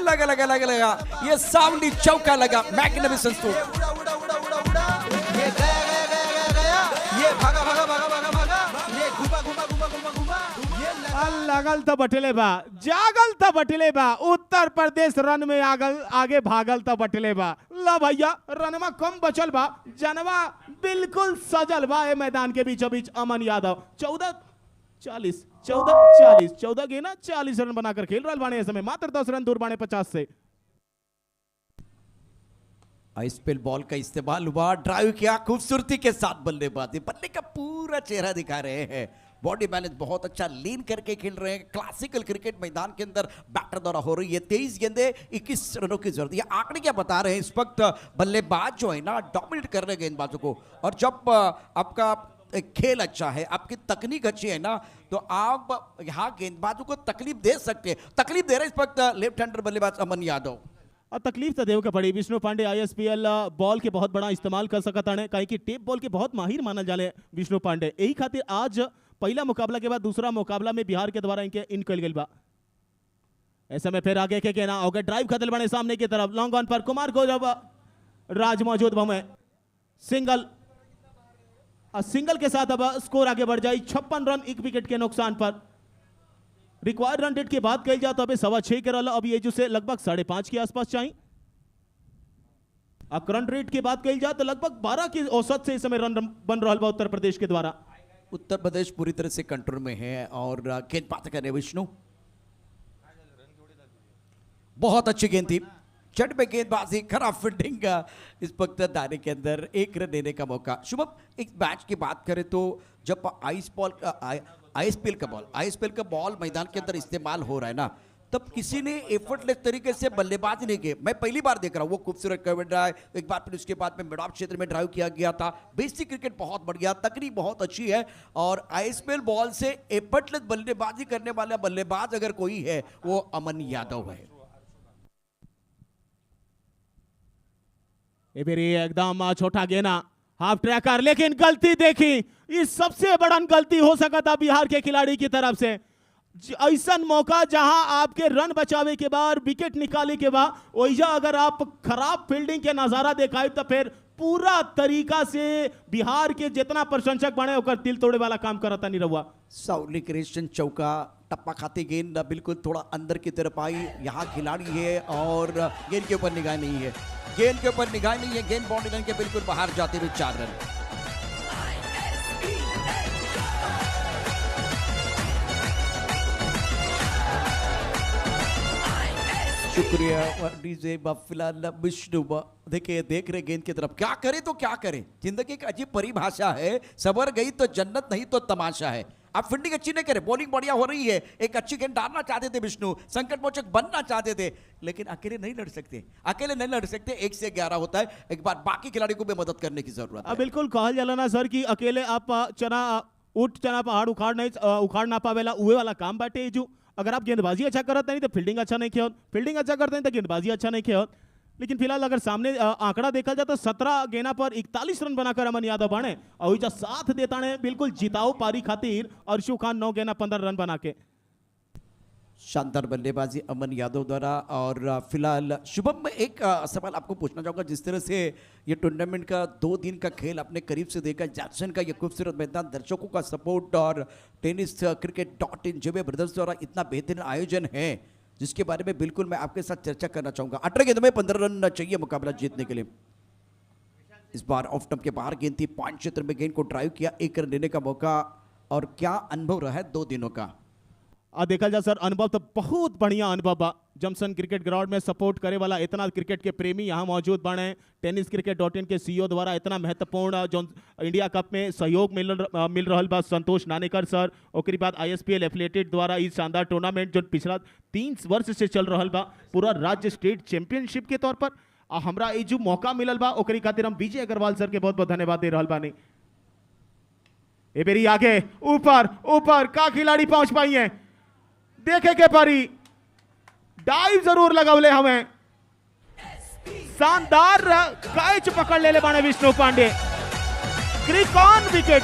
लगा ये सावली चौका लगा, मैग्निफिसेंट स्ट्रोक।
उड़ा उड़ा उड़ा उड़ा उड़ा, ये गया, ये भागा, ये घुमा, ये लगा।
लागल त बटले बा, जागल त बटले बा, उत्तर प्रदेश रन में आगे भागल त बटले बा। ला भैया रनमा कम बचल बा, जनवा बिल्कुल सजल बा ए मैदान के बीचों बीच। अमन यादव 14 गेना 40 रन बनाकर खेल रहा बाने। इस समय मात्र 10 रन दूर बाने 50 से।
आइसपेल बॉल का इस्तेमाल हुआ, ड्राइव किया, खूबसूरती के साथ बल्लेबाजी, बल्ले का पूरा चेहरा दिखा रहे हैं। बॉडी बैलेंस बहुत अच्छा, लीन करके खेल रहे हैं। क्लासिकल क्रिकेट मैदान के अंदर बैटर द्वारा हो रही है। 23 गेंदे 21 रनों की जरूरत। ये आंकड़े क्या बता रहे हैं? इस वक्त बल्लेबाज जो है ना डोमिनेट कर रहे हैं गेंदबाजों को। और जब आपका खेल अच्छा है, आपकी तकनीक अच्छी है ना, तो आप यहाँ गेंदबाजों को तकलीफ दे सकते हैं। तकलीफ दे रहे इस वक्त लेफ्ट हैंडर बल्लेबाज अमन यादव।
और तकलीफ तो देव के पड़ी। विष्णु पांडे आईएसपीएल बॉल के बहुत बड़ा इस्तेमाल कर सकता है, कहीं कि टेप बॉल के बहुत माहिर मानल जाले विष्णु पांडे। यही खातिर आज पहला मुकाबला के बाद दूसरा मुकाबला में बिहार के द्वारा इनके इन कल गई बा। ऐसे में फिर आगे के कहना होगा, ड्राइव खतल बने सामने की तरफ, लॉन्ग ऑन पर कुमार को जब राज मौजूद में सिंगल के साथ अब स्कोर आगे बढ़ जाए। 56 रन 1 विकेट के नुकसान पर। रिक्वायर्ड रन रेट की बात कही जाए तो अभी 6.25 के रन, अब ये जो से लगभग 5.5 के आसपास चाहिए। अब करंट रेट की बात कही जाए तो लगभग 12 की औसत से इस समय रन बन रहा है उत्तर प्रदेश के द्वारा।
उत्तर प्रदेश पूरी तरह से कंट्रोल में है। और गेंदबाज करें विष्णु, बहुत अच्छी गेंद थी, चट में गेंदबाजी, खराब फील्डिंग। इस वक्त दायरे के अंदर 1 रन देने का मौका। शुभम, एक मैच की बात करें तो जब आईएसपीएल का बॉल मैदान के अंदर इस्तेमाल हो रहा है ना, तब किसी ने एफर्टलेस तरीके से बल्लेबाजी नहीं की। मैं पहली बार देख रहा हूँ वो खूबसूरत कवर ड्राइव, एक बार फिर उसके बाद में मिड ऑफ क्षेत्र में ड्राइव किया गया था। बेसिक क्रिकेट बहुत बढ़िया, तकनीक बहुत अच्छी है। और आईएसपीएल बॉल से एफर्टलेस बल्लेबाजी करने वाला बल्लेबाज अगर कोई है वो अमन यादव है।
एकदम छोटा गेना, हाफ ट्रैकर, लेकिन गलती देखी, इस सबसे बड़ा गलती हो सका था बिहार के खिलाड़ी की तरफ से। ऐसा मौका जहां आपके रन बचावे के बाद, विकेट निकाले के बाद, वैसा अगर आप खराब फील्डिंग के नजारा दिखाए तो फिर पूरा तरीका से बिहार के जितना प्रशंसक बने होकर दिल तोड़े वाला काम करता नहीं रहुआ।
साउली क्रिएशन चौका, टप्पा खाती गेंद बिल्कुल थोड़ा अंदर की तरफ आई। यहाँ खिलाड़ी है और गेंद के ऊपर निगाह नहीं है, गेंद के ऊपर निगाह नहीं है। गेंद बाउंड्री लाइन के बिल्कुल बाहर जाते हुए 4 रन। शुक्रिया डीजे। फिलहाल विष्णु देखिए, देख रहे गेंद की तरफ, क्या करे तो क्या करे। जिंदगी की अजीब परिभाषा है, सबर गई तो जन्नत, नहीं तो तमाशा है। आप फील्डिंग अच्छी नहीं करे, बॉलिंग बढ़िया हो रही है, एक अच्छी गेंद डालना चाहते थे विष्णु, संकट मोचक बनना चाहते थे, लेकिन अकेले नहीं लड़ सकते, 1 से 11 होता है। एक बार बाकी खिलाड़ी को भी मदद करने की जरूरत है।
बिल्कुल कहल जाला ना सर कि अकेले आप चना पहाड़ उखाड़ ना पावेला, उहे वाला काम बाटे। जो अगर आप गेंदबाजी अच्छा करते नहीं तो फील्डिंग अच्छा नहीं खेल, फील्डिंग अच्छा करते हैं तो गेंदबाजी अच्छा नहीं खेल। लेकिन फिलहाल अगर सामने आंकड़ा देखा जाए तो 17 गेना पर 41 रन बनाकर अमन यादव बने और जो साथ देता है बिल्कुल जिताओ पारी खातिर अर्शु खान 9 गेना 15 रन बना के।
शानदार बल्लेबाजी अमन यादव द्वारा। और फिलहाल शुभम, में एक सवाल आपको पूछना चाहूँगा। जिस तरह से ये टूर्नामेंट का 2 दिन का खेल अपने करीब से देखा, जैक्सन का ये खूबसूरत मैदान, दर्शकों का सपोर्ट और tennis.cricket.in जेबे ब्रदर्स द्वारा इतना बेहतरीन आयोजन है, जिसके बारे में बिल्कुल मैं आपके साथ चर्चा करना चाहूँगा। 18 गेंदों में 15 रन चाहिए मुकाबला जीतने के लिए। इस बार ऑफ स्टंप के बाहर गेंद थी, पॉइंट क्षेत्र में गेंद को ड्राइव किया, 1 रन लेने का मौका। और क्या अनुभव रहा है 2 दिनों का?
देखा जाए सर, अनुभव तो बहुत बढ़िया अनुभव बा। जमसन क्रिकेट ग्राउंड में सपोर्ट करे वाला इतना क्रिकेट के प्रेमी यहाँ मौजूद बने। tenniscricket.in के सीईओ द्वारा इतना महत्वपूर्ण जो इंडिया कप में सहयोग मिल रहा बा, संतोष नानेकर सर। और बाद ISPL एफिलिएटेड द्वारा इस शानदार टूर्नामेंट जो पिछला 3 वर्ष से चल रहा बा, पूरा राज्य स्टेट चैंपियनशिप के तौर पर हमरा जो मौका मिलल बा, ओकरी खातिर हम विजय अग्रवाल सर के बहुत बहुत धन्यवाद दे रहा बानी। ए बेरी आगे ऊपर का खिलाड़ी पहुंच पाई है, देखे के परी, डाइव जरूर लगावले हमें। शानदार कैच पकड़ ले बाने विष्णु पांडे, क्रिक ऑन विकेट।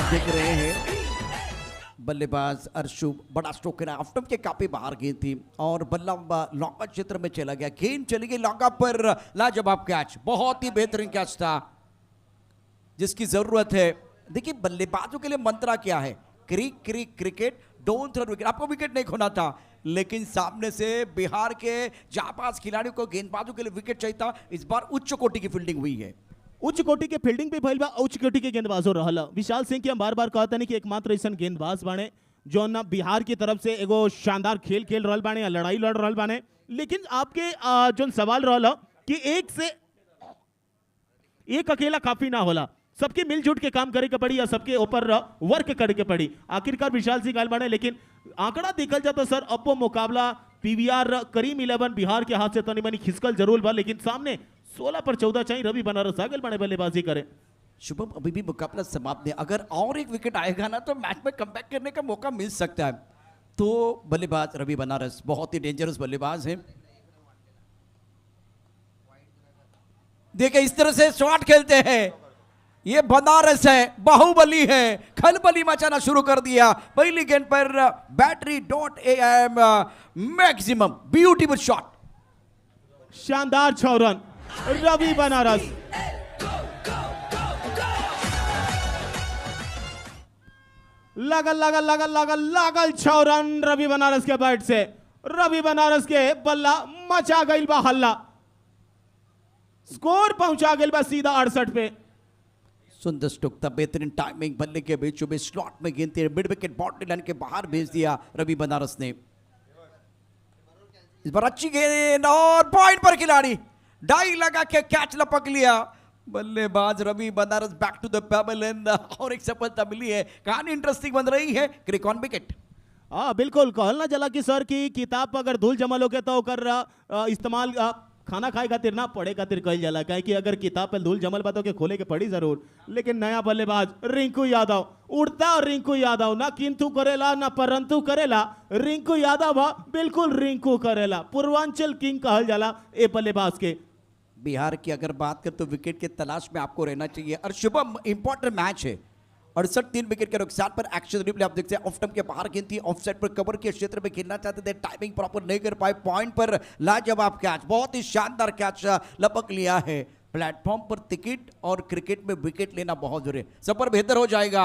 देख रहे हैं बल्लेबाज अर्शु बड़ा स्ट्रोक करा, ऑफ स्टंप के काफी बाहर गेंद थी और बल्ला लॉन्गा क्षेत्र में चला गया, गेंद चली गई लॉन्गा पर, लाजवाब कैच, बहुत ही बेहतरीन कैच था जिसकी जरूरत है। देखिए बल्लेबाजों के लिए मंत्रा क्या है, क्रिकेट डोंट थ्रो विकेट, आपको विकेट नहीं खोना था, लेकिन सामने से बिहार के जाबाज खिलाड़ियों को गेंदबाजों के लिए विकेट चाहिए था। इस बार उच्च कोटि की फील्डिंग हुई है,
उच्च कोटि के फील्डिंग पे भइल बा, उच्च कोटि के गेंदबाजों रहल। विशाल सिंह की हम बार बार कहते नहीं कि एकमात्र ऐसा गेंदबाज बाने जो ना बिहार की तरफ से एगो शानदार खेल खेल रहल बाने या लड़ाई लड़ रहल बाने, लेकिन आपके जो सवाल रहल कि एक से एक अकेला काफी ना होला, सबके मिलजुल के काम करे के पड़ी या सबके ऊपर वर्क करे के पड़ी। आखिरकार विशाल सिंह आयल बाने, लेकिन आंकड़ा देखल जाता सर अब वो मुकाबला पीवीआर करीम 11 बिहार के हाथ से तनी मनी खिसकल जरूर बा, लेकिन सामने 16 पर 14 चाहिए रवि बनारस आगल बने बल्लेबाजी करे।
शुभम अभी भी मुकाबला समाप्त नहीं, अगर और एक विकेट आएगा ना तो मैच में कमबैक करने का मौका मिल सकता है। तो बल्लेबाज रवि बनारस बहुत ही डेंजरस बल्लेबाज है, देखिए इस तरह से शॉट खेलते हैं, ये बनारस है, बाहुबली है, खलबली मचाना शुरू कर दिया। पहली गेंद पर Battery.am मैक्सिमम ब्यूटीफुल शॉट,
शानदार 6 रन रवि बनारस। लागल 6 रन रवि बनारस के बैट से। रवि बनारस के बल्ला मचा गई बा हल्ला, स्कोर पहुंचा गई बा सीधा 68 पे।
सुंदर स्ट्रोक था, बेहतरीन टाइमिंग, बल्ले के बीचों बीच स्लॉट में गेंद थी, मिड विकेट बाउंड्री लाइन के बाहर भेज दिया रवि बनारस ने। इस बार अच्छी गेंद और पॉइंट पर खिलाड़ी डाई लगा के कैच लपक लिया। बल्लेबाज Ravi Banaras back to the pebble and और एक सफलता मिली है। कहानी इंटरेस्टिंग बन रही है, क्रिक ऑन विकेट।
हाँ बिल्कुल, कहल ना जला कि सर की किताब पर अगर धूल जमल होके तो कर इस्तेमाल खाना खाए खातिर ना पढ़े खातिर कहल जाला, काहे कि अगर किताब पर धूल जमल बा तो के खोले के पड़ी जरूर। लेकिन नया बल्लेबाज रिंकू यादव उड़ता, और रिंकू यादव ना किंतु करेला ना परंतु करेला, रिंकू यादव बिल्कुल रिंकू करेला, पूर्वांचल किंग कहल जाला ए बल्लेबाज के।
बिहार की अगर बात करें तो विकेट की तलाश में आपको रहना चाहिए और शुभम इंपॉर्टेंट मैच है। 68 विकेट के नुकसान पर एक्शन रिप्ले आप देखते हैं, ऑफ स्टंप के बाहर गेंद थी, ऑफ साइड पर कवर के क्षेत्र में खेलना चाहते थे, टाइमिंग प्रॉपर नहीं कर पाए, पॉइंट पर लाजवाब कैच, बहुत ही शानदार कैच लपक लिया है। प्लेटफॉर्म पर टिकट और क्रिकेट में विकेट लेना बहुत जरूरी है, सफर बेहतर हो जाएगा।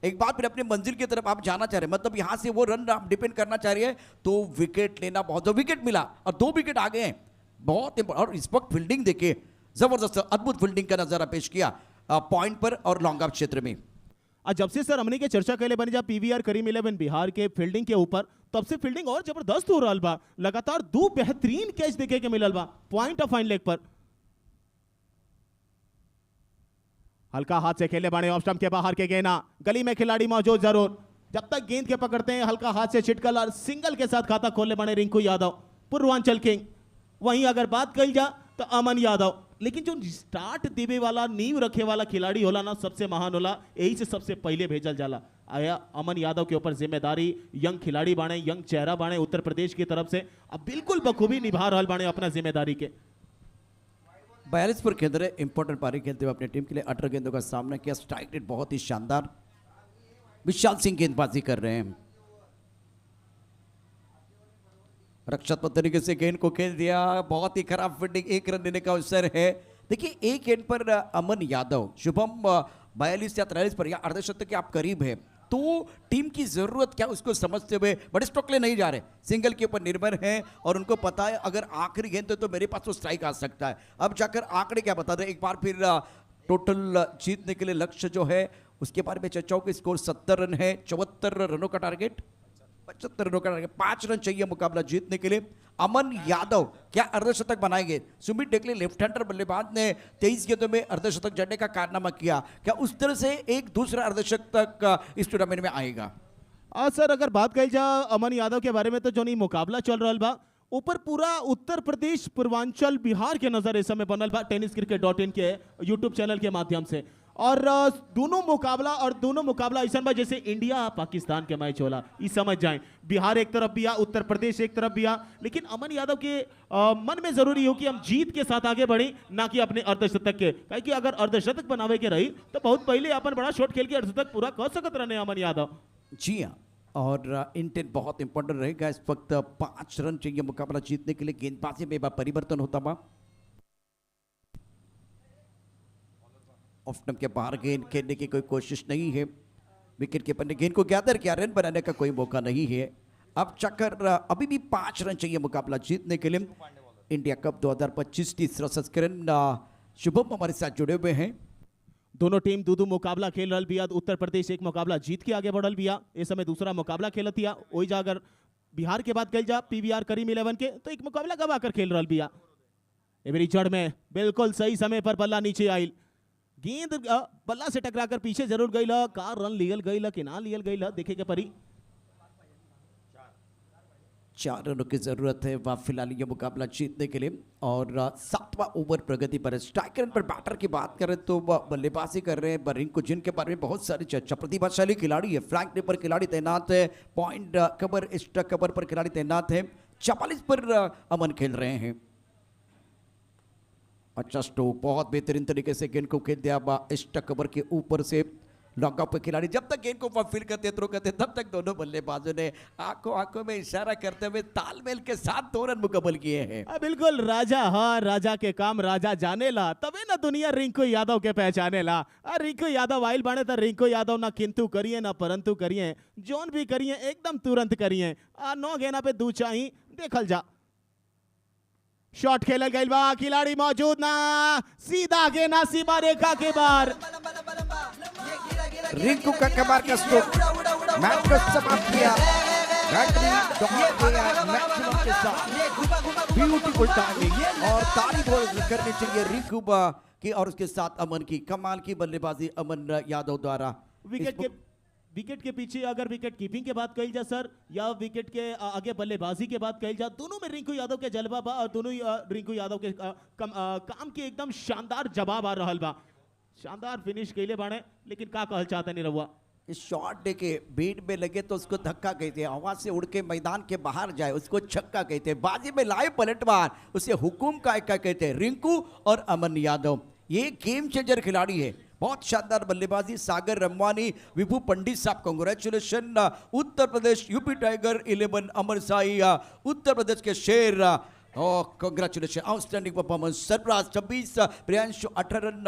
एक बार फिर अपनी मंजिल की तरफ आप जाना चाह रहे हैं, मतलब यहां से वो रन आप डिपेंड करना चाह रहे हैं तो विकेट लेना बहुत, विकेट मिला और 2 विकेट आ गए हैं, बहुत और इस वक्त फील्डिंग देखिए, जबरदस्त अद्भुत फील्डिंग का नजारा पेश किया पॉइंट पर और लॉन्ग ऑफ क्षेत्र में।
आज जब से सर हमने के चर्चा कैले बनी जा पीवीआर करीम 11 बिहार के फील्डिंग के ऊपर, तब से फील्डिंग और जबरदस्त हो रहा बा। लगातार 2 बेहतरीन कैच देखे के मिलल बा पॉइंट ऑफ फाइन लेग पर। हल्का हाथ से खेले बाने, ऑफ स्टंप के बाहर के गेना, गली में खिलाड़ी मौजूद जरूर, जब तक गेंद के पकड़ते हैं हल्का हाथ से छिटकल और सिंगल के साथ खाता खोलने बाने रिंकू यादव, पूर्वांचल किंग। वहीं अगर बात कही जा तो अमन यादव, लेकिन जो स्टार्ट देवे वाला नींव रखे वाला खिलाड़ी होला ना सबसे महान होला, यही से सबसे पहले भेजल जाला। आया अमन यादव के ऊपर जिम्मेदारी, यंग खिलाड़ी बाणे, यंग चेहरा बाणे उत्तर प्रदेश की तरफ से, अब बिल्कुल बखूबी निभा रहा बाणे अपना जिम्मेदारी के।
42 पर खेल रहे, इंपॉर्टेंट पारी खेलते हुए अपने टीम के लिए 18 गेंदों का सामना किया, स्ट्राइक रेट बहुत ही शानदार। विशाल सिंह गेंदबाजी कर रहे हैं, रक्षात्मक तरीके से गेंद को खेल दिया, बहुत ही खराब फील्डिंग, 1 रन देने का अवसर है। देखिए एक गेंद पर अमन यादव, शुभम 42 या 43 पर या अर्धशतक के आप करीब है, तो टीम की जरूरत क्या उसको समझते हुए बड़े स्ट्रोक ले नहीं जा रहे, सिंगल के ऊपर निर्भर है और उनको पता है अगर आखिरी गेंद तो मेरे पास तो स्ट्राइक आ सकता है। अब जाकर आंकड़े क्या बता रहे, एक बार फिर टोटल जीतने के लिए लक्ष्य जो है उसके बारे में चर्चा की, स्कोर 70 रन है, 74 रनों का टारगेट, 75 रनों का टारगेट, 5 रन चाहिए मुकाबला जीतने के लिए। अमन यादव क्या अर्धशतक बनाएंगे? सुमित टेकले लेफ्ट हैंडर बल्लेबाज ने 23 गेंदों में अर्धशतक जड़ने का कारनामा किया, क्या उस तरह से एक दूसरा अर्धशतक इस टूर्नामेंट में आएगा?
सर अगर बात कही जा अमन यादव के बारे में तो जो नहीं मुकाबला चल रहा बा ऊपर पूरा उत्तर प्रदेश पूर्वांचल बिहार के नजर इस समय बनल बा tenniscricket.in के यूट्यूब चैनल के माध्यम से, और दोनों मुकाबला ऐसा बा जैसे इंडिया पाकिस्तान के मैच होला, इस समझ जाएं। बिहार एक तरफ भी आ, उत्तर प्रदेश एक तरफ भी आ, लेकिन अमन यादव के मन में जरूरी हो कि हम जीत के साथ आगे बढ़े, ना कि अपने अर्धशतक के, क्योंकि अगर अर्धशतक बनावे के रही तो बहुत पहले अपन बड़ा शॉट खेल के अर्धशतक पूरा कर सकत रहने अमन यादव।
जी हाँ, और इंटेंट बहुत इंपॉर्टेंट रहेगा इस वक्त। 5 रन चाहिए मुकाबला जीतने के लिए। गेंदबाजी में परिवर्तन होता हुआ, ऑफ स्टंप के बाहर गेंद खेलने की कोई कोशिश नहीं है। विकेट कीपर ने गेंद को गैदर किया, रन बनाने का कोई मौका नहीं है। अब चक्कर अभी भी 5 रन चाहिए मुकाबला जीतने के लिए। इंडिया कप 2025 तीसरा संस्करण। शुभम हमारे साथ जुड़े हुए हैं।
दोनों टीम दो मुकाबला खेल रहा बिया। उत्तर प्रदेश एक मुकाबला जीत के आगे बढ़ल बिया, इस समय दूसरा मुकाबला खेलतिया। वही जा अगर बिहार के बात कल जा पीवीआर करीम 11 के, तो एक मुकाबला गवा कर खेल रहा बिया। एवरी जड़ में बिल्कुल सही समय पर बल्ला नीचे आई, गेंद बल्ला से टकराकर पीछे जरूर गई ला। का रन लियल गई ला कि ना लियल गई ला देखे के परी।
4 रनों की जरूरत है वह फिलहाल ये मुकाबला जीतने के लिए। और 7वां ओवर प्रगति पर। स्ट्राइक रेट पर बैटर की बात करें तो वह बल्लेबाजी कर रहे हैं रिंकू, जिनके बारे में बहुत सारी चर्चा। प्रतिभाशाली खिलाड़ी है, फ्लैग पर खिलाड़ी तैनात है, पॉइंट कवर स्ट्राइक कवर पर खिलाड़ी तैनात है। 44 पर अमन खेल रहे हैं। अच्छा स्ट्रोक, बहुत बेहतरीन तरीके से गेंद को खेल दिया स्ट्राइक कवर के ऊपर से। लॉकआउट पे खिलाड़ी जब तक गेंद को फील करते थ्रो करते तब तक दोनों बल्लेबाजों ने आंखों में इशारा करते हुए तालमेल के साथ 2 रन मुकम्मल किए हैं।
बिल्कुल राजा, हाँ राजा के काम राजा जाने ला, तबे ना दुनिया रिंकू यादव के पहचाने ला। रिंकू यादव आइल बाने तो रिंकू यादव ना किंतु करिए ना परंतु करिए, जोन भी करिए एकदम तुरंत करिए। 9 गेंदा पे 2 चाहिए, देखल जा। शॉट खेलल गइल बा, खिलाड़ी मौजूद ना, सीधा गेंदा सीमा रेखा के बाहर।
रिंकू का कमाल का स्ट्रोक मैच को समाप्त किया। मैक्सिमम के साथ ब्यूटीफुल टाइमिंग और तारीफ करनी चाहिए रिंकू की और उसके साथ अमन की। कमाल की बल्लेबाजी अमन यादव द्वारा।
विकेट के पीछे अगर विकेट कीपिंग के बात कही जा सर, या विकेट के आगे बल्लेबाजी के बात कही जा, दोनों में रिंकू यादव के जलवा बा और दोनों रिंकू यादव के काम के एकदम शानदार जवाब आ रहा बा। शानदार फिनिश कैले बाने, लेकिन का कहल चाहता नहीं रहुआ।
इस शॉट दे के बीट में लगे तो उसको धक्का कहते हैं, हवा से उड़ के मैदान के बाहर जाए उसको छक्का कहते हैं, बाजी में लाए पलटवार उसे हुकुम का कहते हैं। रिंकू और अमन यादव ये गेम चेंजर खिलाड़ी है। बहुत शानदार बल्लेबाजी। सागर रमवानी, विभू पंडित साहब congratulation. Uttar Pradesh UP tiger 11 अमर साई, उत्तर प्रदेश के शेर, congratulation, outstanding performance. Sarfaraz 26, Priyanshu 18 run,